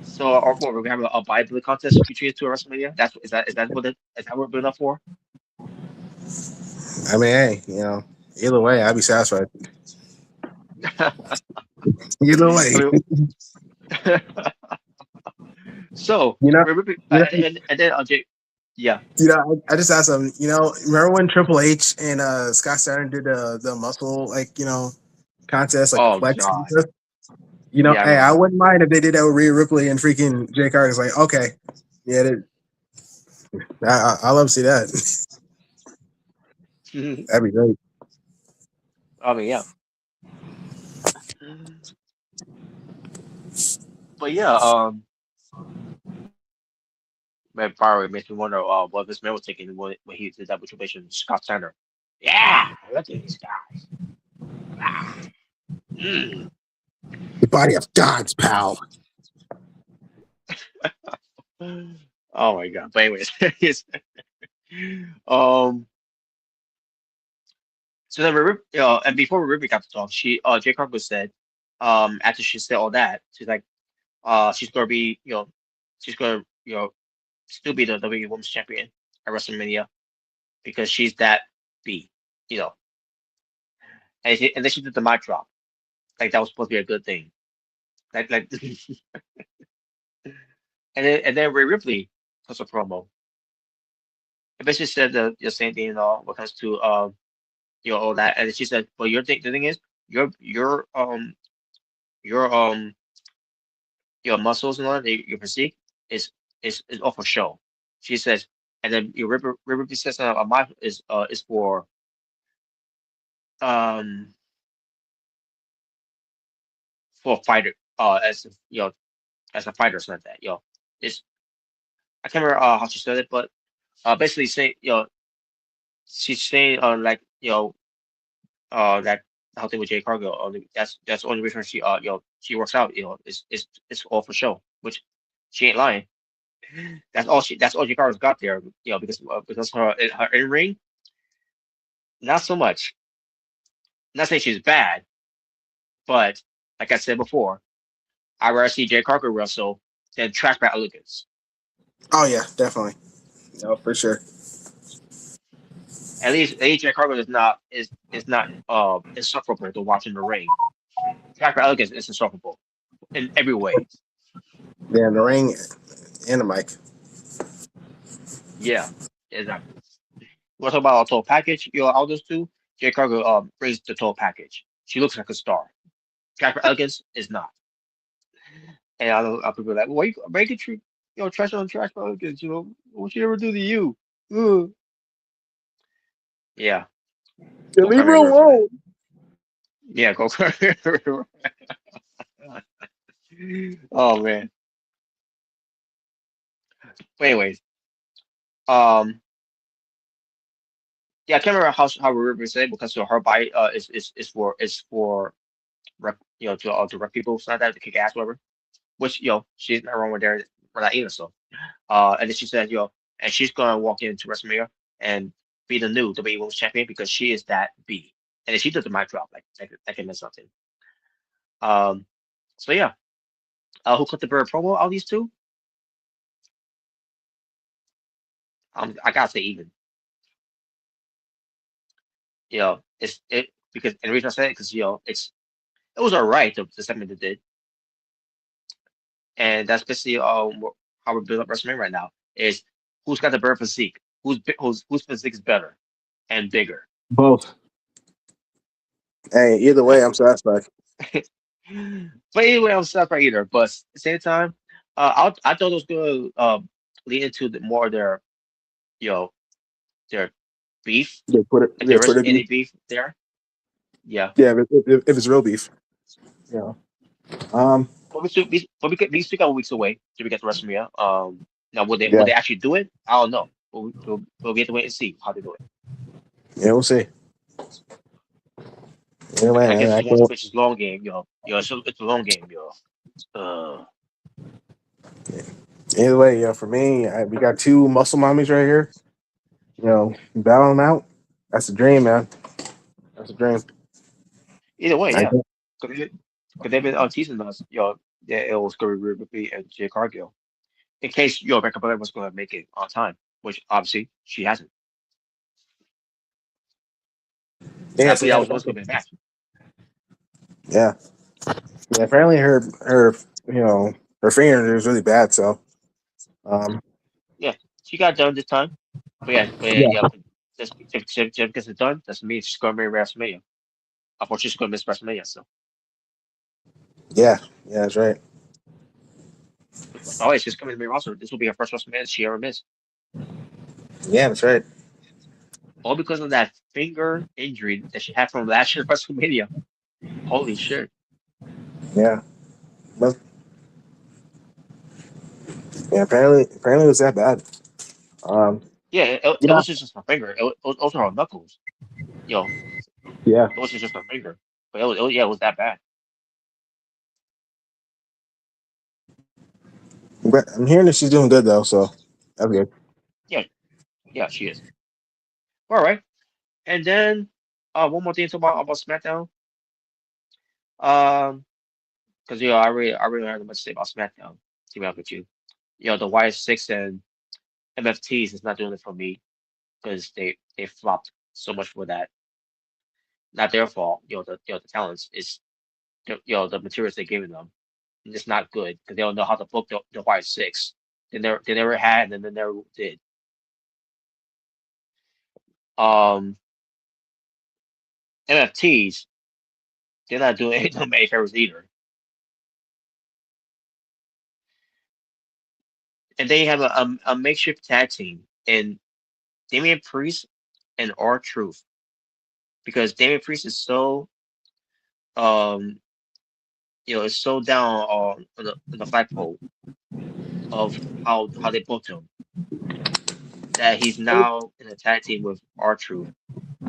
So, or what, we're gonna have a bodybuilding contest between the two at WrestleMania. Is that what we're building up for? I mean, hey, either way, I'd be satisfied. Either I way, mean, so you know, you know, and then Jay, yeah. I just asked them. Remember when Triple H and Scott Steiner did the muscle contest, like the Oh flex God, contest? yeah, I Hey, I remember wouldn't mind if they did that with Rhea Ripley and freaking Jay Carter. It's like, okay, yeah, I love to see that. that. That'd be great. I mean, yeah. But yeah, man, probably makes me wonder what this man was thinking when he did that with Triple H and Scott Steiner. Yeah, look at these guys. Ah, mm. The body of gods, pal. Oh my God. But anyways, um, so then and before Ruby got to talk, Jay Cargill said, after she said all that, she's like, she's gonna be, she's gonna, still be the WWE Women's Champion at WrestleMania because she's that B, you know. And then she did the mic drop, like that was supposed to be a good thing, like, and then Rhea Ripley puts a promo. It basically said the same thing, when it comes to all that, and she said, "But the thing is, your your um your your muscles and all that, your physique is all for show." She says, and then your Rhea Ripley says, "My is um for a fighter, as as a fighter or something like that, it's I can't remember how she said it, but basically say she's saying like that how thing with Jay Cargill. That's the only reason she works out. It's all for show, which she ain't lying. That's all Jay Cargill's got there. Because her in ring, not so much. Not saying she's bad, but like I said before, I'd rather see Jay Cargill wrestle than trash back elegance. Oh yeah, definitely. No, for sure. At least Jay Cargill is not insufferable to watch in the ring. Trash back elegance is insufferable in every way. Yeah, the ring and the mic. Yeah, exactly. We'll talk about our total package. All those two. Jay Cargill brings the total package. She looks like a star. Trash back elegance is not. And I know people are like, why you make it true? Trash on trash back elegance. What she ever do to you? Ugh. Yeah, Yeah, go cry leave me her a river for that. alone. Yeah, go cry me a river. Oh man. But anyways, um, yeah, I can't remember how River said it because her body is for to rep people, so not that to kick ass, whatever. Which she's not wrong with that either. So and then she said and she's gonna walk into WrestleMania and be the new WWE Women's Champion because she is that B. And then she does the mic drop like it meant something. Um, so yeah, who cut the bird promo? All these two, I gotta say even. It's it because and the reason I say it because it was alright the segment they did, and that's basically how we're building up WrestleMania right now is who's got the bird physique, whose physique is better and bigger. Both. Hey, either way, I'm satisfied. But anyway, I'm stuck right either. But at the same time, I thought it was good. lead into the more of their you know their beef if They there put is it beef. any beef there. Yeah. Yeah, if it's real beef. Yeah. Um. But we speak of weeks away till we get to WrestleMania. Now will Yeah. they actually do it? I don't know. We'll get to wait and see how they do it. Yeah. We'll see. Anyway, I man. guess I she wants can't. to pitch this long game, it's a long game, yo. Anyway, for me, we got two muscle mommies right here. Battling out. That's a dream, man. That's a dream. Either way, I yeah. think. Because they've been teasing us, yeah, it was going to be Ripley and Jay Cargill. In case, Rebecca Blair was going to make it on time, which obviously she hasn't. And Yeah. I So believe that yeah. was supposed to be a match. Yeah. Yeah. Apparently, you know her finger is really bad. So. Um. Yeah, she got done this time. But just because it's done doesn't mean she's going to be WrestleMania. I thought she's going to miss WrestleMania, so. Yeah. Yeah. That's right. Oh, yeah, she's coming to be roster. This will be her first WrestleMania she ever missed. Yeah. That's right. All because of that finger injury that she had from last year's WrestleMania. Holy shit. Yeah. But yeah. Apparently, it was that bad. Um. Yeah, it Yeah. wasn't just her finger. It was also her knuckles. You know, Yeah. it wasn't just her finger. But yeah, it was that bad. But I'm hearing that she's doing good though. So that's good. Yeah, yeah, she is. All right. And then one more thing to talk about SmackDown. Because I really don't have much to say about SmackDown. To be honest with you, the Y6 and MFTs is not doing it for me because they flopped so much for that. Not their fault. The talents is the materials they're giving them. It's not good because they don't know how to book the Y6. They never had and then they never did. Um, NFTs, they're not doing any favors either. And they have a makeshift tag team in Damian Priest and R Truth because Damian Priest is so is so down on the flagpole of how they booked him that he's now in a tag team with R Truth,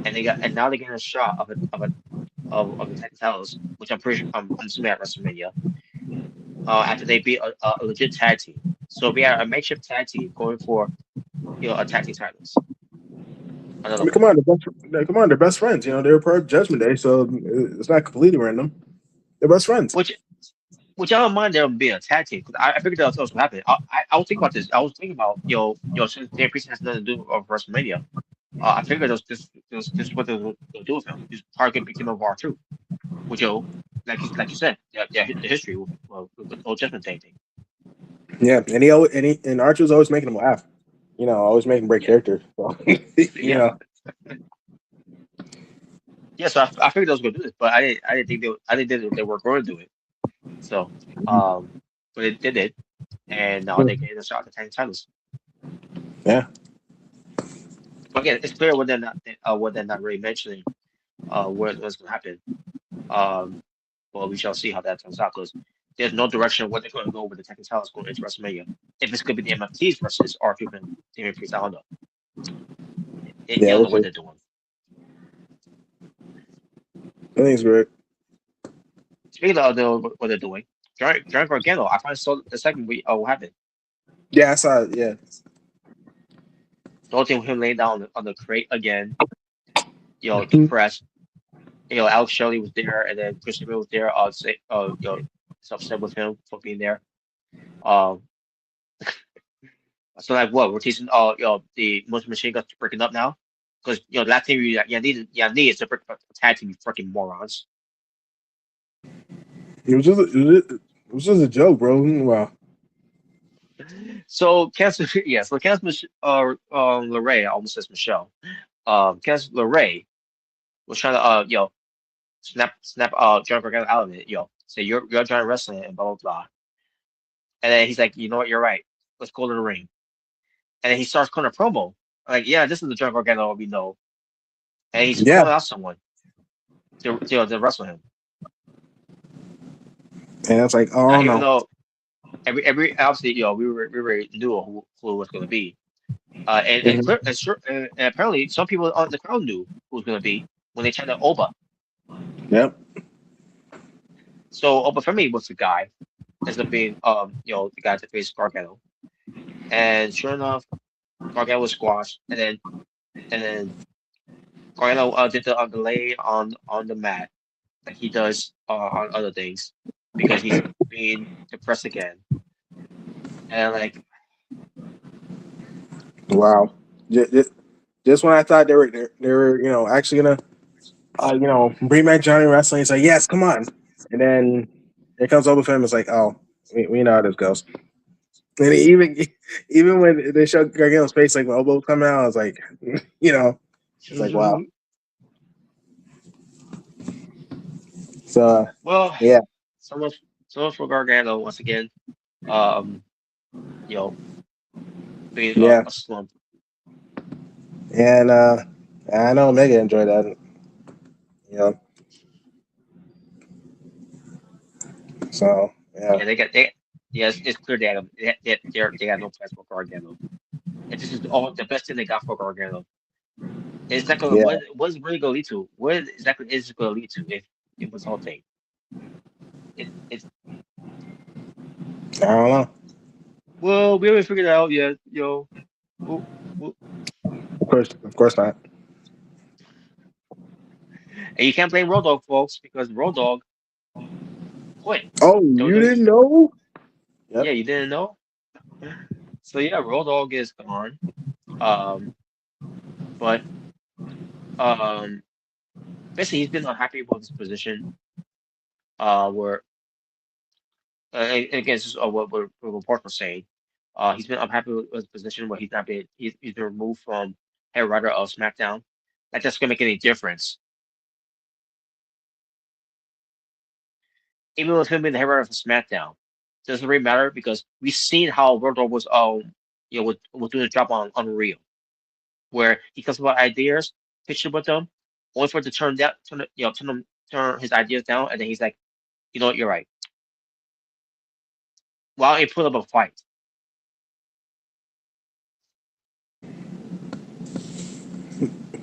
and now they're getting a shot of the tag titles, which I'm assuming at WrestleMania. After they beat a legit tag team, so we are a makeshift tag team going for a tag team titles. I Another mean, one, come on, they're best friends. They were part of Judgment Day, so it's not completely random. They're best friends. which I don't mind them being a tag team because I figured that was what happened. I was thinking about this. I was thinking about since Dan Priest has nothing to do with WrestleMania. I figured this is what they'll do with him. He's probably gonna pick him up R2, which like you said, the history with the old Judgment Day thing. Yeah, and Archer's always making him laugh. Always making break Yeah, character. So, you yeah, know, yeah. So I figured they was gonna do this, but I didn't think they were going to do it. So but they did, and now they're getting a shot at the tag titles. yeah, But again, it's clear what they're not really mentioning what's gonna happen. Um, well, we shall see how that turns out because there's no direction where they're going to go with the tag titles going into WrestleMania. If it's going to be the MFTs versus R-Truth and Damian Priest, I don't know. They yeah. don't We'll know what see. they're doing. I think it's great. Speaking of what they're doing, John Gargano, I finally saw the second week of what happened. Yeah, I saw it. Yeah. The whole thing with him laying down on the crate again, Mhm. depressed. Alex Shelley was there, and then Christopher was there. Say, is upset with him for being there. Um, so like what we're teaching, the Muslim Machine Guns breaking up now, because the last thing you need is to break up a tag team, you freaking morons. It was just a joke, bro. Wow. So Cass, yeah, so Cass, Lorray, I almost says Michelle. Cass Lorray was trying to snap John Gargano out of it, say you're trying wrestling and blah blah blah, and then he's like, you know what, you're right, let's go to the ring. and then he starts calling a promo. Like, yeah, this is the Johnny Gargano we know, and he's Yeah, calling out someone to wrestle him. and it's like, Now, oh even no. though every obviously, we already knew who it was going to be. And Mhm. clear and sure and apparently some people on the crowd knew who was going to be when they turned to Oba. Yep. So Oba Femi was the guy ends up being the guy that faced Gargano. And sure enough, Gargano was squashed, and then Gargano did the lay on the mat like he does on other things because he's being depressed again. And like, Wow. Just when I thought they were actually gonna bring back Johnny Wrestling, it's like, yes, come on. And then here comes Oba Femi. It's like, oh, we know how this goes. And even when they showed Gargano's face, like when Oba was coming out, I was like, it's like, wow. So well, yeah, so much so much for Gargano once again. Um, you know, being yeah, a slump. and I know Omega enjoyed that. You know, so yeah, Yeah, yeah, it's clear they got no plans for Gargano, and this is all the best thing they got for Gargano. It's not gonna yeah. what's really gonna lead to? What exactly is it gonna lead to if it was whole thing? It's I don't know. well, we haven't figured it out yet, yo. Well, well, Of course not. and you can't blame Road Dogg, folks, because Road Dogg quit Oh, you WWE. didn't know? Yeah, Yep. you didn't know. So yeah, Road Dogg is gone. Um, but um, basically he's been unhappy with his position. Where and again, this is what reports were saying. He's been unhappy with his position where he's been removed from head writer of SmackDown. Like that's gonna make any difference. Even with him being the head writer of SmackDown, doesn't really matter because we've seen how Rodo was was doing a job on Rhea, where he comes up with ideas, pitch it with them, only for it to turn his ideas down, and then he's like, you know what, you're right. While he put up a fight.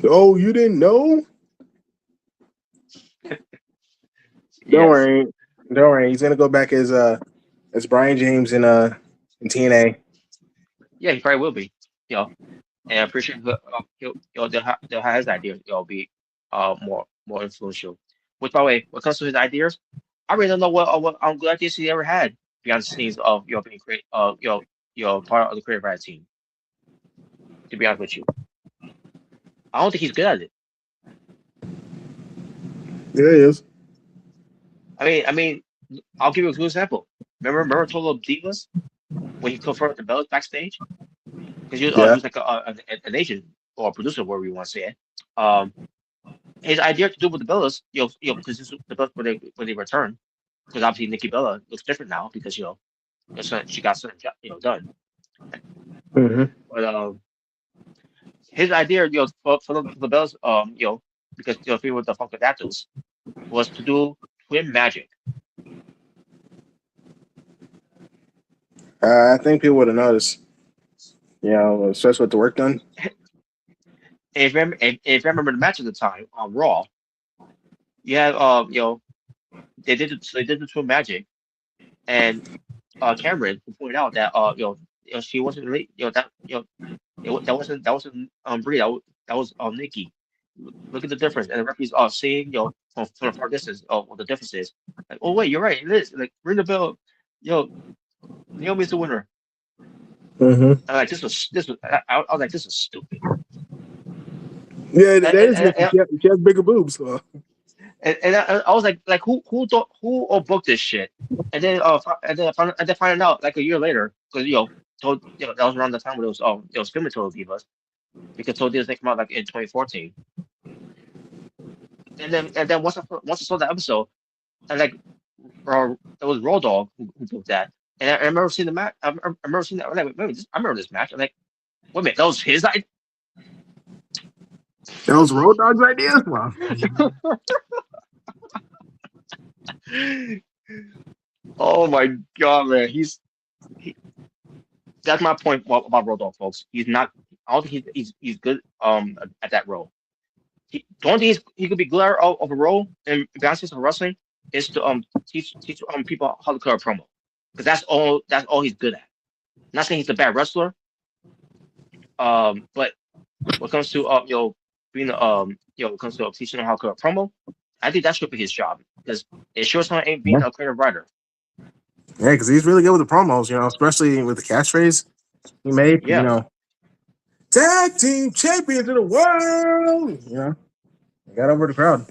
Oh, you didn't know? Don't Yes. worry. Don't worry. He's gonna go back as Brian James in TNA. Yeah, he probably will be. You know, and I'm pretty sure they'll have his ideas. It'll be more influential. Which, by the way, when it comes to his ideas, I really don't know what good ideas he ever had behind the scenes of being create part of the creative writing team. To be honest with you, I don't think he's good at it. Yeah, he is. I mean, I'll give you a good example. Remember Total Divas when he confronted the Bellas backstage because he Yeah. was like an agent or a producer, whatever you want to say it. Um, his idea to do with the Bellas, because the Bellas when they return, because obviously Nikki Bella looks different now because she got something done. Mm-hmm. But his idea, for the Bellas, because people with the Funkadactyls was to do twin magic. I think people would have noticed. Especially with the work done. If you remember the match at the time on Raw, you had they did the twin magic, and Cameron pointed out that she wasn't really that that wasn't Brie, that was Nikki. Look at the difference, and the referees are seeing from a far distance what the difference is. Like, oh wait, you're right, it is. Like, ring the bell, yo, Naomi's the winner. Mm-hmm. I'm like, I was like, this is stupid. Yeah, that And is and, Nikki. and, She has bigger boobs. So. I was like who all booked this shit? And then finding out like a year later because told that was around the time when it was filming Total Divas because Total Divas they come out like in 2014. And then once I saw that episode and like it was Raw Dog who booked that. And I remember seeing the match. I remember seeing that. I'm like, wait, I remember this match. I'm like, Wait a minute, that was his idea. That was Road Dogg's idea. Wow. Oh my god, man, he. That's my point about Road Dogg, folks. He's not. I don't think he's good at that role. The only thing he could be good of a role in Beyonce's of wrestling is to teach people how to cut a promo, because that's all he's good at. Not saying he's a bad wrestler, but when it comes to being when it comes to teaching them how to cut a promo, I think that should be his job, because it sure someone ain't being Yeah, a creative writer. because he's really good with the promos. Especially with the catchphrase he made. Yeah, Tag team champions of the world. He got over the crowd.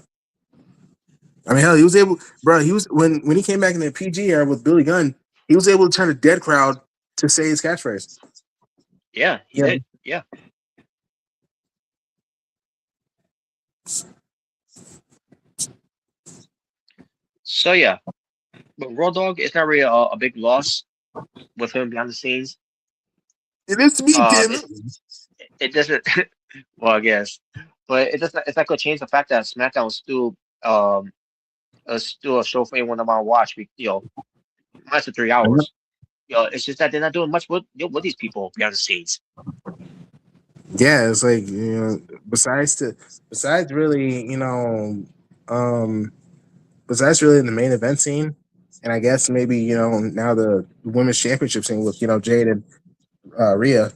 I mean, hell, he was able, bro. He was when he came back in the PG era with Billy Gunn, he was able to turn a dead crowd to say his catchphrase. yeah, he Yeah, did. Yeah. So yeah, but Road Dogg is not really a big loss with him behind the scenes. it is to me, damn It it. it doesn't. Well, I guess, but it doesn't. It's not gonna change the fact that SmackDown was still a show for anyone to want to watch. Less than 3 hours. It's just that they're not doing much with these people behind the scenes. Yeah, it's like besides really um besides really in the main event scene, and I guess maybe now the women's championship scene with Jade and Rhea.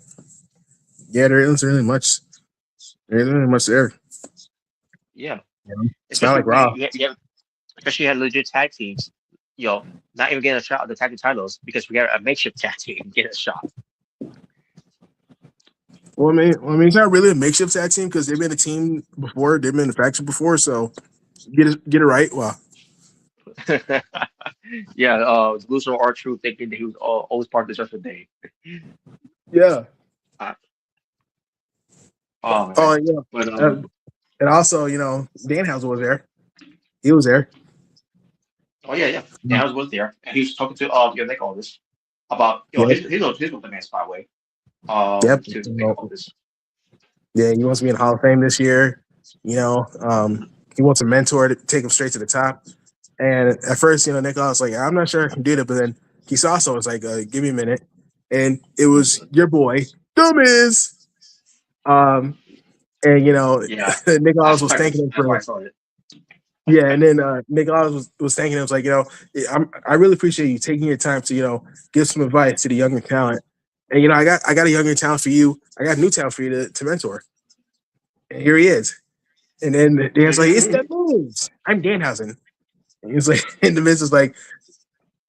Yeah, there isn't really much. There isn't really much there. Yeah, It's not especially like when Raw. especially you had legit tag teams. Not even getting a shot at the tag team titles because we got a makeshift tag team getting a shot. Well, I mean, it's not really a makeshift tag team because they've been a team before. They've been a faction before, so get it right. Well, Yeah, Lucifer R Truth thinking that he was always part of this wrestling day. yeah. Uh, oh Oh, man, yeah. but And also, Danhausen was there. He was there. oh yeah, yeah, Dan was there, and he was talking to Nick all this about Yep. his demands, by the way. Yep. To make all this. Yeah, he wants to be in Hall of Fame this year. He wants a mentor to take him straight to the top. And at first, Nick was like, I'm not sure I can do that. But then he saw so was like, give me a minute. And it was your boy, The Miz. And Yeah, Nick was thanking him that's why I for saw it. yeah, and then Nick was thanking him. Was like, I really appreciate you taking your time to give some advice to the younger talent. And I got a younger talent for you. I got a new talent for you to mentor. And here he is. And then Dan's like, it's the Miz. I'm Danhausen. And he's like, and the Miz is like,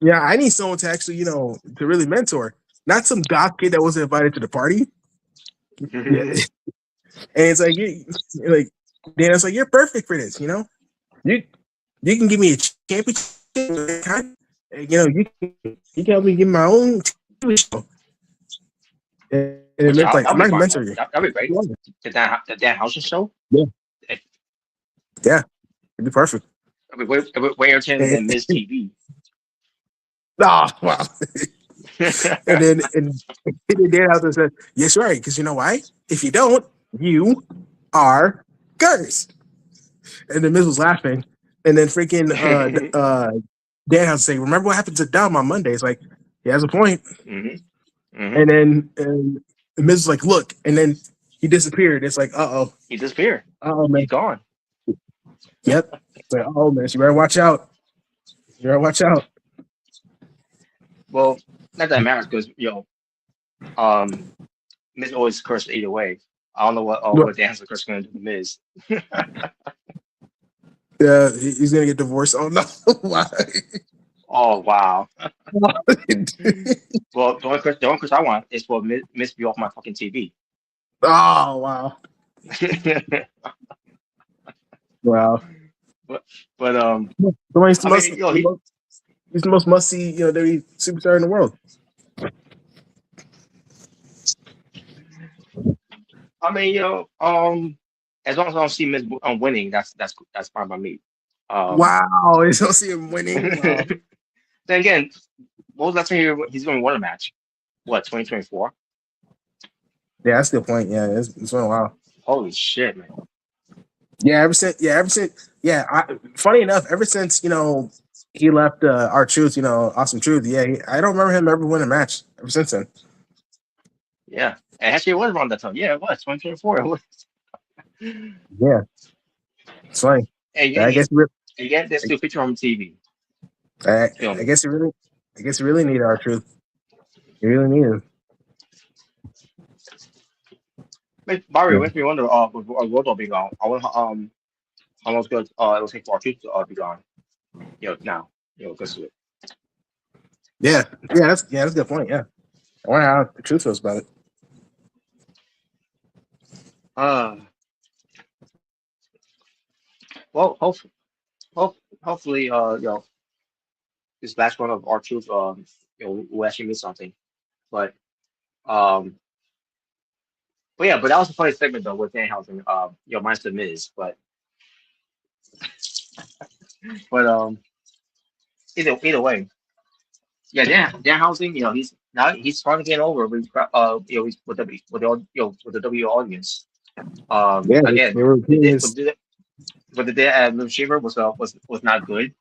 yeah, I need someone to actually, to really mentor, not some goth kid that wasn't invited to the party. Yeah, and it's like, like Dan's like, you're perfect for this. You you can give me a championship. And, you can help me get my own TV show. And it Which meant like, that'll I'm be not gonna fun. mentor you. That'll be great. The Dan Housen show. Yeah, It, yeah, it'd be perfect. that'll be way entertaining And, than Miz TV. oh wow. And then Dan out there said, yes, right, because you know why? If you don't, you are cursed. And then Miz was laughing. And then freaking Dan has to say, remember what happened to Dom on Monday? It's like, he has a point. hmm hmm And then Miz was like, look, and then he disappeared. It's like, He disappeared. man. He's gone. Yep. It's like, man, you better watch out. You better watch out. Well, not that it matters because um, Miz always cursed either way. I don't know what Dan Housen curse going to do to Miz. Yeah, he's gonna get divorced. Oh no, why? Oh wow. Well, the only curse I want is for Miz to be off my fucking TV. Oh wow, wow. but but So he's the I most, mean he's the most must see WWE superstar in the world. I mean as long as I don't see Miz winning, that's fine by me. Um, Wow, you don't see him winning. Wow. then again, what was that time he's going to win a match? What 2024? Yeah, that's a good point. Yeah, it's been a while. Holy shit, man. Yeah, funny enough, ever since he left our truth, awesome truth. Yeah, I don't remember him ever winning a match ever since then. Yeah. And actually, it was around that time. Yeah, it was 2024. It was. And Yeah, it's funny. yeah, I guess we, you get this still picture on TV I, I filming. guess it really, I guess it really needed our truth. It really needed. Barry Yeah, makes me wonder, with Roto being gone, I wonder how long it's going it'll take for our truth to be gone. Now, because that's a good point. Yeah, I wonder how the truth feels about it. uh, well, hopefully, this last one of our truth, will actually mean something. But, um, but that was a funny segment though with Danhausen. Minus the Miz, but either way, yeah, Danhausen, he's finally getting over with, with the W audience. Yeah, Again, they were repeating his. but the day at Liv Shaver was not good.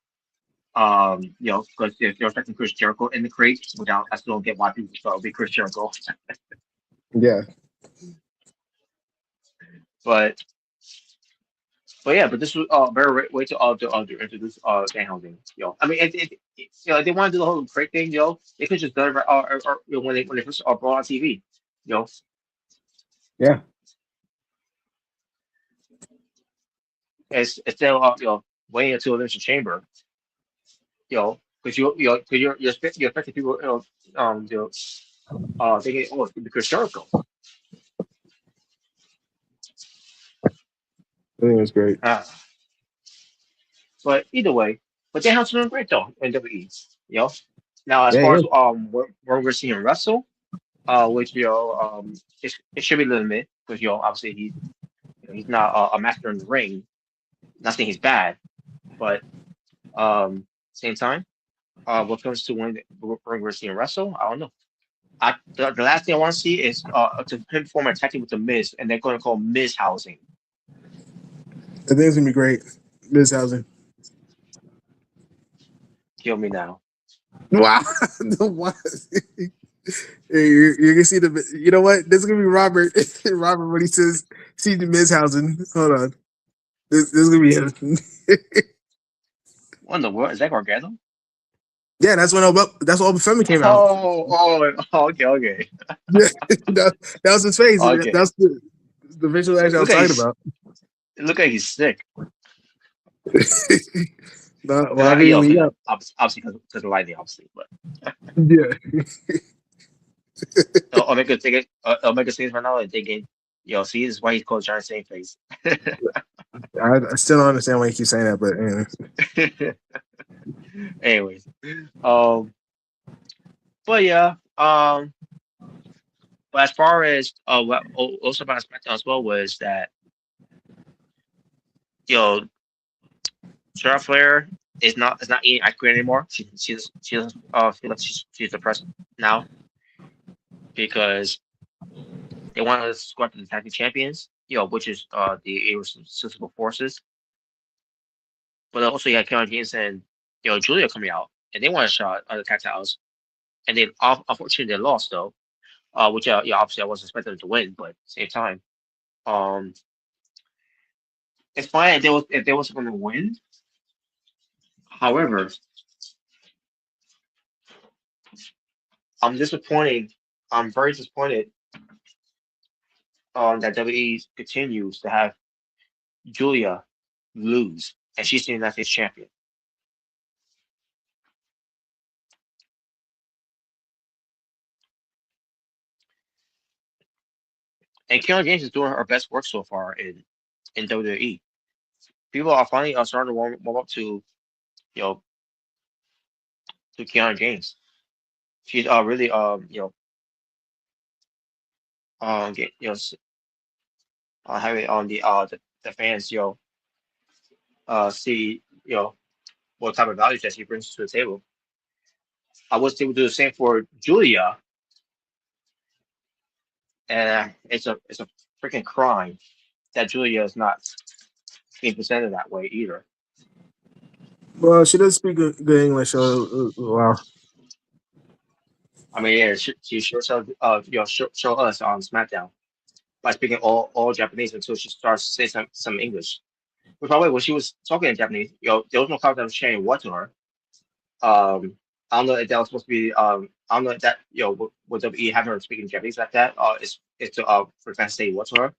Because they're expecting Chris Jericho in the crate, without I still don't get why people thought it would be Chris Jericho. Yeah, But yeah, but this was very way to introduce Danhausen. I mean, if they want to do the whole crate thing, they could just done it when they first brought on TV. You know, yeah. instead of waiting until Elimination Chamber. Because you're expecting people, thinking, oh, it's the Chris Jericho. I think it was great. Uh, but either way, but Danhausen doing great though in WWE. You know, now as Yeah, far yeah, as where we're seeing wrestle, which it should be limited because obviously he's not a master in the ring. Not saying he's bad, but same time, what comes to when we're seeing wrestle, I don't know. The last thing I want to see is to him form a tag team with the Miz, and they're going to call Miz Housing. I think it's gonna be great. Miss Housing. Kill me now. Wow, the what? You're gonna see the. You know what? This is gonna be Robert. Robert when he says, "See the Miss Housing." Hold on. This is gonna be him. What in the world is that Gargano? Yeah, that's when Open Femi came out. Okay, okay, Yeah, that was his face. okay. That's the visual action I was Look at talking he's about. look like he's sick. No, well, I mean, we got Obviously because of lightning, obviously, but yeah. Omega take it. Omega says right now, like thinking, see, this is why he's called Giant Same Face. I still don't understand why you keep saying that, but anyway. Anyways, um, but yeah, but as far as what also about SmackDown as well was that you know Sarah Flair is not eating ice cream anymore. She doesn't feel like she's depressed now because they want to go after the tag team champions, which is the Irresistible Forces. But also you had Karen James and Julia coming out, and they want a shot at the tag titles, and they unfortunately they lost though, which obviously I wasn't expecting them to win, but at the same time, um, it's fine if they was going to win. However, I'm disappointed. I'm very disappointed that WWE continues to have Julia lose, and she's the United States champion. And Karen James is doing her best work so far in WWE. People are finally starting to warm up to you know Keanu James. She's really get having on the fans see what type of values that she brings to the table. I was able to do the same for Julia, and it's a freaking crime that Julia is not being presented that way either. Well, she does speak good English, so well, I mean, yeah, she sure show us on SmackDown by speaking all Japanese until she starts to say some English. But by the way, when she was talking in Japanese, there was no crowd that was chanting what to her. I don't know if that was supposed to be. I don't know if that would WWE have her speaking Japanese like that. It's to for fans to say what to her.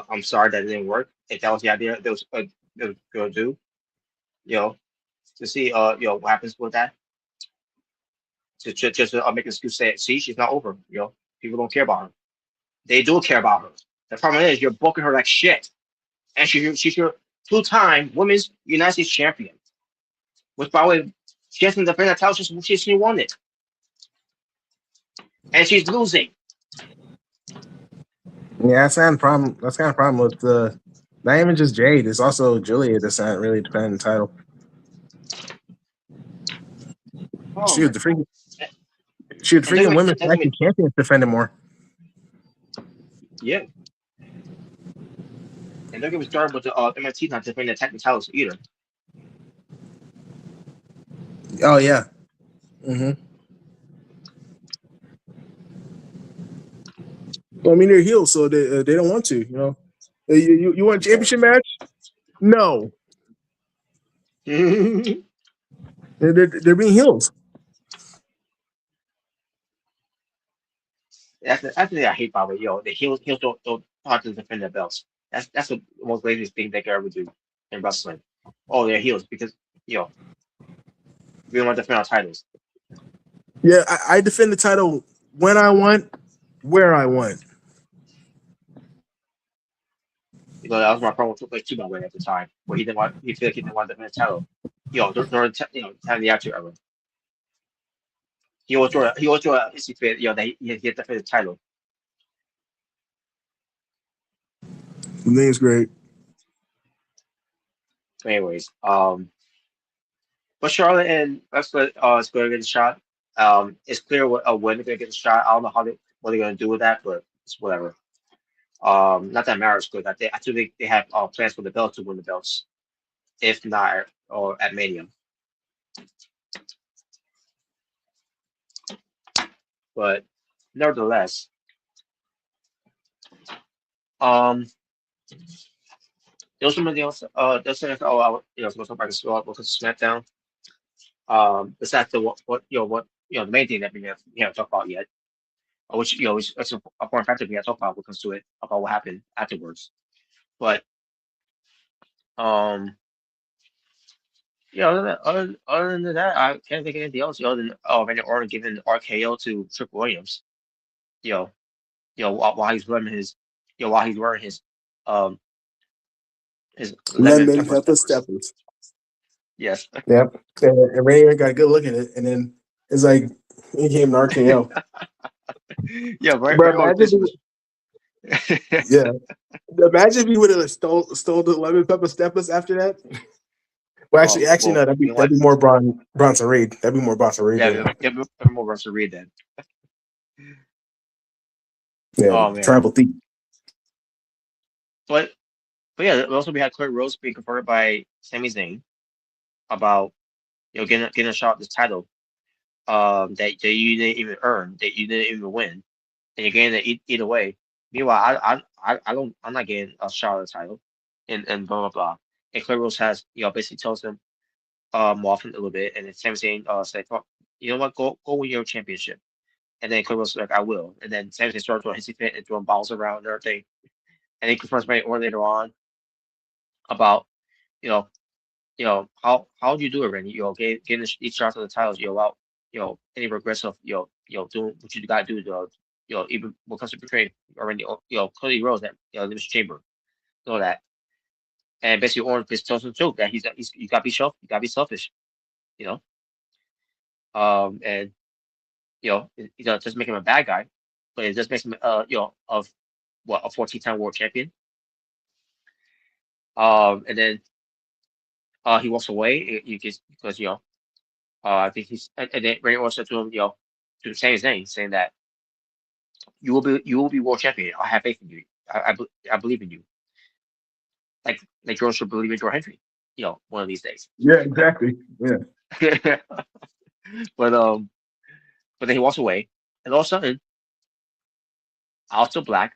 I'm sorry that it didn't work. If that was the idea, they was gonna do, you know, to see what happens with that. To just make an excuse say, see, she's not over. People don't care about her. They do care about her. The problem is you're booking her like shit, and she's your two-time women's United States champion. Which by the way, she hasn't defended that title since she won it, and she's losing. yeah, that's kind of problem. That's kind of problem with not even just Jade. It's also Julia that's not really defending the title. Oh Shoot, my the god! freaking shoot, the And don't freaking get me, women's tag team champions defending more. yeah, and don't get me started with the MST not defending the tag titles either. Oh yeah. Mm-hmm. Well, I mean, they're heels, so they don't want to. You want a championship match? No, they're being heels. That's the thing I hate about it. The heels don't have to defend their belts. That's the most laziest thing they can ever do in wrestling. Oh, they're heels because you know we don't want to defend our titles. Yeah, I defend the title when I want, where I want. That was my problem with Triple H too, by the way, at the time, where he felt like he didn't want to defend the title. During time of the Attitude Era, he always drew a hissy fit. That he had to defend the title. The name's great. But anyways, but Charlotte and Westwood is going to get a shot. It's clear when they're going to get a shot. I don't know what they're going to do with that, but it's whatever. Not that matters good. I think they have plans for the belt to win the belts, if not or at Mania. But nevertheless, um, there was something else. There's something else. Oh, I was going to talk about this because SmackDown. Besides the the main thing that we haven't talked about yet, which it's an important factor we have to talk about when it comes to it about what happened afterwards. But um, other than that, I can't think of anything else other than Randy Orton giving RKO to Triple Williams. You know, while he's wearing um his lemon Lemon pepper pepper steppers. steppers. Yes. Yep. And Ray got a good look at it, and then it's like he came an RKO. Yeah, But very always imagine, this was. yeah, imagine if he would have stole the lemon pepper steppers after that. Well, actually, no, Well, you know what? that'd be more Bronson Reed. That'd be more Bronson Reed Yeah, doing it. more Russell to read then. Yeah, Oh man, tribal thief. but yeah, also we had Cody Rhodes being confronted by Sami Zayn about getting a shot at this title that you didn't even earn, that you didn't even win, and you're getting it either way. Meanwhile, I don't, I'm not getting a shot at the title, and blah blah blah. And Cody Rhodes has basically tells him off a little bit, and then Sami Zayn said, "Oh, you know what, go win your championship." And then Cody Rhodes was like, "I will." And then Sami Zayn started doing hissy fit and throwing balls around and everything. And he confronts Randy Orton later on about you know how do you do it, Randy? Getting each shot of the titles, without any regrets of doing what you got to do to even when it comes to portraying Randy Cody Rhodes that this chamber, that. And basically Orton just tells him too that he's you gotta be you gotta be selfish, you know. And it doesn't make him a bad guy, but it just makes him of what, a 14-time world champion. And then he walks away. You just because I think and then Randy Orton said to him, to say his name, saying that you will be world champion. I have faith in you. I believe in you. Like Jordan should believe in Jordan Henry. One of these days. Yeah, exactly. Yeah. but um, but then he walks away, and all of a sudden, Aleister Black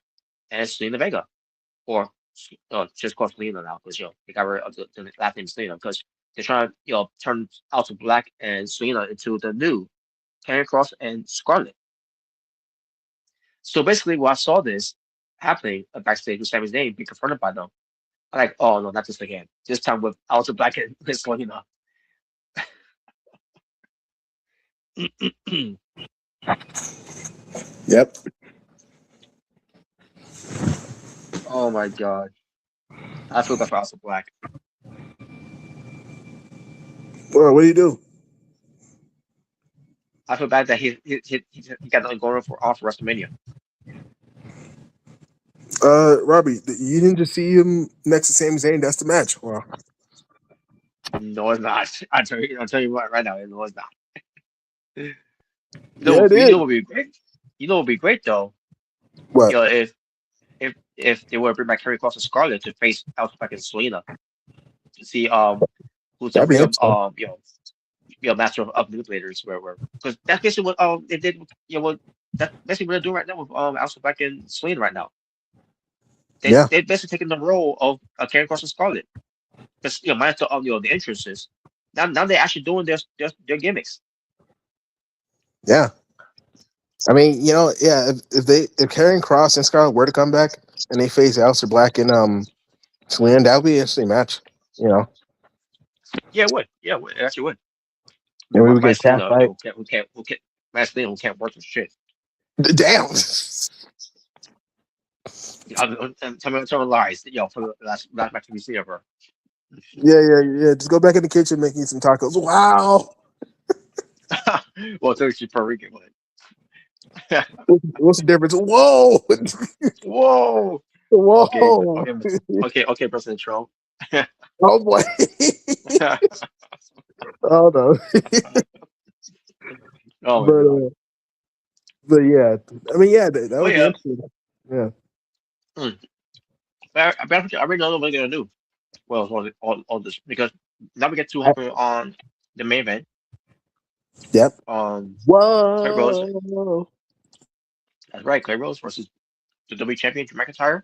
and Selena Vega, or just call Selena now because they got rid of the last name Selena because they're trying to turn Aleister Black and Selena into the new Karrion Cross and Scarlett. So basically, when I saw this happening backstage with Sami Zayn being confronted by them, I'm like, oh no, not this again. This time with Aleister Black and Selena. Yep. Oh my god, I feel bad for Aleister Black. Well, what do you do? I feel bad that he got nothing going for off WrestleMania. Robbie, you didn't just see him next to Sami Zayn. That's the match. Well, No, it's not. I'll tell you what right now. No, it's not. yeah, it You is. know what would be great? You know what would be great though? What? If they were to bring back Karrion Cross and Scarlett to face Aleister Black and Selena to see who's the That'd be real interesting. master of manipulators where because that's basically what they did what that's basically what they're doing right now with Aleister Black and Selena right now. Yeah, They're basically taking the role of Karrion Cross and Scarlett because minus the entrances. Now they're actually doing their gimmicks. yeah. I mean, yeah. If Karrion Cross and Scarlett were to come back and they face Aleister Black and Selena, that would be an interesting match. Yeah, it would. Yeah, it actually would. And we would My get Cat Selena, fight. who can't, my Selena who can't work for shit. Damn. Tell me lies. For the last match we see of her. Yeah. Just go back in the kitchen making some tacos. Wow. Well, so she's Puerto Rican, but What's the difference? Whoa. whoa. Okay, Whoa. okay, President Trump. Oh boy. Oh no. Oh my but god. uh, but yeah. I mean, yeah, that But would be yeah, interesting. Yeah. mm. I already know what they're gonna do. Well, all this because now we get to happen on the main event. Yep. Um, Clay Rose. Whoa. That's right, Clay Rose versus the WWE Champion Drew McIntyre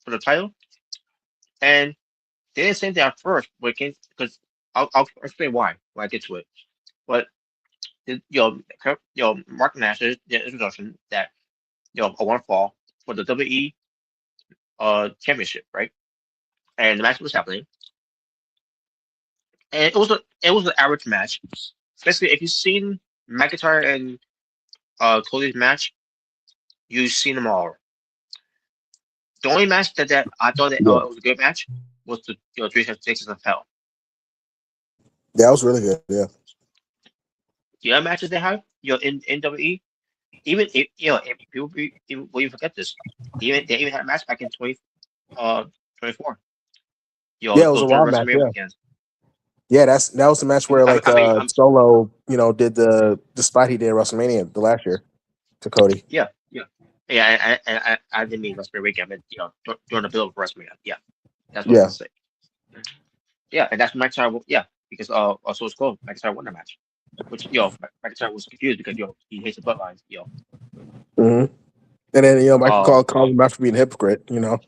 for the title, and they didn't say that at first, but because I'll explain why when I get to it. But Mark Nash's introduction that a one fall for the WWE championship, right? And the match was happening, and it was an average match. Especially if you've seen McIntyre and Cody's match, you've seen them all. The only match that I thought that Yeah. it was a good match was the Three Faces of Hell. That was really good. Yeah. The other matches they have, in WWE, even if if people will you forget this, they even had a match back in 24. Yeah, it was a Those during Raw match. WrestleMania Yeah. weekends. Yeah, that was the match where like I mean, I'm Solo, did the spot he did at WrestleMania the last year to Cody. yeah, yeah, yeah. I didn't mean WrestleMania weekend. I meant during the build of WrestleMania. Yeah, that's what I Yeah. meant to say. Yeah, and that's McIntyre. Yeah, because also it's called McIntyre won the match, which McIntyre was confused because he hates the bloodlines. hmm And then Michael Um, called him out for being a hypocrite. mhm.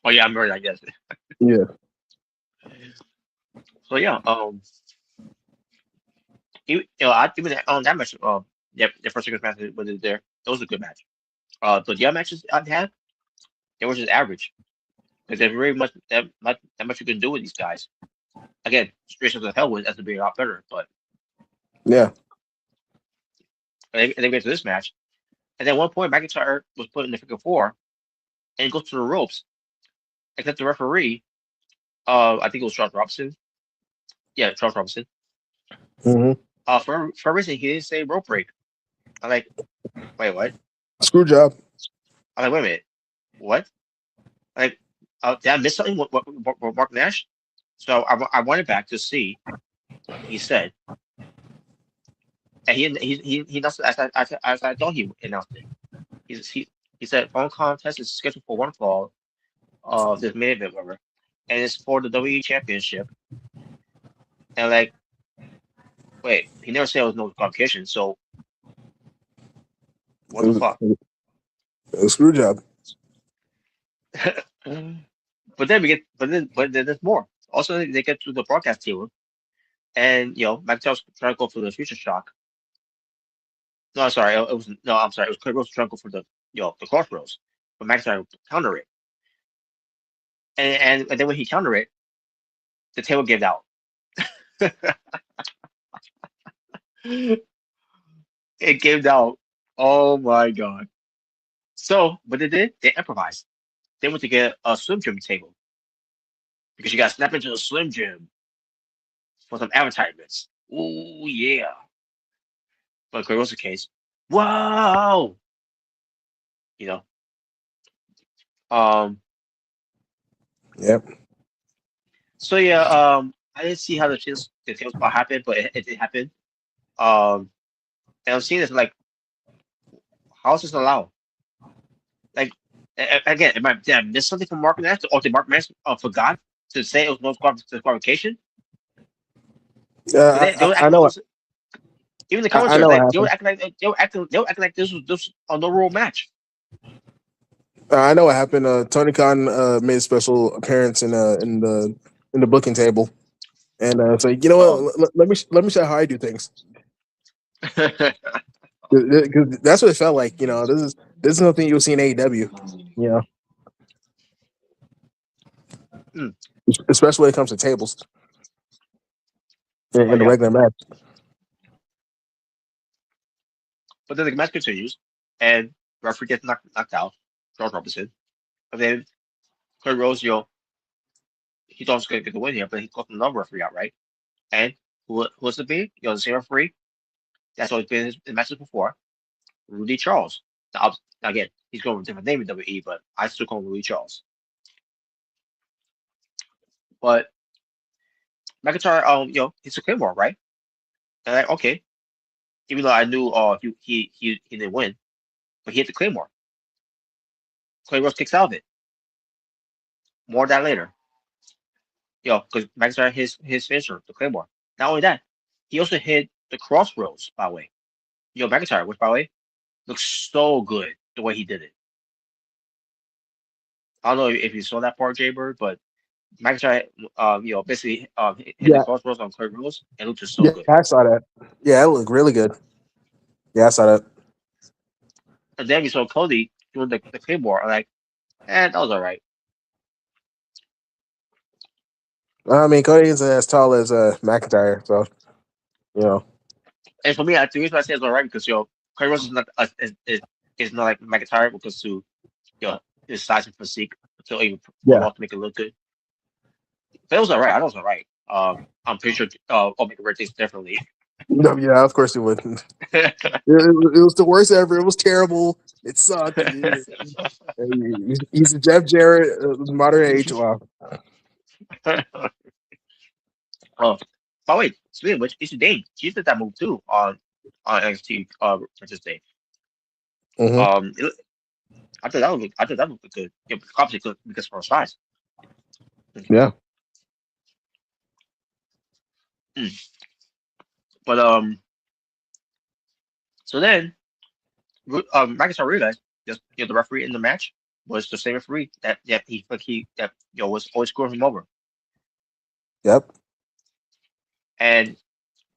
Oh yeah, I'm right. I guess. Yeah. So yeah, even on that match, yeah, the first singles match was there. It was a good match. But the other matches I had, they were just average because there's very much that much you can do with these guys. Again, Strations of Hell was has to be a lot better, but Yeah. they get to this match, and then at one point McIntyre was put in the figure four and goes to the ropes, except the referee, I think it was Charles Robinson. Yeah, Charles Robinson. hmm For a reason he didn't say rope break. I'm like, wait, what? Screw job. I'm like, wait a minute, what? Like, did I miss something? What Mark Nash? So I went back to see what he said. And he announced it as I thought he announced it. He said phone contest is scheduled for 1 fall of this main event, whatever, and it's for the WWE Championship. And like, wait, he never said it was no qualification. So what It the was, fuck? it was a screw job. But then there's more. Also, they get to the broadcast table, and McIntyre's trying to go for the future shock. No, sorry, it was no, I'm sorry, it was Cody Rhodes trying to go for the crossroads, but McIntyre counter it, and then when he counter it, the table gave out. It gave out. Oh my god. So what they did, they improvised. They went to get a Slim Jim table because you got to snap into the Slim Jim for some advertisements. Ooh yeah. But Cody Rhodes' case, wow. You know. Um. Yep. So yeah. I didn't see how the tail spot happened, but it did happen. Um. And I'm seeing this like, how is this allowed? Like, again, did I miss something from Mark Nance, or did Mark Nance forgot to say it was no disqualification? They were I acting know. like this, even the I commentary, know what they were happened. acting like they were acting like this was a no rule match. I know what happened. Tony Khan made a special appearance in the booking table, and so you know Oh, what? Let me show you how I do things. Because that's what it felt like. This is nothing you'll see in AEW. You know, mm. especially when it comes to tables Oh in the yeah, regular match. but then the match continues, and referee gets knocked out, Charles Robinson, and then Cody Rhodes, he thought he was gonna get the win here, but he got another referee out, right? And who was it be? The same referee that's always been in his matches before, Rudy Charles. Now, again, he's going with a different name in WWE, but I still call him Rudy Charles. But McIntyre, he's a Claymore, right? And like, okay, even though I knew, he didn't win, but he hit the Claymore. Claymore kicks out of it. More of that later, because McIntyre his finisher, the Claymore. Not only that, he also hit the Crossroads. By the way, McIntyre, which by the way looks so good the way he did it. I don't know if you saw that part, Jay Bird, but McIntyre, basically, hit the Yeah, Crossroads on Cody Rhodes, and it looked just so yeah, good. I saw that. Yeah, it looked really good. Yeah, I saw that. And then you saw Cody doing the Claymore. I'm like, that was all right. I mean, Cody isn't as tall as McIntyre, so you know. And for me, the reason I say it's all right because Cody Rhodes is not is not like McIntyre because to his size and physique to even pull Yeah, off to make it look good. But it was all right. I know it was all right. I'm pretty sure Omega Red takes differently. no, yeah, of course he wouldn't. It was the worst ever. It was terrible. It sucked. He's a Jeff Jarrett, modern age. Wow. Oh, by the way, speaking of which, it's Dane. She did that move too on NXT Princess Day. Hmm. Um, it, I thought that looked good. Yeah, obviously good because of her size. Yeah. Mm. But so then McIntyre realized just the referee in the match was the same referee that was always screwing him over, Yep. and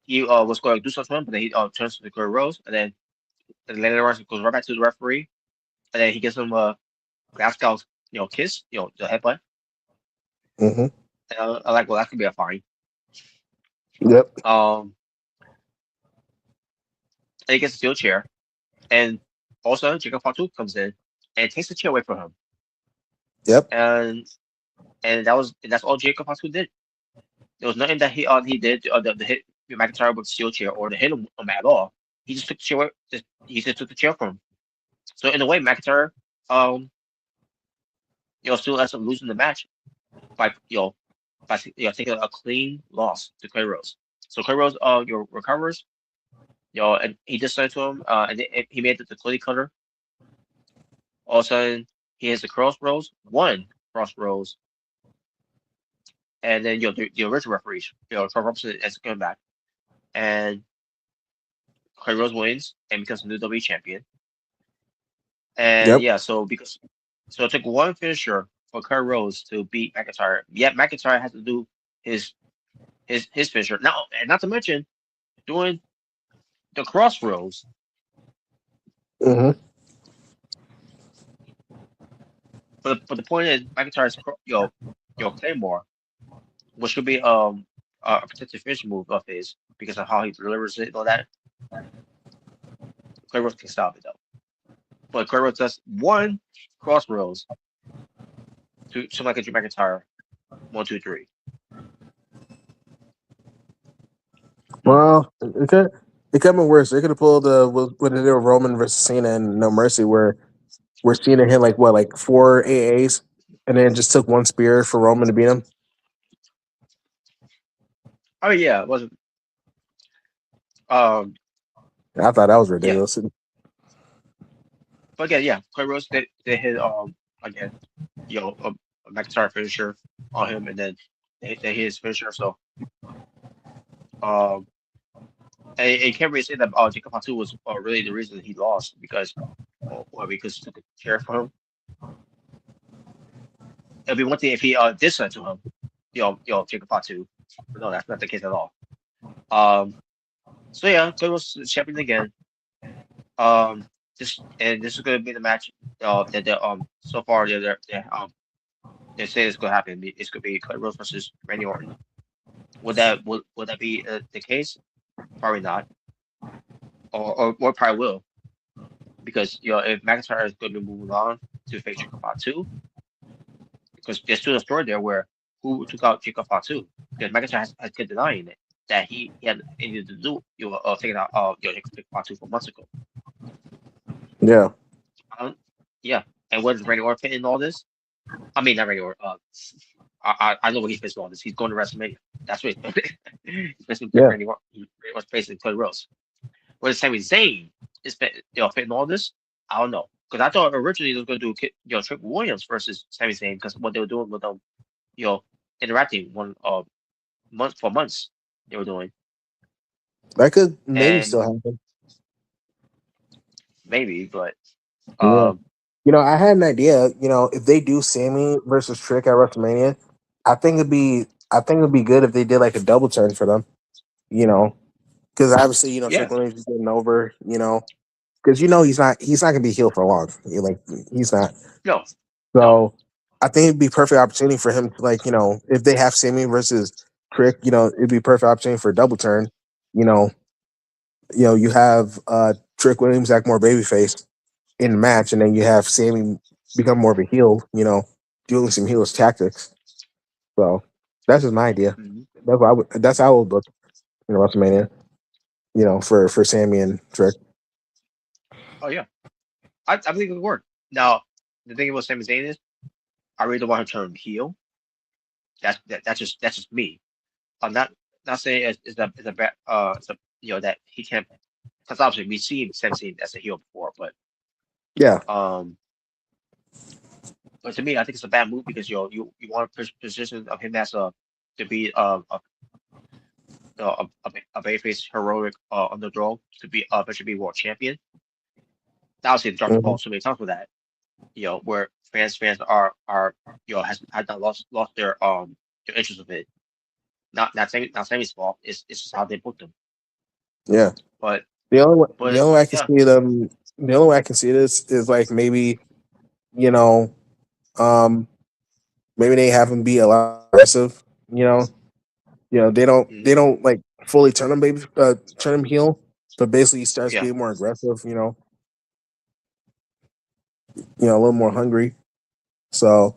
he was going to do something, but then he turns to the Cody Rhodes, and later on he goes right back to the referee, and then he gives him a Glasgow kiss, the headbutt. Hmm. And I like, well, that could be a fine. Yep. And he gets a steel chair, and also Jacob Fatu comes in and takes the chair away from him, Yep. and that's all Jacob Fatu did. There was nothing that he did the hit McIntyre with the steel chair or to hit him at all. He just took the chair. He just took the chair from him. So in a way, McIntyre, um, still ends up losing the match by taking a clean loss to Clay Rose. So Clay Rose, recovers, And he just said to him, and he made the Cody cutter. All of a sudden, he has the crossroads, one crossroads, and then the original referees, Trevor Robinson is coming back, and Cody Rhodes wins and becomes the new WWE champion. And Yep. yeah, so it took one finisher for Cody Rhodes to beat McIntyre. Yet McIntyre has to do his his finisher now, and not to mention doing the crossroads. Hmm. But the point is McIntyre's Claymore, which could be a potential finish move of his because of how he delivers it and all that. Cody Rhodes can stop it though. But Cody Rhodes does one crossroads to something like a Drew McIntyre 1, 2, 3. Well, it could have been worse. They could have pulled what they did with Roman versus Cena and No Mercy, where Cena hit like what, like four AAs, and then just took one spear for Roman to beat him. Oh yeah, it wasn't um I thought that was yeah. ridiculous. But again, yeah, Cody Rhodes they hit again, a McIntyre finisher on him and then they hit his finisher. So um and you can't really say that Jacob Fatu was really the reason he lost because because he took a chair for him. It'd be one thing if he did that to him, Jacob Fatu. But no, that's not the case at all. Um so yeah, Cody Rhodes is champion again. Um this is gonna be the match that so far they say it's gonna happen. It's gonna be Cody Rhodes versus Randy Orton. Would that be the case? Probably not, or probably will because if McIntyre is going to be moving on to face Jacob Fatu, because there's still a story there where who took out Jacob Fatu because McIntyre has been denying it that he had anything to do taking out Jacob Fatu from months ago. Yeah, Um, yeah, and what is Randy Orton fit in all this? I mean, not Randy Orton. I know what he fits in all this. He's going to WrestleMania. That's what he's facing yeah. Randy Orton. He was facing Cody Rhodes. Whether Sami Zayn is fitting all this, I don't know. Because I thought originally they was going to do Trick Williams versus Sami Zayn because what they were doing with them, you know, interacting month for months they were doing, That could maybe and still happen. maybe, but Yeah. um, I had an idea. If they do Sammy versus Trick at WrestleMania, I think it'd be good if they did like a double turn for them. You know, because obviously, yeah, Trick Williams is getting over. Because he's not gonna be healed for long. He's not. no, no, So I think it'd be perfect opportunity for him to, like, if they have Sammy versus Trick, it'd be perfect opportunity for a double turn. You know, you have Trick Williams act more babyface in the match, and then you have Sammy become more of a heel, doing some heelish tactics. So that's just my idea. mhm. That's how I would book, WrestleMania, for Sammy and Trick. Oh yeah, I think it would work. Now the thing about Sami Zayn is I really don't want him to turn heel. That's just me. I'm not saying it's a bad that he can't because obviously we see Sami Zayn as a heel before, Yeah. um but to me I think it's a bad move because you want to position of him as a to be a babyface heroic underdog to be eventually be world champion. Obviously, they dropped the Hmm. ball so many times with that. Where fans are has had not lost their interest of it. Not Sammy's fault. It's just how they booked them. Yeah. But The only way I can yeah, see them, the only way I can see this is like maybe, you know, um, maybe they have him be a lot aggressive. They mhm, don't like fully turn him heel, but basically he starts yeah. being more aggressive. A little more Mhm. hungry. So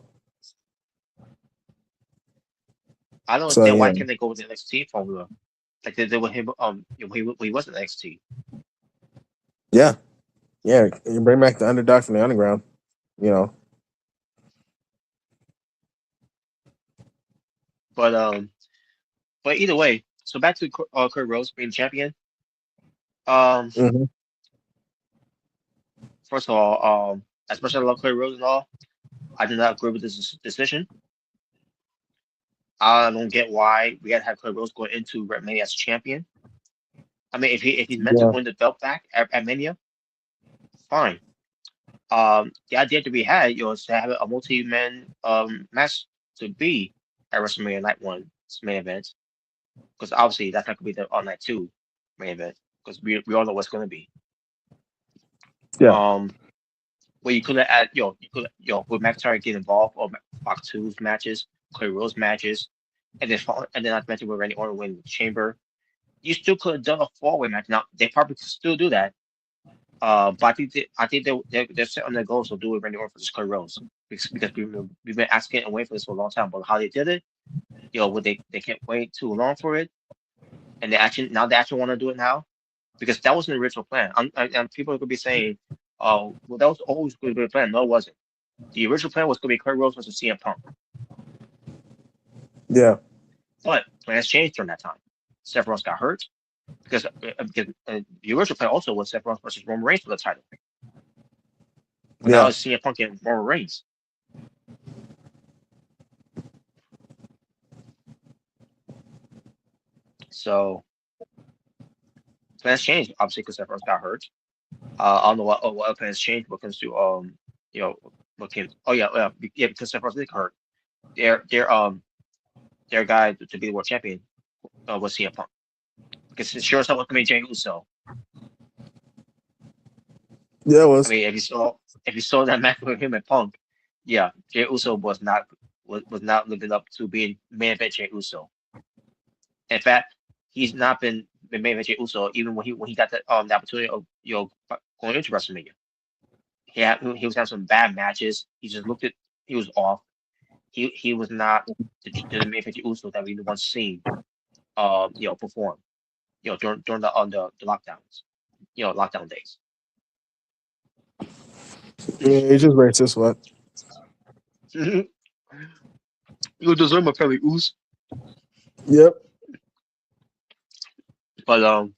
I don't so understand why can't they go with the NXT formula like they did with him when he was in NXT. yeah, yeah. You bring back the underdog from the underground. You know, But but either way, so back to Kurt Rhodes being champion. Um, Hmm. First of all, as much as I love Cody Rhodes and all, I do not agree with this decision. I don't get why we gotta have Cody Rhodes going into Mania as champion. I mean, if he's meant to Yeah, win the belt back at Mania, fine. The idea that we had, was to have a multi-man match to be at WrestleMania Night One main event, because obviously that's not gonna be the on Night Two main event, because we all know what's gonna be. yeah, Um, where you could have add, you could, with McIntyre get involved or Fox 2's matches, Cody Rhodes matches, and then not to mention with Randy Orton winning the Chamber, you still could have done a four-way match. Now they probably could still do that. But I think they're set on their goals to do it Randy Orton versus Cody Rhodes, because we've been asking and waiting for this for a long time. But how they did it, what they can't wait too long for it, and they actually want to do it now, because that wasn't the original plan. And people could be saying, "Oh, well, that was always going to be the plan." No, it wasn't. The original plan was going to be Cody Rhodes versus CM Punk, yeah, but plans changed during that time. Seth Rollins got hurt, because the original plan also was Seth Rollins versus Roman Reigns for the title. But now yeah. it's CM Punk and Roman Reigns. So plans changed, obviously, because Seth Rollins got hurt. I don't know what other plans changed when it comes to you know what came. Oh yeah, because Seth Rollins did hurt. Their guy to be the world champion was CM Punk, because it sure as hell was going to be Jey Uso. Yeah, it I was. mean, if you saw that match with him and Punk, yeah, Jey Uso was not living up to being main event Jey Uso. In fact, he's not been main event Jey Uso even when he got the opportunity of going into WrestleMania. He was having some bad matches. He was off. He was not the main event Jey Uso that we once seen perform during the lockdowns, lockdown days. Yeah, it's just racist. What? You deserve my family ooze. Yep. But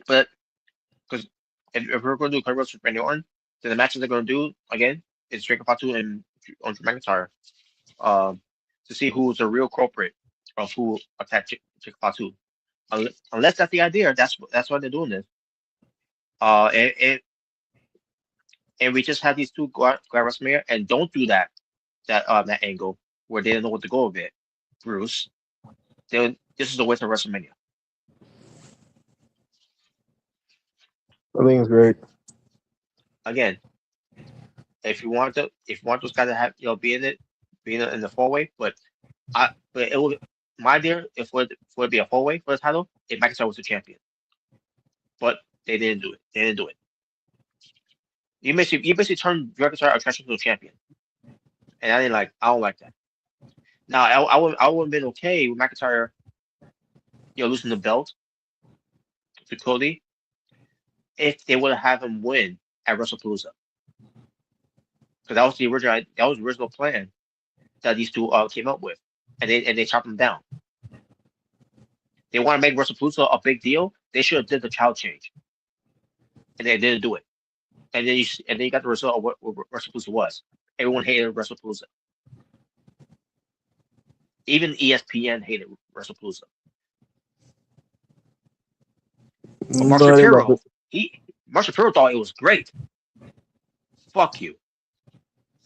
but because if we're going to do Cody versus Randy Orton, then the matches they're going to do again is Drake Fatu and on Drew McIntyre, um, to see who's the real culprit of who attacked Drake Fatu. Unless that's the idea, that's why they're doing this. And we just had these two go at WrestleMania, and don't do that angle where they didn't know what to go with it, Bruce. This is a waste of WrestleMania. I think it's great. Again, if you want those guys to have be in it, in the four way, but it would my dear if it be a four way for the title, if McIntyre was the champion, but they didn't do it. They didn't do it. You basically turned McIntyre attraction to a champion, and I don't like that. Now I would have been okay with McIntyre losing the belt to Cody if they would have had him win at WrestlePalooza, because that was the original plan that these two came up with, and they chopped them down. They want to make WrestlePalooza a big deal. They should have did the child change, and they didn't do it. And then you got the result of what WrestlePalooza was. Everyone hated WrestlePalooza. Even ESPN hated WrestlePalooza. But Mark No, I didn't love Shapiro, he Mark Shapiro thought it was great. Fuck you,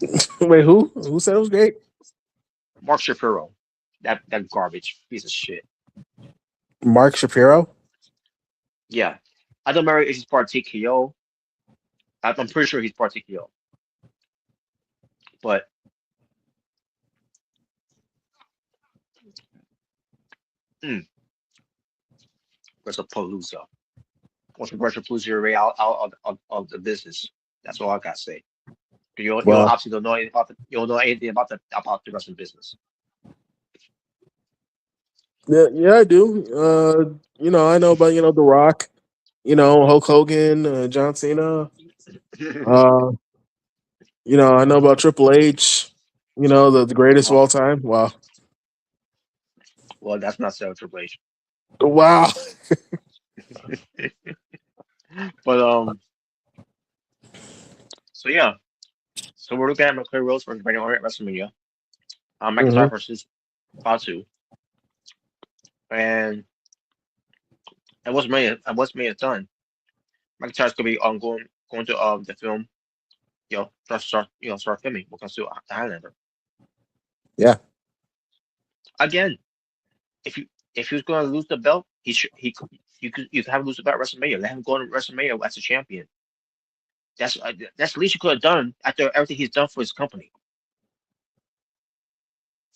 it. Wait, who? Who said it was great? Mark Shapiro. That garbage piece of shit. Mark Shapiro. Yeah, I don't remember if he's part of TKO. I'm pretty sure he's part of TKO. But mm, WrestlePalooza. Once WrestlePalooza your way out of the business. That's all I gotta say. You Wow. obviously don't know anything about you don't know anything about the wrestling business. Yeah, yeah, I do. I know about The Rock. Hulk Hogan, John Cena. Uh, I know about Triple H. The greatest of well, all time. Wow. well, that's not so Triple H. Wow. But so yeah, so we're looking at McClure Rose versus Randy Orton at WrestleMania. Hmm. McIntyre versus Fatu, and it wasn't Mania done. McIntyre's gonna be going to the film, start filming. We're gonna do the Highlander Yeah. again. If he was gonna lose the belt, he should you could have him lose the belt at WrestleMania. Let him go to WrestleMania as a champion. That's the least you could have done after everything he's done for his company.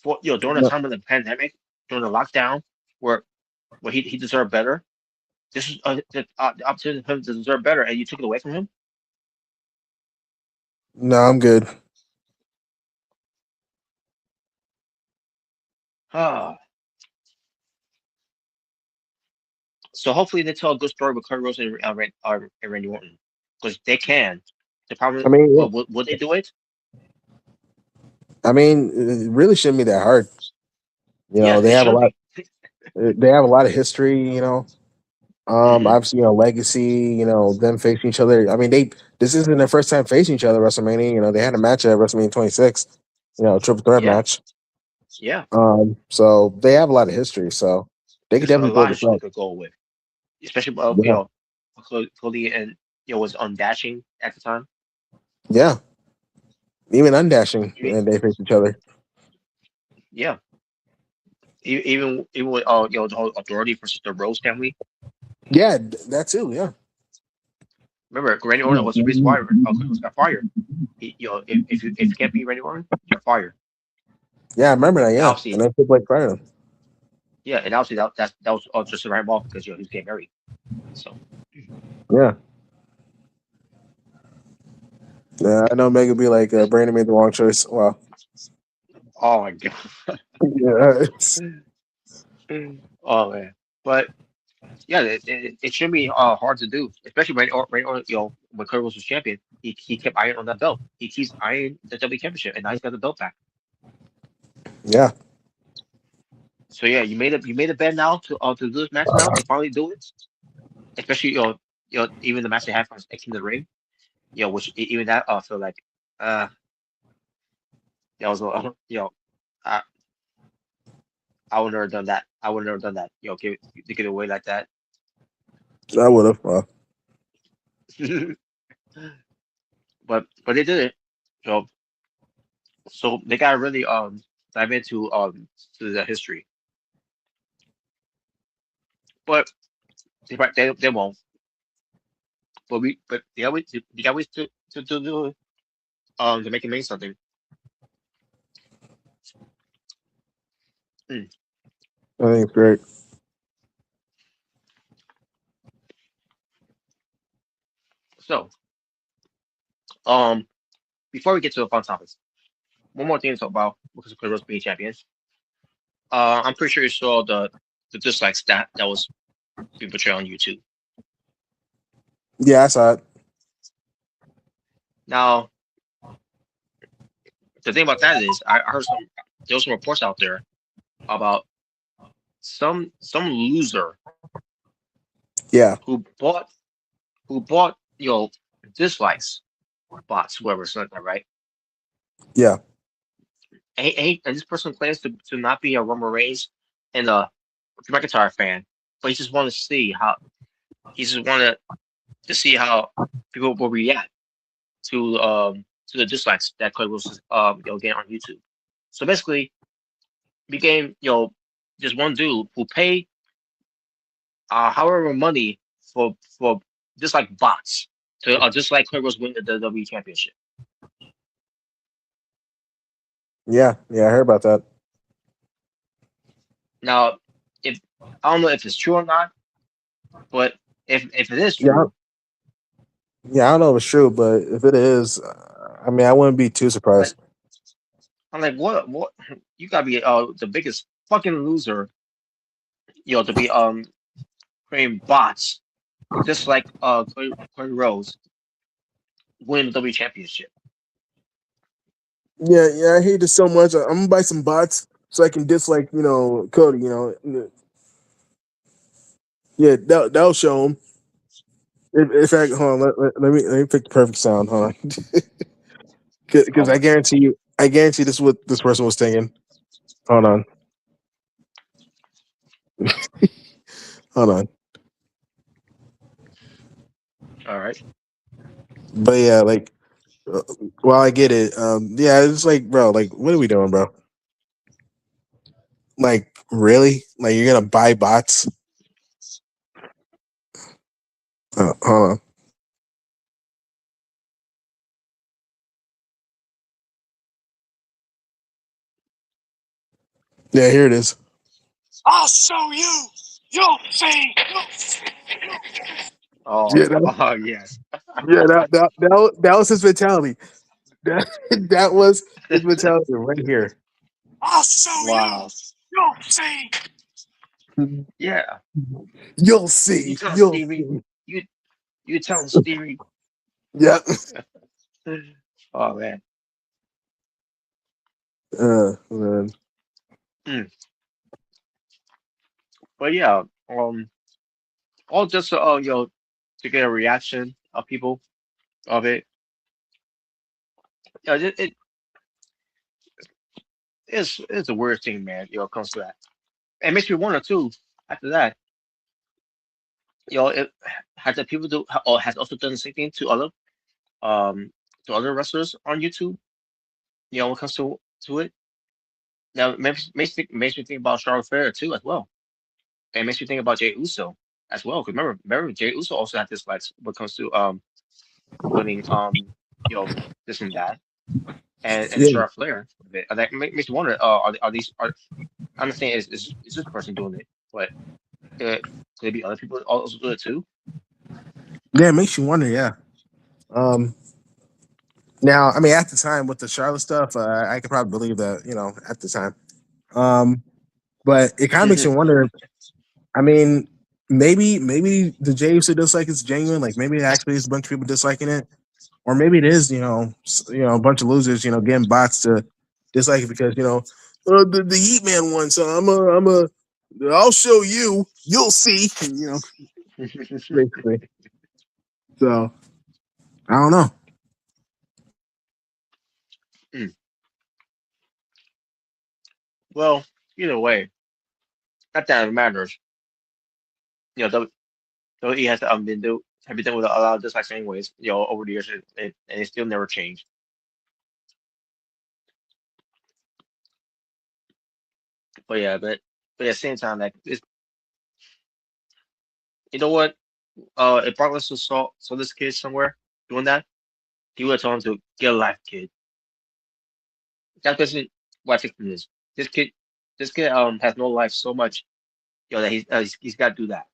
For during the No, time of the pandemic, during the lockdown, where he deserved better. This is the opportunity for him to deserve better, and you took it away from him. no, I'm good. Ah, so hopefully they tell a good story with Kurt Rose and Randy Orton because they can. The problem, I mean, well, would they do it? it really shouldn't be that hard. Yes, They it have a should lot. be. They have a lot of history. Hmm. Obviously, legacy. Them facing each other. I mean, this isn't their first time facing each other at WrestleMania. They had a match at WrestleMania 26. Triple threat Yeah, match. yeah. So they have a lot of history. So they could There's a definitely pull lot of this shit they off. could go with, especially Yeah, Cody and was undashing at the time. yeah. Even undashing, I mean, and they face each other. yeah, even with the whole Authority versus the Rose family. Yeah, that too. Yeah. Remember, Randy Orton was the reason why Cody Rhodes got fired. If you can't beat Randy Orton, you're fired. Yeah, I remember that. And Yeah, and obviously, that's like fired him. yeah, and obviously that was all just a right ball because he's getting married. So, Yeah. Yeah, I know Meg would be like, this, Brandon made the wrong choice. Wow. oh my god, Yeah. oh man, but yeah, it shouldn't be hard to do, especially Randy Orton, when Kurt was champion, he kept eyeing on that belt. He keeps eyeing the W championship, and now he's got the belt back. Yeah. So yeah, you made a bet now to do this match now to finally do it, especially even the match they had for X in the ring, which even that I feel like uh that was I I would never done that. I would never done that. Give it away like that. I would have. But they did it. So they gotta really dive into to the history. But they won't. But they always to do to make it mean something. Mm. I think it's great. So um before we get to the fun topics, one more thing to talk about because of Clippers being champions. I'm pretty sure you saw the dislike stat that was being portrayed on YouTube. Yeah, I saw it. Now the thing about that is I heard there was some reports out there about some loser Yeah. who bought dislikes bots, whoever said that, right? Yeah. And this person claims to not be a Roman Reigns and a McIntyre fan, but he just want to see how he just wanted to see how people will react to the dislikes that Cody was getting on YouTube. So basically, became just one dude who paid however money for dislike bots to dislike Cody was win the WWE Championship. Yeah. Yeah. I heard about that. Now, if I don't know if it's true or not, but if it is Yeah. true, Yeah. I don't know if it's true, but if it is, I mean, I wouldn't be too I'm like surprised. I'm like what you gotta be the biggest fucking loser, to be creating bots just like Cody Rhodes win the WWE Championship. Yeah. Yeah. I hate this so much. I'm gonna buy some bots so I can dislike, Cody. Yeah, that'll show him. In fact, hold on. Let me pick the perfect sound. Hold on, Oh because my God. I guarantee this is what this person was thinking. Hold on, hold on. All right. But yeah, like, uh, while I get it, yeah, it's like, bro, like, what are we doing, bro? Like, really? Like, you're gonna buy bots? Hold on. Yeah, here it is. I'll show you. You'll see. Oh, Yeah, oh yes. yeah, that was his mentality. That, that was his mentality right here. I'll show you. Wow. You'll see. Yeah. You'll You see. tell You'll Stevie. see. You you tell Stevie. Yeah. Oh man. Man. Mm. But yeah. All just to get a reaction of people of it. Yeah, it's a weird thing, man. It comes to that. It makes me wonder too. After that, it has the people do or has also done the same thing um to other wrestlers on YouTube. When it comes to it. Now, makes me think about Charlotte Flair too as well. And it makes me think about Jay Uso as well. Because remember, Jay Uso also had this like when it comes to putting this and that, and Yeah. Charlotte Flair. That makes me wonder. Are these are I understand is this person doing it, but could it be other people also do it too? Yeah, it makes you wonder. Yeah. Um. Now, I mean, at the time with the Charlotte stuff, I could probably believe that. At the time. Um. But it kind of makes you wonder. I mean, maybe the Jey Uso dislike is genuine. Like maybe it actually is a bunch of people disliking it, or maybe it is a bunch of losers getting bots to dislike it because the Heat Man won, so I'll show you, you'll see, basically. So I don't know. Mm. Well, either way, not that it matters. WWE has have been done with a lot of dislikes anyways. Over the years, and it still never changed. But yeah, but at the same time, like you know what? If Brock Lesnar saw this kid somewhere doing that, he would have told him to get a life, kid. That's basically what I think it is. This kid, this kid has no life so much, that he's got to do that.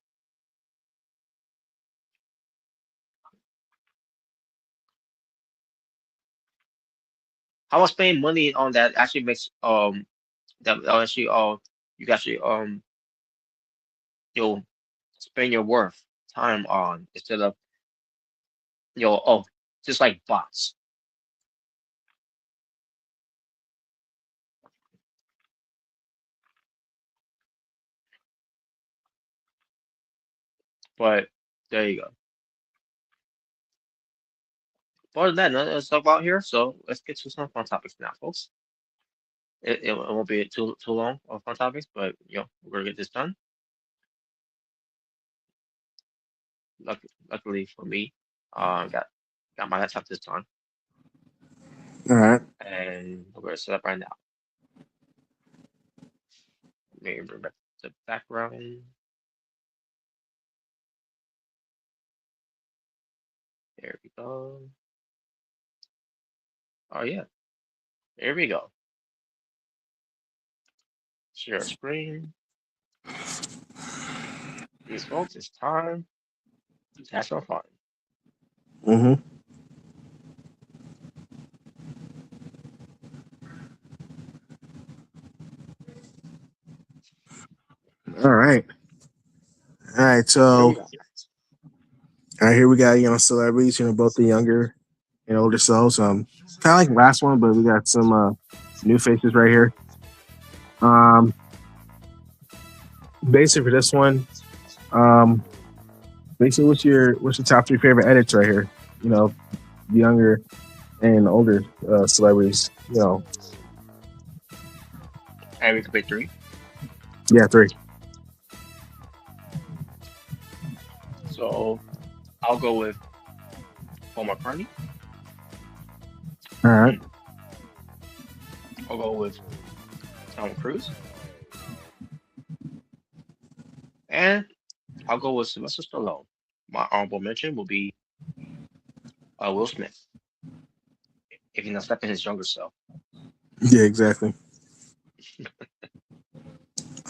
How much spending money on that actually makes that actually you actually you'll spend your worth time on instead of just like bots. But there you go. But other than that, nothing else to talk about here. So let's get to some fun topics now, folks. It won't be too long of fun topics, but we're gonna get this done. Luckily for me, got my laptop this time, All right. and we're gonna set up right now. Maybe bring back the background. There we go. Oh yeah, there we go. Share screen. These folks, it's time to have some fun. Mm-hmm. All right. All right. Here So, we go. all right, here we got celebrities. Both the younger and older selves. Kind of like last one, but we got some new faces right here. Um, basically for this one. Um, basically, what's your top three favorite edits right here? You know, the younger and older celebrities. You know, And we could pick three. yeah, three. So I'll go with Paul McCartney. All right. Hmm. I'll go with Tom Cruise. And I'll go with Sylvester Stallone. My honorable mention will be Will Smith, if he's not stepping his younger self. Yeah, exactly.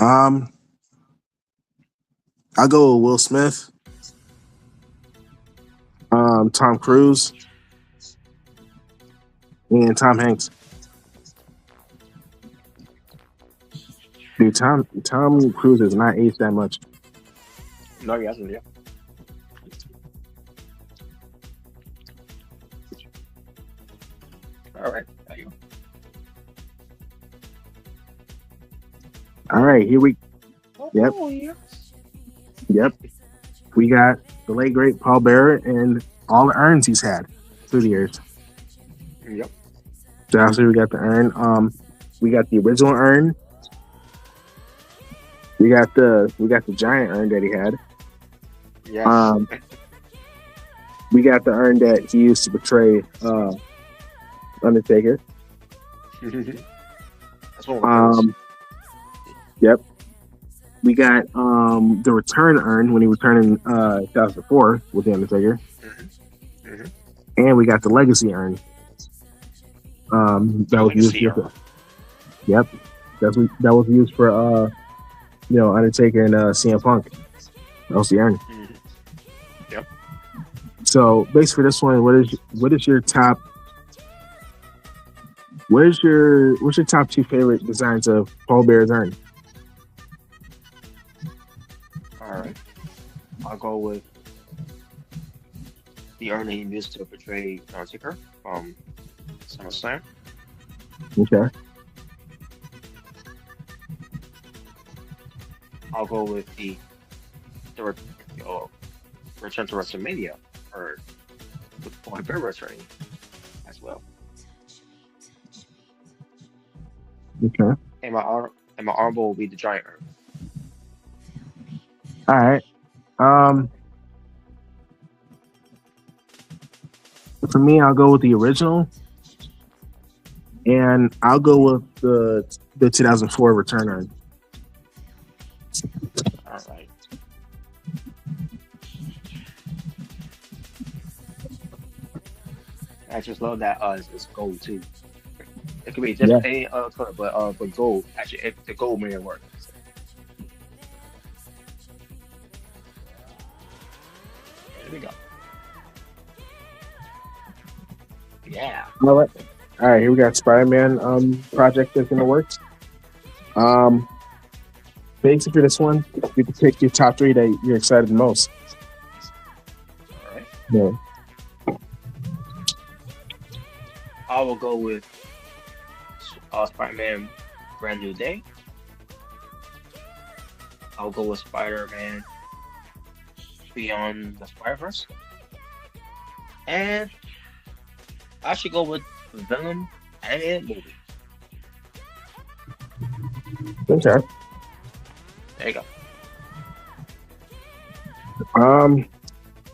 Um, I'll go with Will Smith, Tom Cruise, and Tom Hanks. Dude, Tom Cruise has not aged that much. No, he hasn't. Yeah. All right. There you All right, here we. go. Yep, Oh, yeah. yep. We got the late great Paul Bearer and all the urns he's had through the years. Yep. So obviously we got the urn. We got the original urn. We got the giant urn that he had. Yes. Um, we got the urn that he used to portray Undertaker. That's one of the coolest. Um, yep. We got the return urn when he returned in 2004 with the Undertaker, Hmm. Hmm. and we got the legacy urn. The That was used. legacy urn. Yep, that was used for Undertaker and CM Punk. That was the urn. Hmm. Yep. So basically, for this one, what is your top? What's your top two favorite designs of Paul Bear's urn? All right. I'll go with the urn that he used to portray Undertaker from SummerSlam. Okay. I'll go with the return to WrestleMania or with Paul Bear returning as well. Okay. And my honorable will be the giant urn. All right. Um, for me, I'll go with the original, and I'll go with the 2004 return urn. All right. I just love that it's gold too. It could be just Yeah. any other color, but gold. Actually, the gold made it work. So, there we go. Yeah. All right. All right. Here we got Spider-Man project that's in the works. Um, basically for this one, you can pick your top three that you're excited the most. All right. Yeah. I will go with Spider-Man Brand New Day. I'll go with Spider-Man Beyond the Spider-Verse. And I should go with Venom animated movie. Okay. There you go.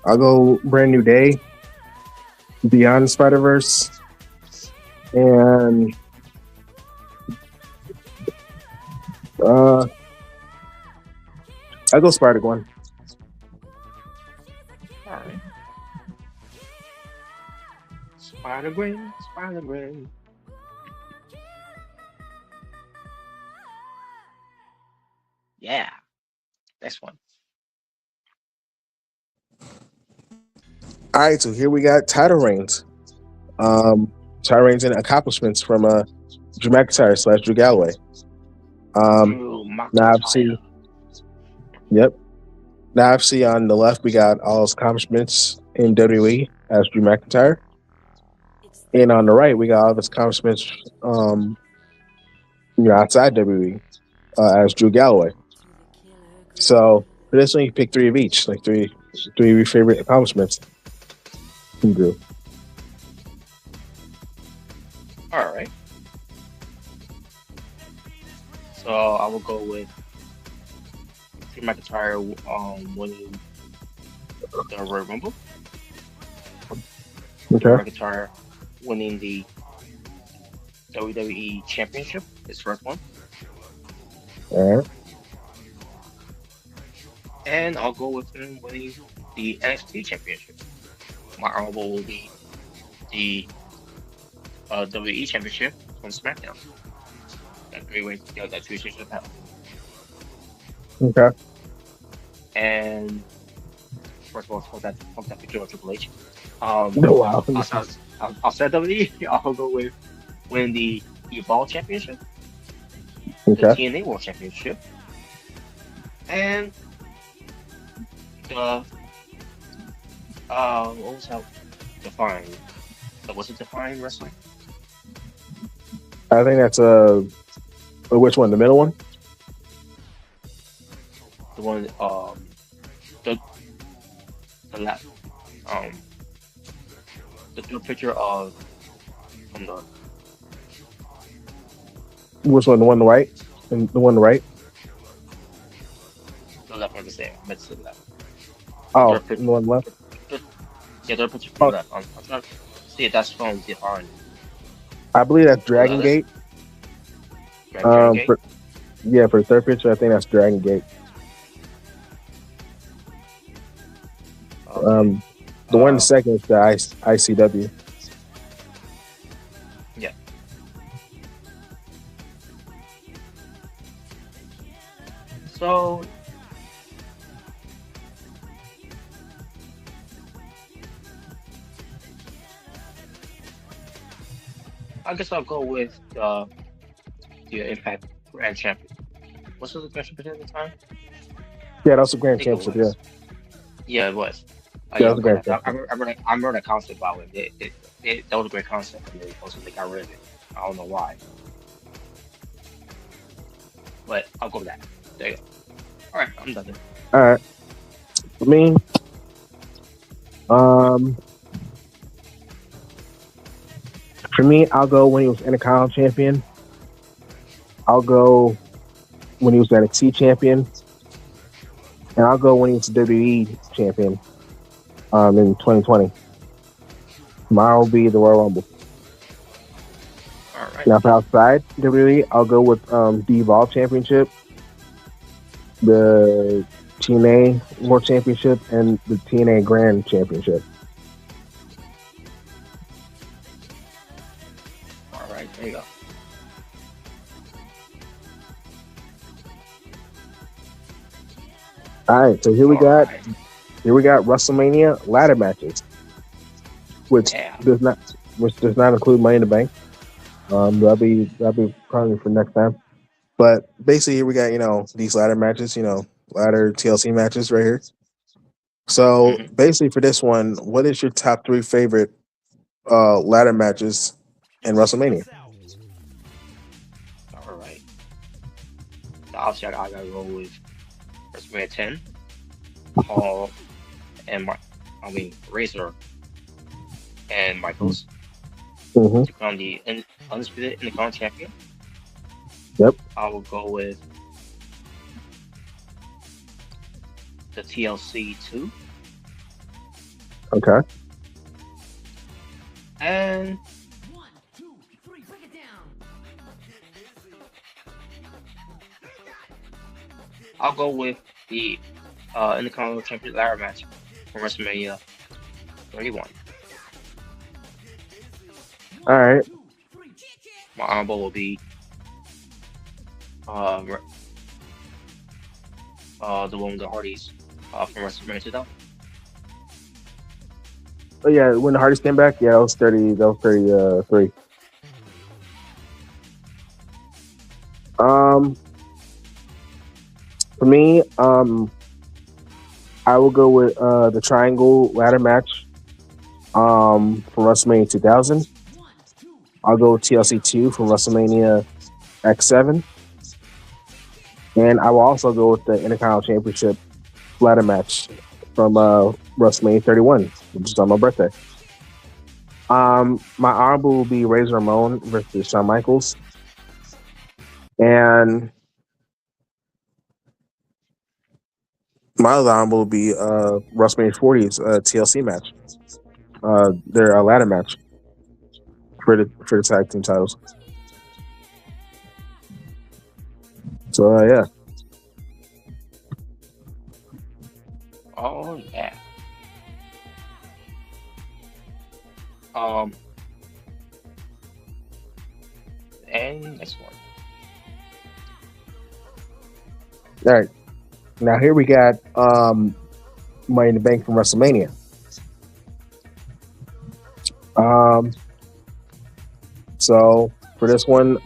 I'll go Brand New Day, Beyond Spider Verse, and I'll go Spider Gwen. All right. Spider-Gwen, Spider-Gwen. Yeah, next one. All right, so here we got title reigns. Title reigns and accomplishments from Drew McIntyre / Drew Galloway. Drew Now McIntyre. yep. Now obviously on the left we got all his accomplishments in WWE as Drew McIntyre, and on the right we got all of his accomplishments outside WWE as Drew Galloway. So For this one, you pick three of each, like three of your favorite accomplishments. You do. All right. So I will go with Drew McIntyre winning the Royal Rumble. Drew Okay. McIntyre winning the WWE Championship, his first one. All right. And I'll go with him winning the NXT Championship. My honorable will be the WWE Championship from SmackDown. That three-way, that three-station battle. Okay. And first of all, fuck that picture of Triple H. Oh, wow. Outside WWE, I'll go with winning the Evolve Championship, the Okay. TNA World Championship, and the what was that? Define. Was it Define Wrestling? I think that's which one? The middle one? The one the the last um the third picture of from Which one? The one on the right? And the one on the right? the left one to say I meant to say the left. The Oh, third picture, the one left. third, yeah, third picture from Oh, the left. I'm trying to see if that's from Define. I believe that's Was Dragon that it? Gate. Dragon Gate? For the third picture, I think that's Dragon Gate. Okay. The one in the Uh, second is the ICW. yeah. So I guess I'll go with the Impact Grand Champion. What's the grand champion at the time? Yeah, that was the I Grand think it Championship. Yeah, was. Yeah, it was. yeah, that Yeah, was I'll the go Grand with that. Championship. I remember that concept by the way. That was a great concept, and they also they got rid of it. I don't know why, but I'll go with that. There you go. All right, I'm done. There. All right. For me, um, I'll go when he was Intercontinental Champion. I'll go when he was NXT Champion, and I'll go when he was WWE Champion. In 2020. Mine will be the Royal Rumble. All right. Now, for outside WWE, I'll go with the Evolve Championship, the TNA World Championship, and the TNA Grand Championship. All right. There you go. All right, so All right. here we got WrestleMania ladder matches, which Yeah. does not include Money in the Bank. That'll be probably for next time. But basically, here we got these ladder matches, ladder TLC matches right here. So Mm-hmm. basically, for this one, what is your top three favorite ladder matches in WrestleMania? All right. So obviously, I gotta go with WrestleMania 10, Hall, and Razor and Michaels Mm-hmm. took on the undisputed Intercontinental Champion. Yep. I will go with the TLC 2 Okay. and I'll go with the Intercontinental Champion ladder match from WrestleMania 31. All right. My honorable will be uh, re- the one with the Hardys from WrestleMania 2000. Oh yeah, when the Hardys came back, yeah, that was 30. That was 33. For me, I will go with the Triangle ladder match from WrestleMania 2000. I'll go with TLC 2 from WrestleMania X7. And I will also go with the Intercontinental Championship ladder match from WrestleMania 31, which is on my birthday. My honorable will be Razor Ramon versus Shawn Michaels, and my other honorable will be WrestleMania 40's TLC match, their ladder match for the tag team titles. So yeah. Oh yeah. Um, and next one. All right. Now here we got Money in the Bank from WrestleMania. So for this one,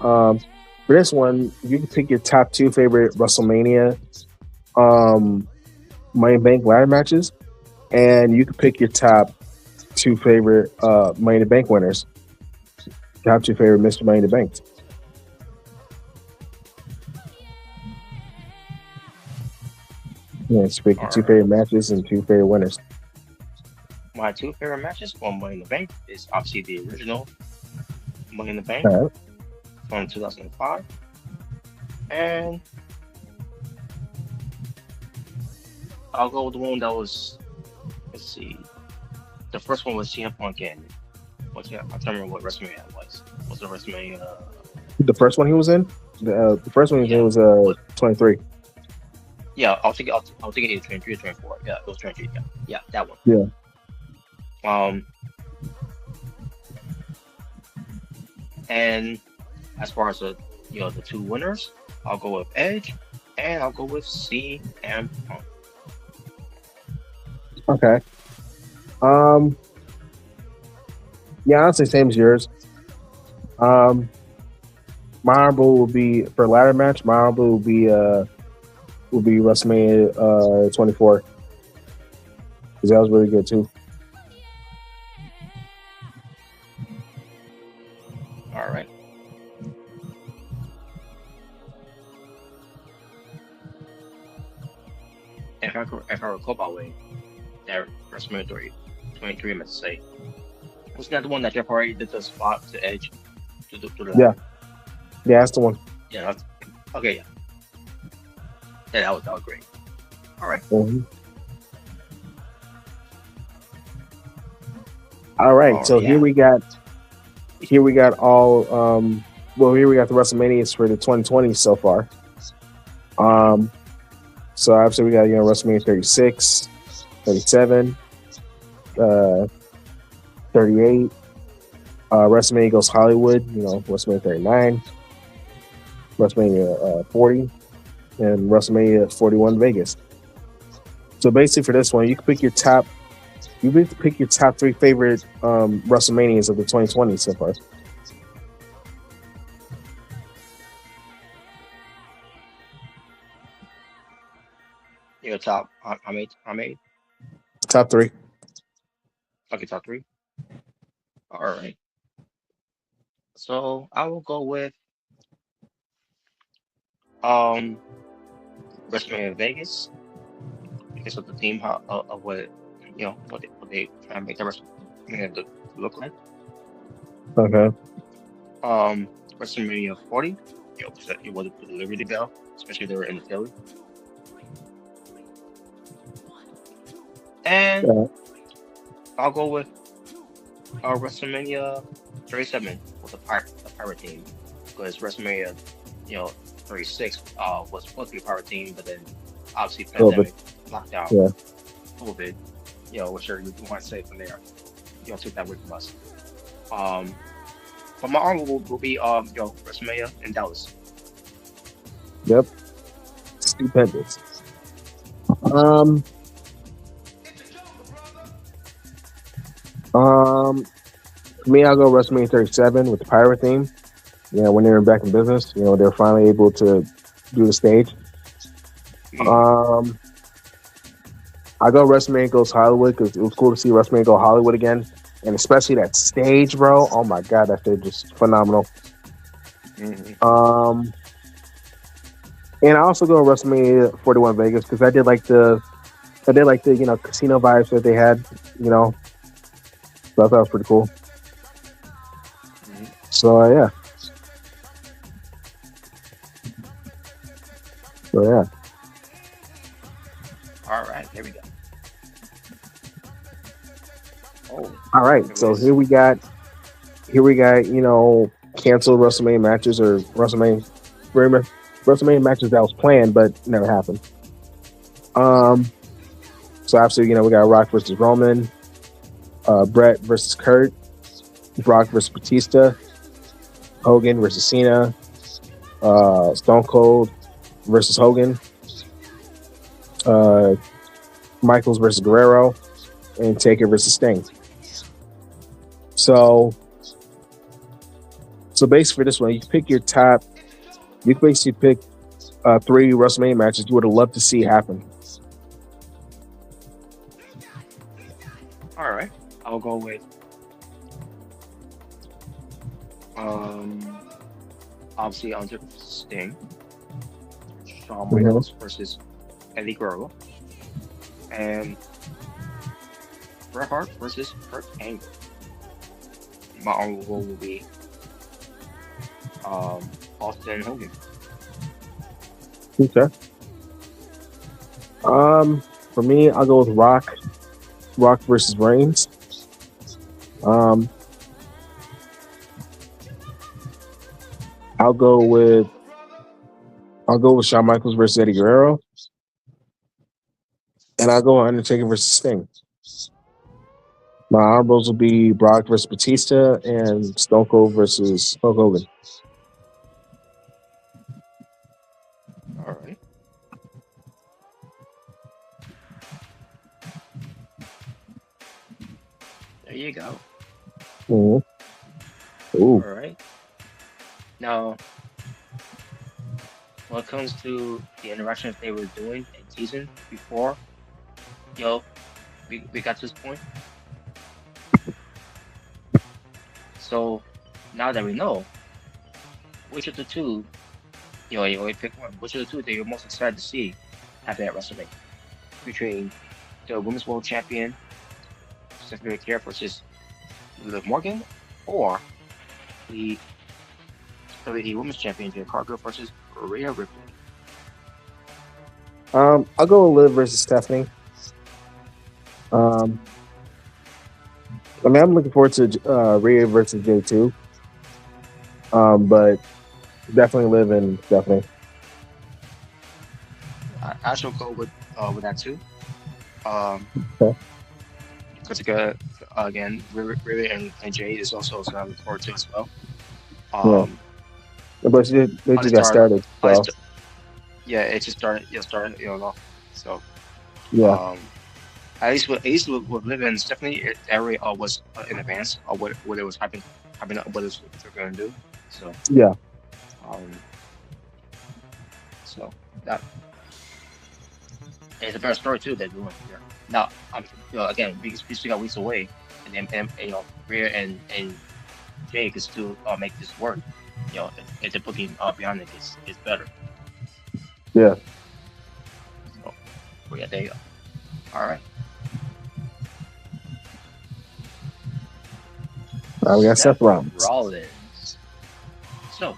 you can pick your top two favorite WrestleMania Money in the Bank ladder matches, and you can pick your top two favorite Money in the Bank winners. Top two favorite Mr. Money in the Bank. Yeah, pick your two favorite matches and two favorite winners. My two favorite matches for Money in the Bank is obviously the original Money in the Bank All right. from 2005, and I'll go with the one that was. Let's see. The first one was CM Punk and I can't remember what WrestleMania it was. Was it WrestleMania? The first one he was in, the first one he was in was 23. Yeah, I'll take it. I'll take it either 23 or 24. Yeah, it was 23. Yeah, that one. Yeah. And as far as the two winners, I'll go with Edge, and I'll go with CM Punk. Okay. Yeah, honestly, same as yours. My honorable will be for ladder match. My honorable will be WrestleMania 24 because that was really good too. All right. If I recall, by the way, that WrestleMania 23, I meant to say, was that the one that Jeff Hardy did the spot to Edge? To the Yeah, that's the one. Yeah. Okay. Yeah. Yeah, that was great. All right. Mm-hmm. All right. So yeah. here we got all here we got the WrestleManias for the 2020 so far. So obviously we got WrestleMania 36, 37, 38. WrestleMania goes Hollywood, WrestleMania 39, WrestleMania 40, and WrestleMania 41 Vegas. So basically for this one, you can pick your top three favorite WrestleManias of the 2020 so far. Your top, I made. Top three. Okay, top three. All right. So I will go with WrestleMania Vegas because of the theme of what what they try to make the WrestleMania look like. Okay. WrestleMania 40, because it was the Liberty Bell, especially they were in Philly. And I'll go with WrestleMania 37 with the pirate team, because WrestleMania 36 was supposed to be a pirate team, but then obviously pandemic, lockdown, COVID, whatever you want to say from there, took that away from us. But my arm will be WrestleMania in Dallas. Yep. Stupendous. For me, I'll go WrestleMania 37 with the pirate theme. When they were back in business, they were finally able to do the stage. I go WrestleMania goes Hollywood because it was cool to see WrestleMania go Hollywood again, and especially that stage, bro. Oh my god, that stage is phenomenal. Mm-hmm. And I also go WrestleMania 41 Vegas because I did like I did like the casino vibes that they had. You know, so I thought it was pretty cool. Mhm. So yeah, so yeah. All right, here we go. Oh, All right, here it so is. here we got canceled WrestleMania matches or WrestleMania matches that was planned but never happened. Um, so obviously we got Rock versus Roman, Brett versus Kurt, Brock versus Batista, Hogan versus Cena, Stone Cold versus Hogan, uh, Michaels versus Guerrero, and Taker versus Sting. So basically for this one, you pick your top. You can basically pick three WrestleMania matches you would have loved to see happen. All right, I'll go with um obviously Andre versus Sting, Shawn Mm-hmm. Michaels versus Eddie Guerrero, and Bret Hart versus Kurt Angle. My honorable will be Austin Hogan. Okay. For me, I'll go with Rock versus Reigns. Um, I'll go with Shawn Michaels versus Eddie Guerrero, and I'll go with Undertaker versus Sting. My honorables will be Brock versus Batista and Stone Cold versus Hulk Hogan. All right. There you go. Mhm. All Ooh. right. Now, when it comes to the interactions they were doing and teasing before, yo, we got to this point. So now that we know, which of the two, you only pick one. Which of the two that you're most excited to see happen at WrestleMania? Featuring the Women's World Champion, Stephanie McMahon versus Liv Morgan, or the WWE Women's Champion, Jade Cargill versus Rhea Ripley. I'll go with Liv versus Stephanie. Um, I mean, I'm looking forward to Rhea versus J two. But definitely Liv and Stephanie. I shall go with that too. Um, Okay. because again, Rhea and Jade is also something I look forward to as well. Yeah, Um, but they how they just got start, started, how they so st yeah, it just started, started, off. So, yeah, um, at least with Living, Stephanie, that area was in advance of what it was hyping up, what they're gonna do. So, yeah. um, so that it's a better story too they're doing here. Now, again, we still got weeks away, and then Rhea and Jay can still make this work. If the booking behind it is better. Yeah. So, but yeah, there you go. All right, We got Seth Seth Rollins. Rollins. So,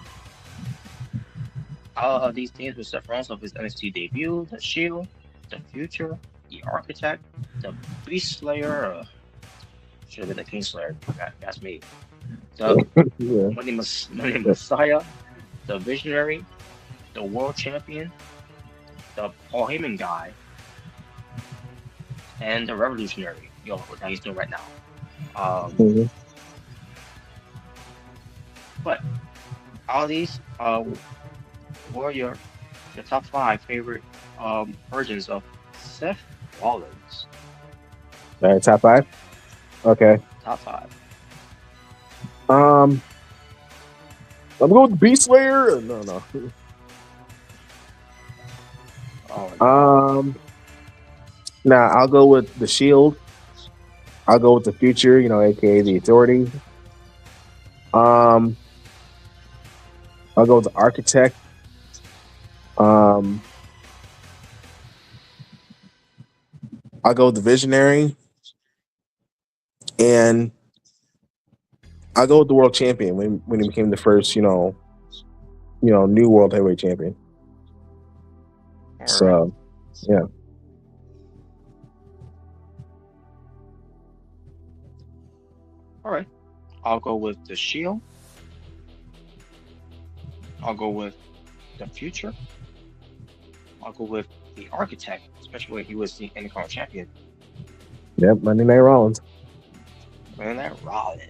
these teams with Seth Rollins of his NXT debut, the Shield, the Future, the Architect, the Beast Slayer. Should have been the King Slayer. That's me. The Yeah. Money Messiah, the Visionary, the World Champion, the Paul Heyman guy, and the Revolutionary. That he's doing right now. Mhm. But all these were your top five favorite versions of Seth Rollins. All right, top five. Okay. Top five. Um, I'm going with Beast Slayer. No, no. Oh no. Um, Now I'll go with the Shield. I'll go with the Future. AKA the Authority. Um, I'll go with the Architect. Um, I'll go with the Visionary, and I'll go with the World Champion when he became the first, new World Heavyweight Champion. All right. So, yeah. All right. I'll go with the Shield. I'll go with the Future. I'll go with the Architect, especially when he was the Intercontinental Champion. Yep, Monday Night Rollins. Man, that Rollins.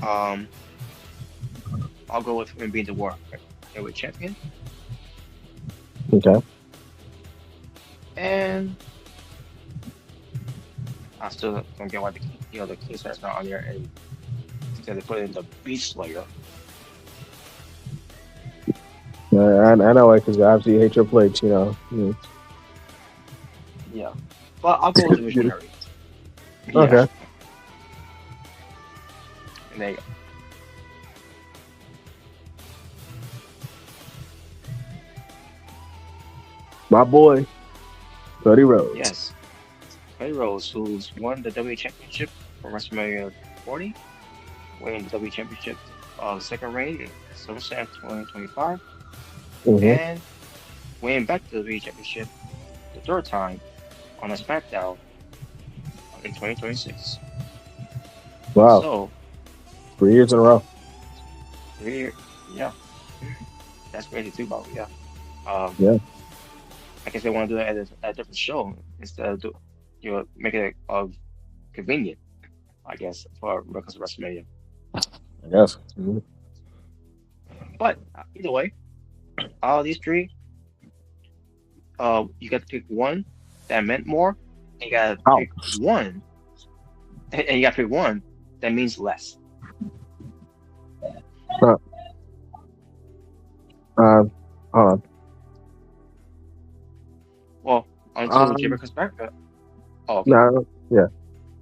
Um, I'll go with him being the World Heavyweight Champion. Okay. And I still don't get why the King Star's not on there, and instead they put in the Beast Slayer. I know, because obviously you hate Triple H, Yeah. But I'll go with the Visionary. Yeah. Okay. And there you go. My boy, Cody Rhodes. Yes. Cody Rhodes, who's won the WWE Championship from WrestleMania 40, winning the WWE Championship second reign in SummerSlam 2025, Mm-hmm. and winning back the WWE Championship the third time on a SmackDown in 2026. Wow, So, 3 years in a row. here, yeah, that's crazy too, about yeah. Um, Yeah, I guess they want to do that at a different show instead of make it convenient, I guess, for because of WrestleMania. I guess. Mm-hmm. But either way, all these three, you got to pick one that meant more, and you got to Oh, pick one, and you got to pick one that means less. uh, uh, hold on. Well, until Jimmy Um, comes back. Oh, okay. no, yeah.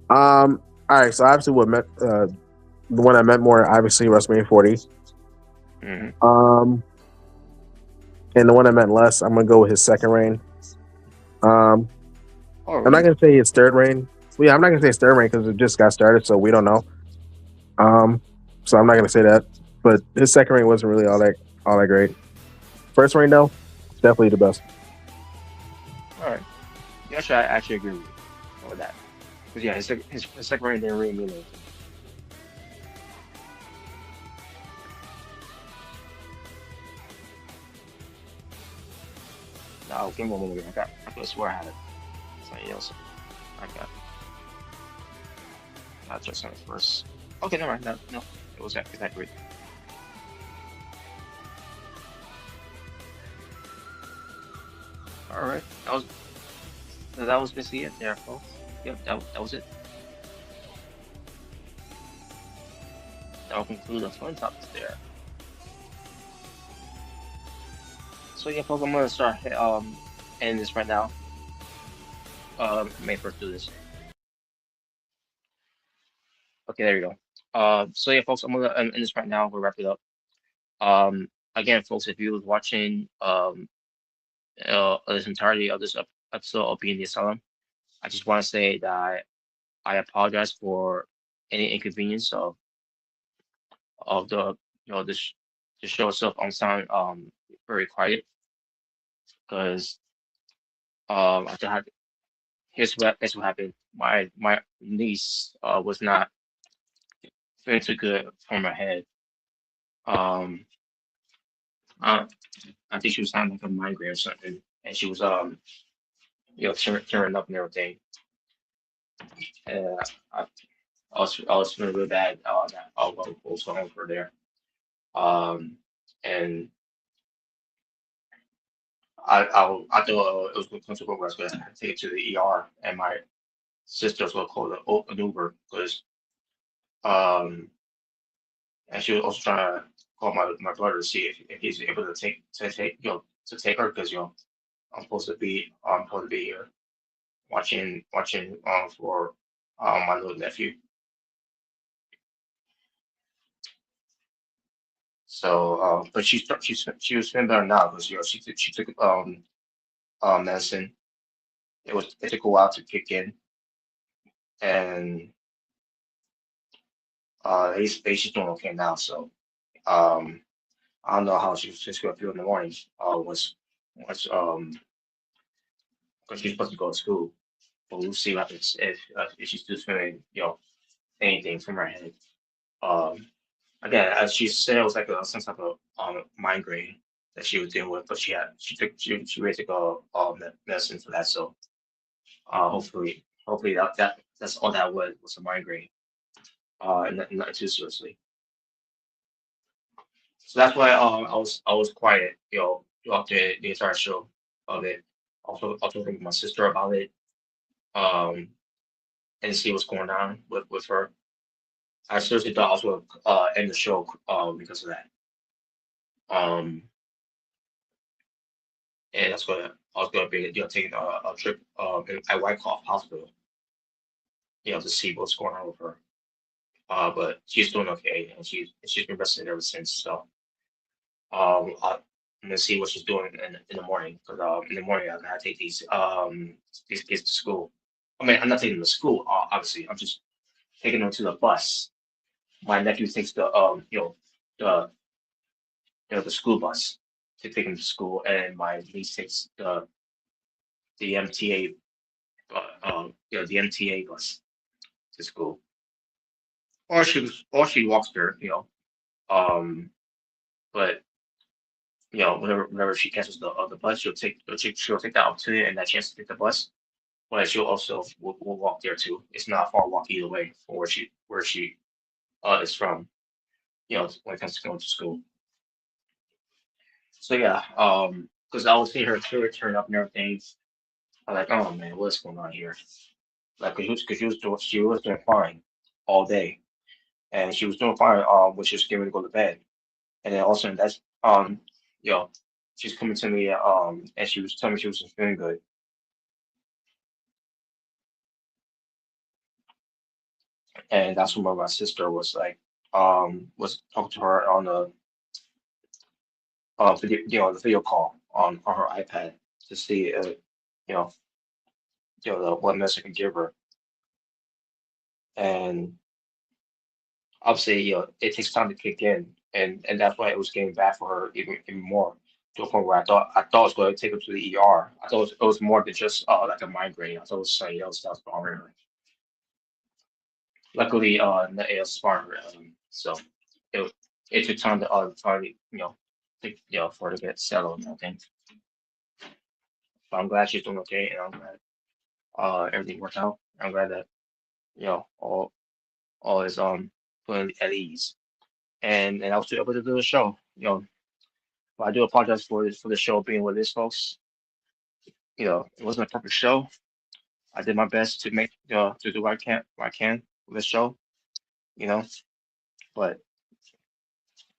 All right. So obviously, the one I meant more, obviously WrestleMania 40. Hmm. Um, and the one I meant less, I'm gonna go with his second reign. Um, Oh, I'm not really? gonna say his third reign. Well, yeah, I'm not gonna say his third reign because it just got started, so we don't know. Um, so I'm not gonna say that. But his second reign wasn't really all that great. First reign though, definitely the best. All right. Yeah, actually, I actually agree with that. Because yeah, his second reign didn't really mean anything. No, give me one moment. I could have swore I had it. Something else. I got not just on it first. Okay, never mind. No, no, it was that great. All right, that was basically it there, folks. Yep, that was it. That will conclude the fun topics there. So yeah, folks, I'm gonna start ending this right now. May first do this. Okay, there you go. So yeah, folks, I'm gonna end this right now. We'll wrap it up. Again, folks, if you was watching this entirety of this episode of Being the Asylum, I just want to say that I apologize for any inconvenience of the show itself on sound very quiet because I had here's what happened. My niece was not feeling too good from her head. Um, I, I think she was having like a migraine or something, and she was tearing up and everything. And I was feeling really bad that what was going on for there. Um, and I thought it was going to come to a point where I was going to take it to the ER, and my sister was going to call an Uber because and she was also trying to call my brother to see if he's able to take her because I'm supposed to be here watching for my little nephew. So but she was feeling better now because she took medicine it took a while to kick in, and she's doing okay now. So um, I don't know how she's gonna feel in the mornings. Once because she's supposed to go to school, but we'll see what happens if she's still feeling anything from her head. Um, Again, as she said, it was like some type of migraine that she was dealing with, but she really took medicine for that. So hopefully that's all that was a migraine. And not too seriously. So that's why I was quiet, throughout the entire show of it. Also talking with my sister about it, um, and see what's going on with her. I seriously thought I was gonna end the show because of that. Um, and I was gonna be taking a trip at Wyckoff Hospital, to see what's going on with her. But she's doing okay, and she's been resting ever since. So I'm gonna see what she's doing in the morning, because in the morning I gotta take these kids to school. I mean, I'm not taking them to school, obviously. I'm just taking them to the bus. My nephew takes the the school bus to take him to school, and my niece takes the MTA the MTA bus to school, or she walks there, um, but whenever she catches the bus, she'll take that opportunity and that chance to take the bus. But she'll also will walk there too. It's not a far walk either way from where she is from. When it comes to going to school. So yeah, because I was seeing her turn up and everything. I'm like, oh man, what's going on here? Like, cause she was doing fine all day, and she was doing fine. When she was getting ready to go to bed, and then all of a sudden you know, she's coming to me, and she was telling me she wasn't feeling good, and that's when my sister was like, was talking to her on the video call on her iPad to see, you know, what message I could give her, and obviously, it takes time to kick in, and that's why it was getting bad for her even more, to a point where I thought it was going to take her to the ER. I thought it was more than just like a migraine. I thought it was something else that was bothering her. Luckily, it was fine. So it it took time to finally, for her to get settled and everything. But I'm glad she's doing okay, and I'm glad everything worked out. I'm glad that all is put at ease, and I was able to do the show. But I do apologize for the show being what it is, folks. It wasn't a perfect show. I did my best to make to do what I can with the show. You know, but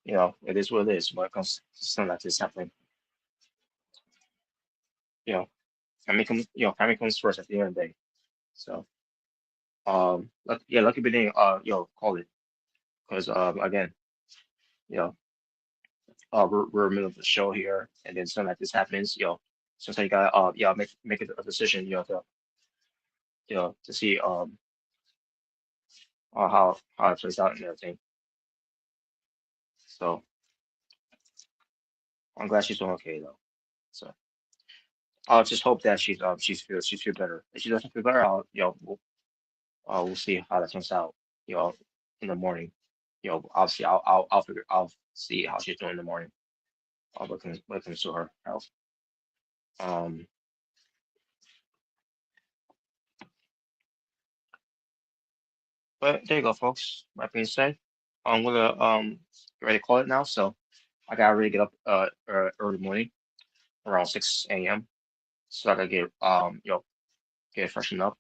it is what it is when it comes to something like this happening. You know, family comes first at the end of the day. So lucky we didn't call it, because again, you know, we're in the middle of the show here, and then something like this happens. Sometimes you gotta make a decision. To see how it plays out and everything. So I'm glad she's doing okay though. So I'll just hope that she's feel better. If she doesn't feel better, we'll see how that turns out. You know, in the morning. Obviously I'll see how she's doing in the morning. I'll look into her health. Um, but there you go, folks. That being said, I'm gonna get ready to call it now. So I gotta really get up early morning, around 6 a.m. So I gotta get freshened up,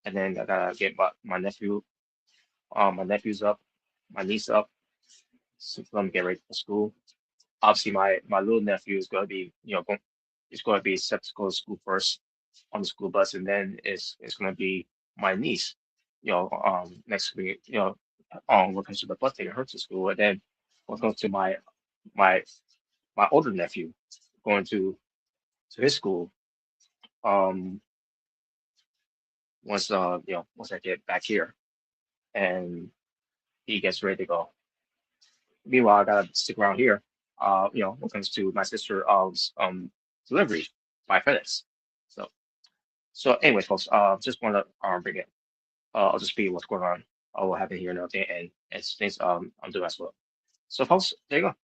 and then I gotta get my nephew's up, my niece up, so for them to get ready for school. Obviously, my little nephew is gonna be, is gonna be set to go to school first on the school bus, and then it's gonna be my niece, next week, when it comes to the bus taking her to school, and then when it comes to my my older nephew going to his school. Um, once I get back here and he gets ready to go. Meanwhile, I gotta stick around here. When it comes to my sister's delivery by FedEx. So anyways, folks, just want to bring it. I'll just be what's going on, what happened here and everything, and things I'm doing as well. So, folks, there you go.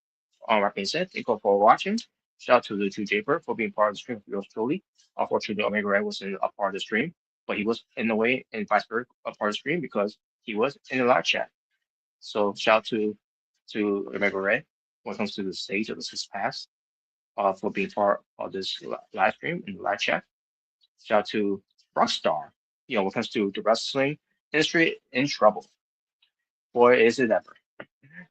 That being said, thank you all for watching. Shout out to the two Japer for being part of the stream for yours truly. Unfortunately, Omega Red wasn't a part of the stream, but he was in the way and vice versa a part of the stream because he was in the live chat. So shout out to Omega Red when it comes to the stage of the Six Pass for being part of this live stream in the live chat. Shout out to Rockstar, when it comes to the wrestling industry in trouble. Boy, is it ever.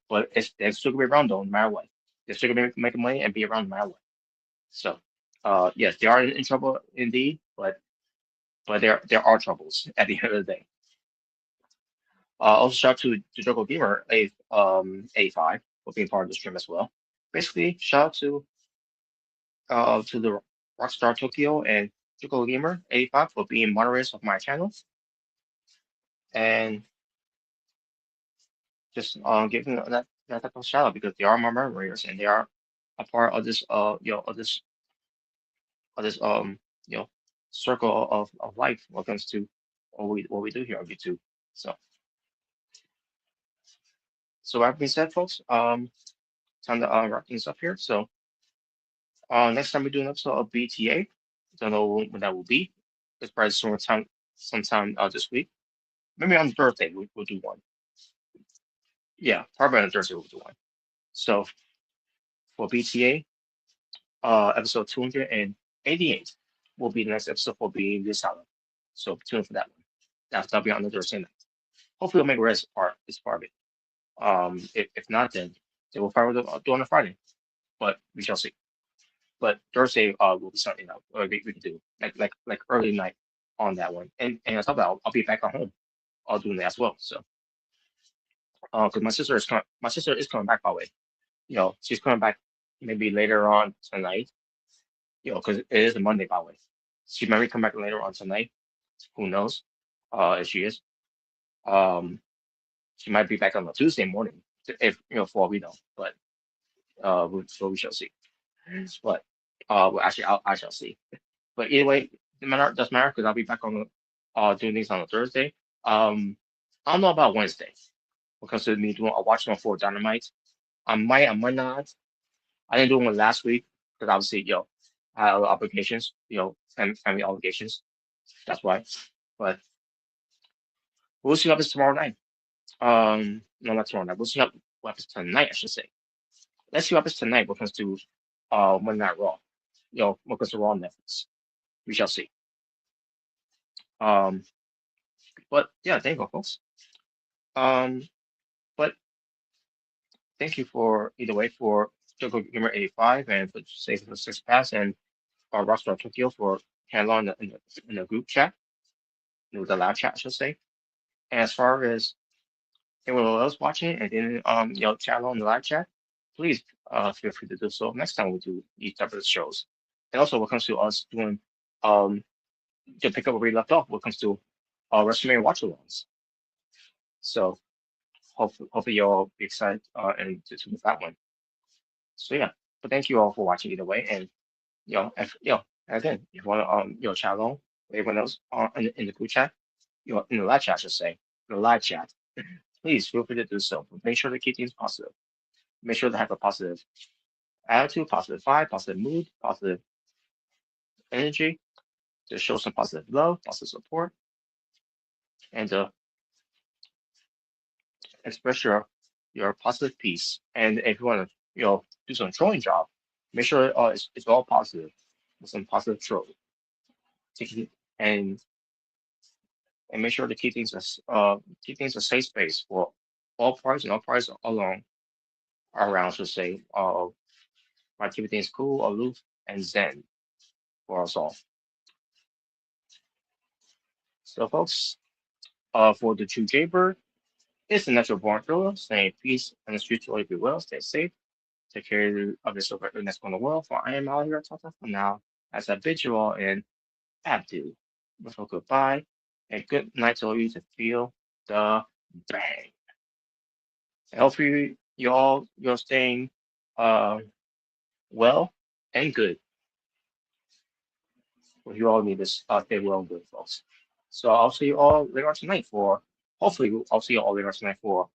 But they're still gonna be around though, no matter what. They're still gonna be making money and be around no matter what. So, yes, they are in trouble indeed, but there are troubles at the end of the day. Also, shout out to Jogo Gamer A5 for being part of the stream as well. Basically, shout out to the Rockstar Tokyo and Jogo Gamer A5 for being moderators of my channel and just giving that type of shout out because they are my moderators and they are a part of this of this you know circle of life when it comes to what we do here on YouTube. So that being said, folks, time to wrap things up here. So next time we do an episode of BTA. Don't know when that will be. It's probably sometime this week. Maybe on Thursday we'll do one. Yeah, probably on Thursday we'll do one. So for BTA, episode 288 will be the next episode for Being the Asylum. So tune in for that one. That'll be on the Thursday night. Hopefully, Omega Red is part of it. If not, then they will probably do on a Friday, but we shall see. But Thursday will be something that we can do like early night on that one. And on top of that, I'll be back at home. I'll doing that as well. So because my sister is coming back by the way. She's coming back maybe later on tonight. Because it is a Monday by the way. She might come back later on tonight. Who knows? If she is. Um, she might be back on a Tuesday morning, if for all we know. But we shall see. But well, actually, I shall see. But either way, doesn't matter because I'll be back on doing things on a Thursday. I don't know about Wednesday because of me doing a watching on for Dynamite. I might not. I didn't do one last week because obviously, I had other obligations, family obligations. That's why. But we'll see what happens tomorrow night. No, not tomorrow night. We'll see what happens tonight, I should say. Let's see what happens tonight when it comes to Monday Night Raw. When it comes to Raw on Netflix. We shall see. Um, but yeah, there you go, folks. Um, but thank you for either way for Joker Gamer 85 and for saving the six pass and Rockstar Tokyo for handling in the group chat, the live chat, I should say. And as far as anyone else watching and then chat on the live chat, please feel free to do so next time we do these type of shows. And also when it comes to us doing to pick up where we left off when it comes to WrestleMania watch alongs. So hopefully you'll be excited and to move that one. So yeah, but thank you all for watching either way. And if again, if you want to chat along with everyone else in the group chat, in the live chat, I should say, in the live chat, please feel free to do so. But make sure to keep things positive. Make sure to have a positive attitude, positive vibe, positive mood, positive energy, to show some positive love, positive support, and express your positive piece. And if you want to do some trolling job, make sure it's all positive with some positive troll. And and make sure to keep things a safe space for all parties and all parties along around to say keep things cool, aloof, and zen for us all. So folks, for the true Jaybird, it's the natural born thriller, saying peace and the streets will be well, stay safe, take care of yourself and that's going the world. For I am out here at Tata for now, as I bid you all in Abdu. Before goodbye And good night to all you to feel the bang. And hopefully you're staying uh well and good. Well, you all need this stay well and good, folks. So I'll see you all later on tonight for hopefully I'll see you all later on tonight for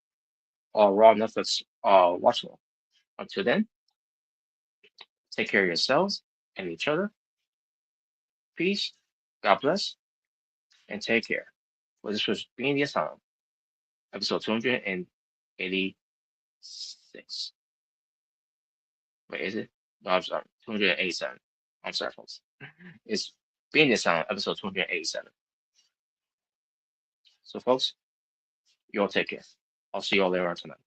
Raw Netflix watch along. Until then, take care of yourselves and each other. Peace, God bless, and take care. Well, this was Being the Asylum, episode 286. Wait, is it? No, I'm sorry, 287. I'm sorry, folks. It's Being the Asylum, episode 287. So, folks, you all take care. I'll see you all later on tonight.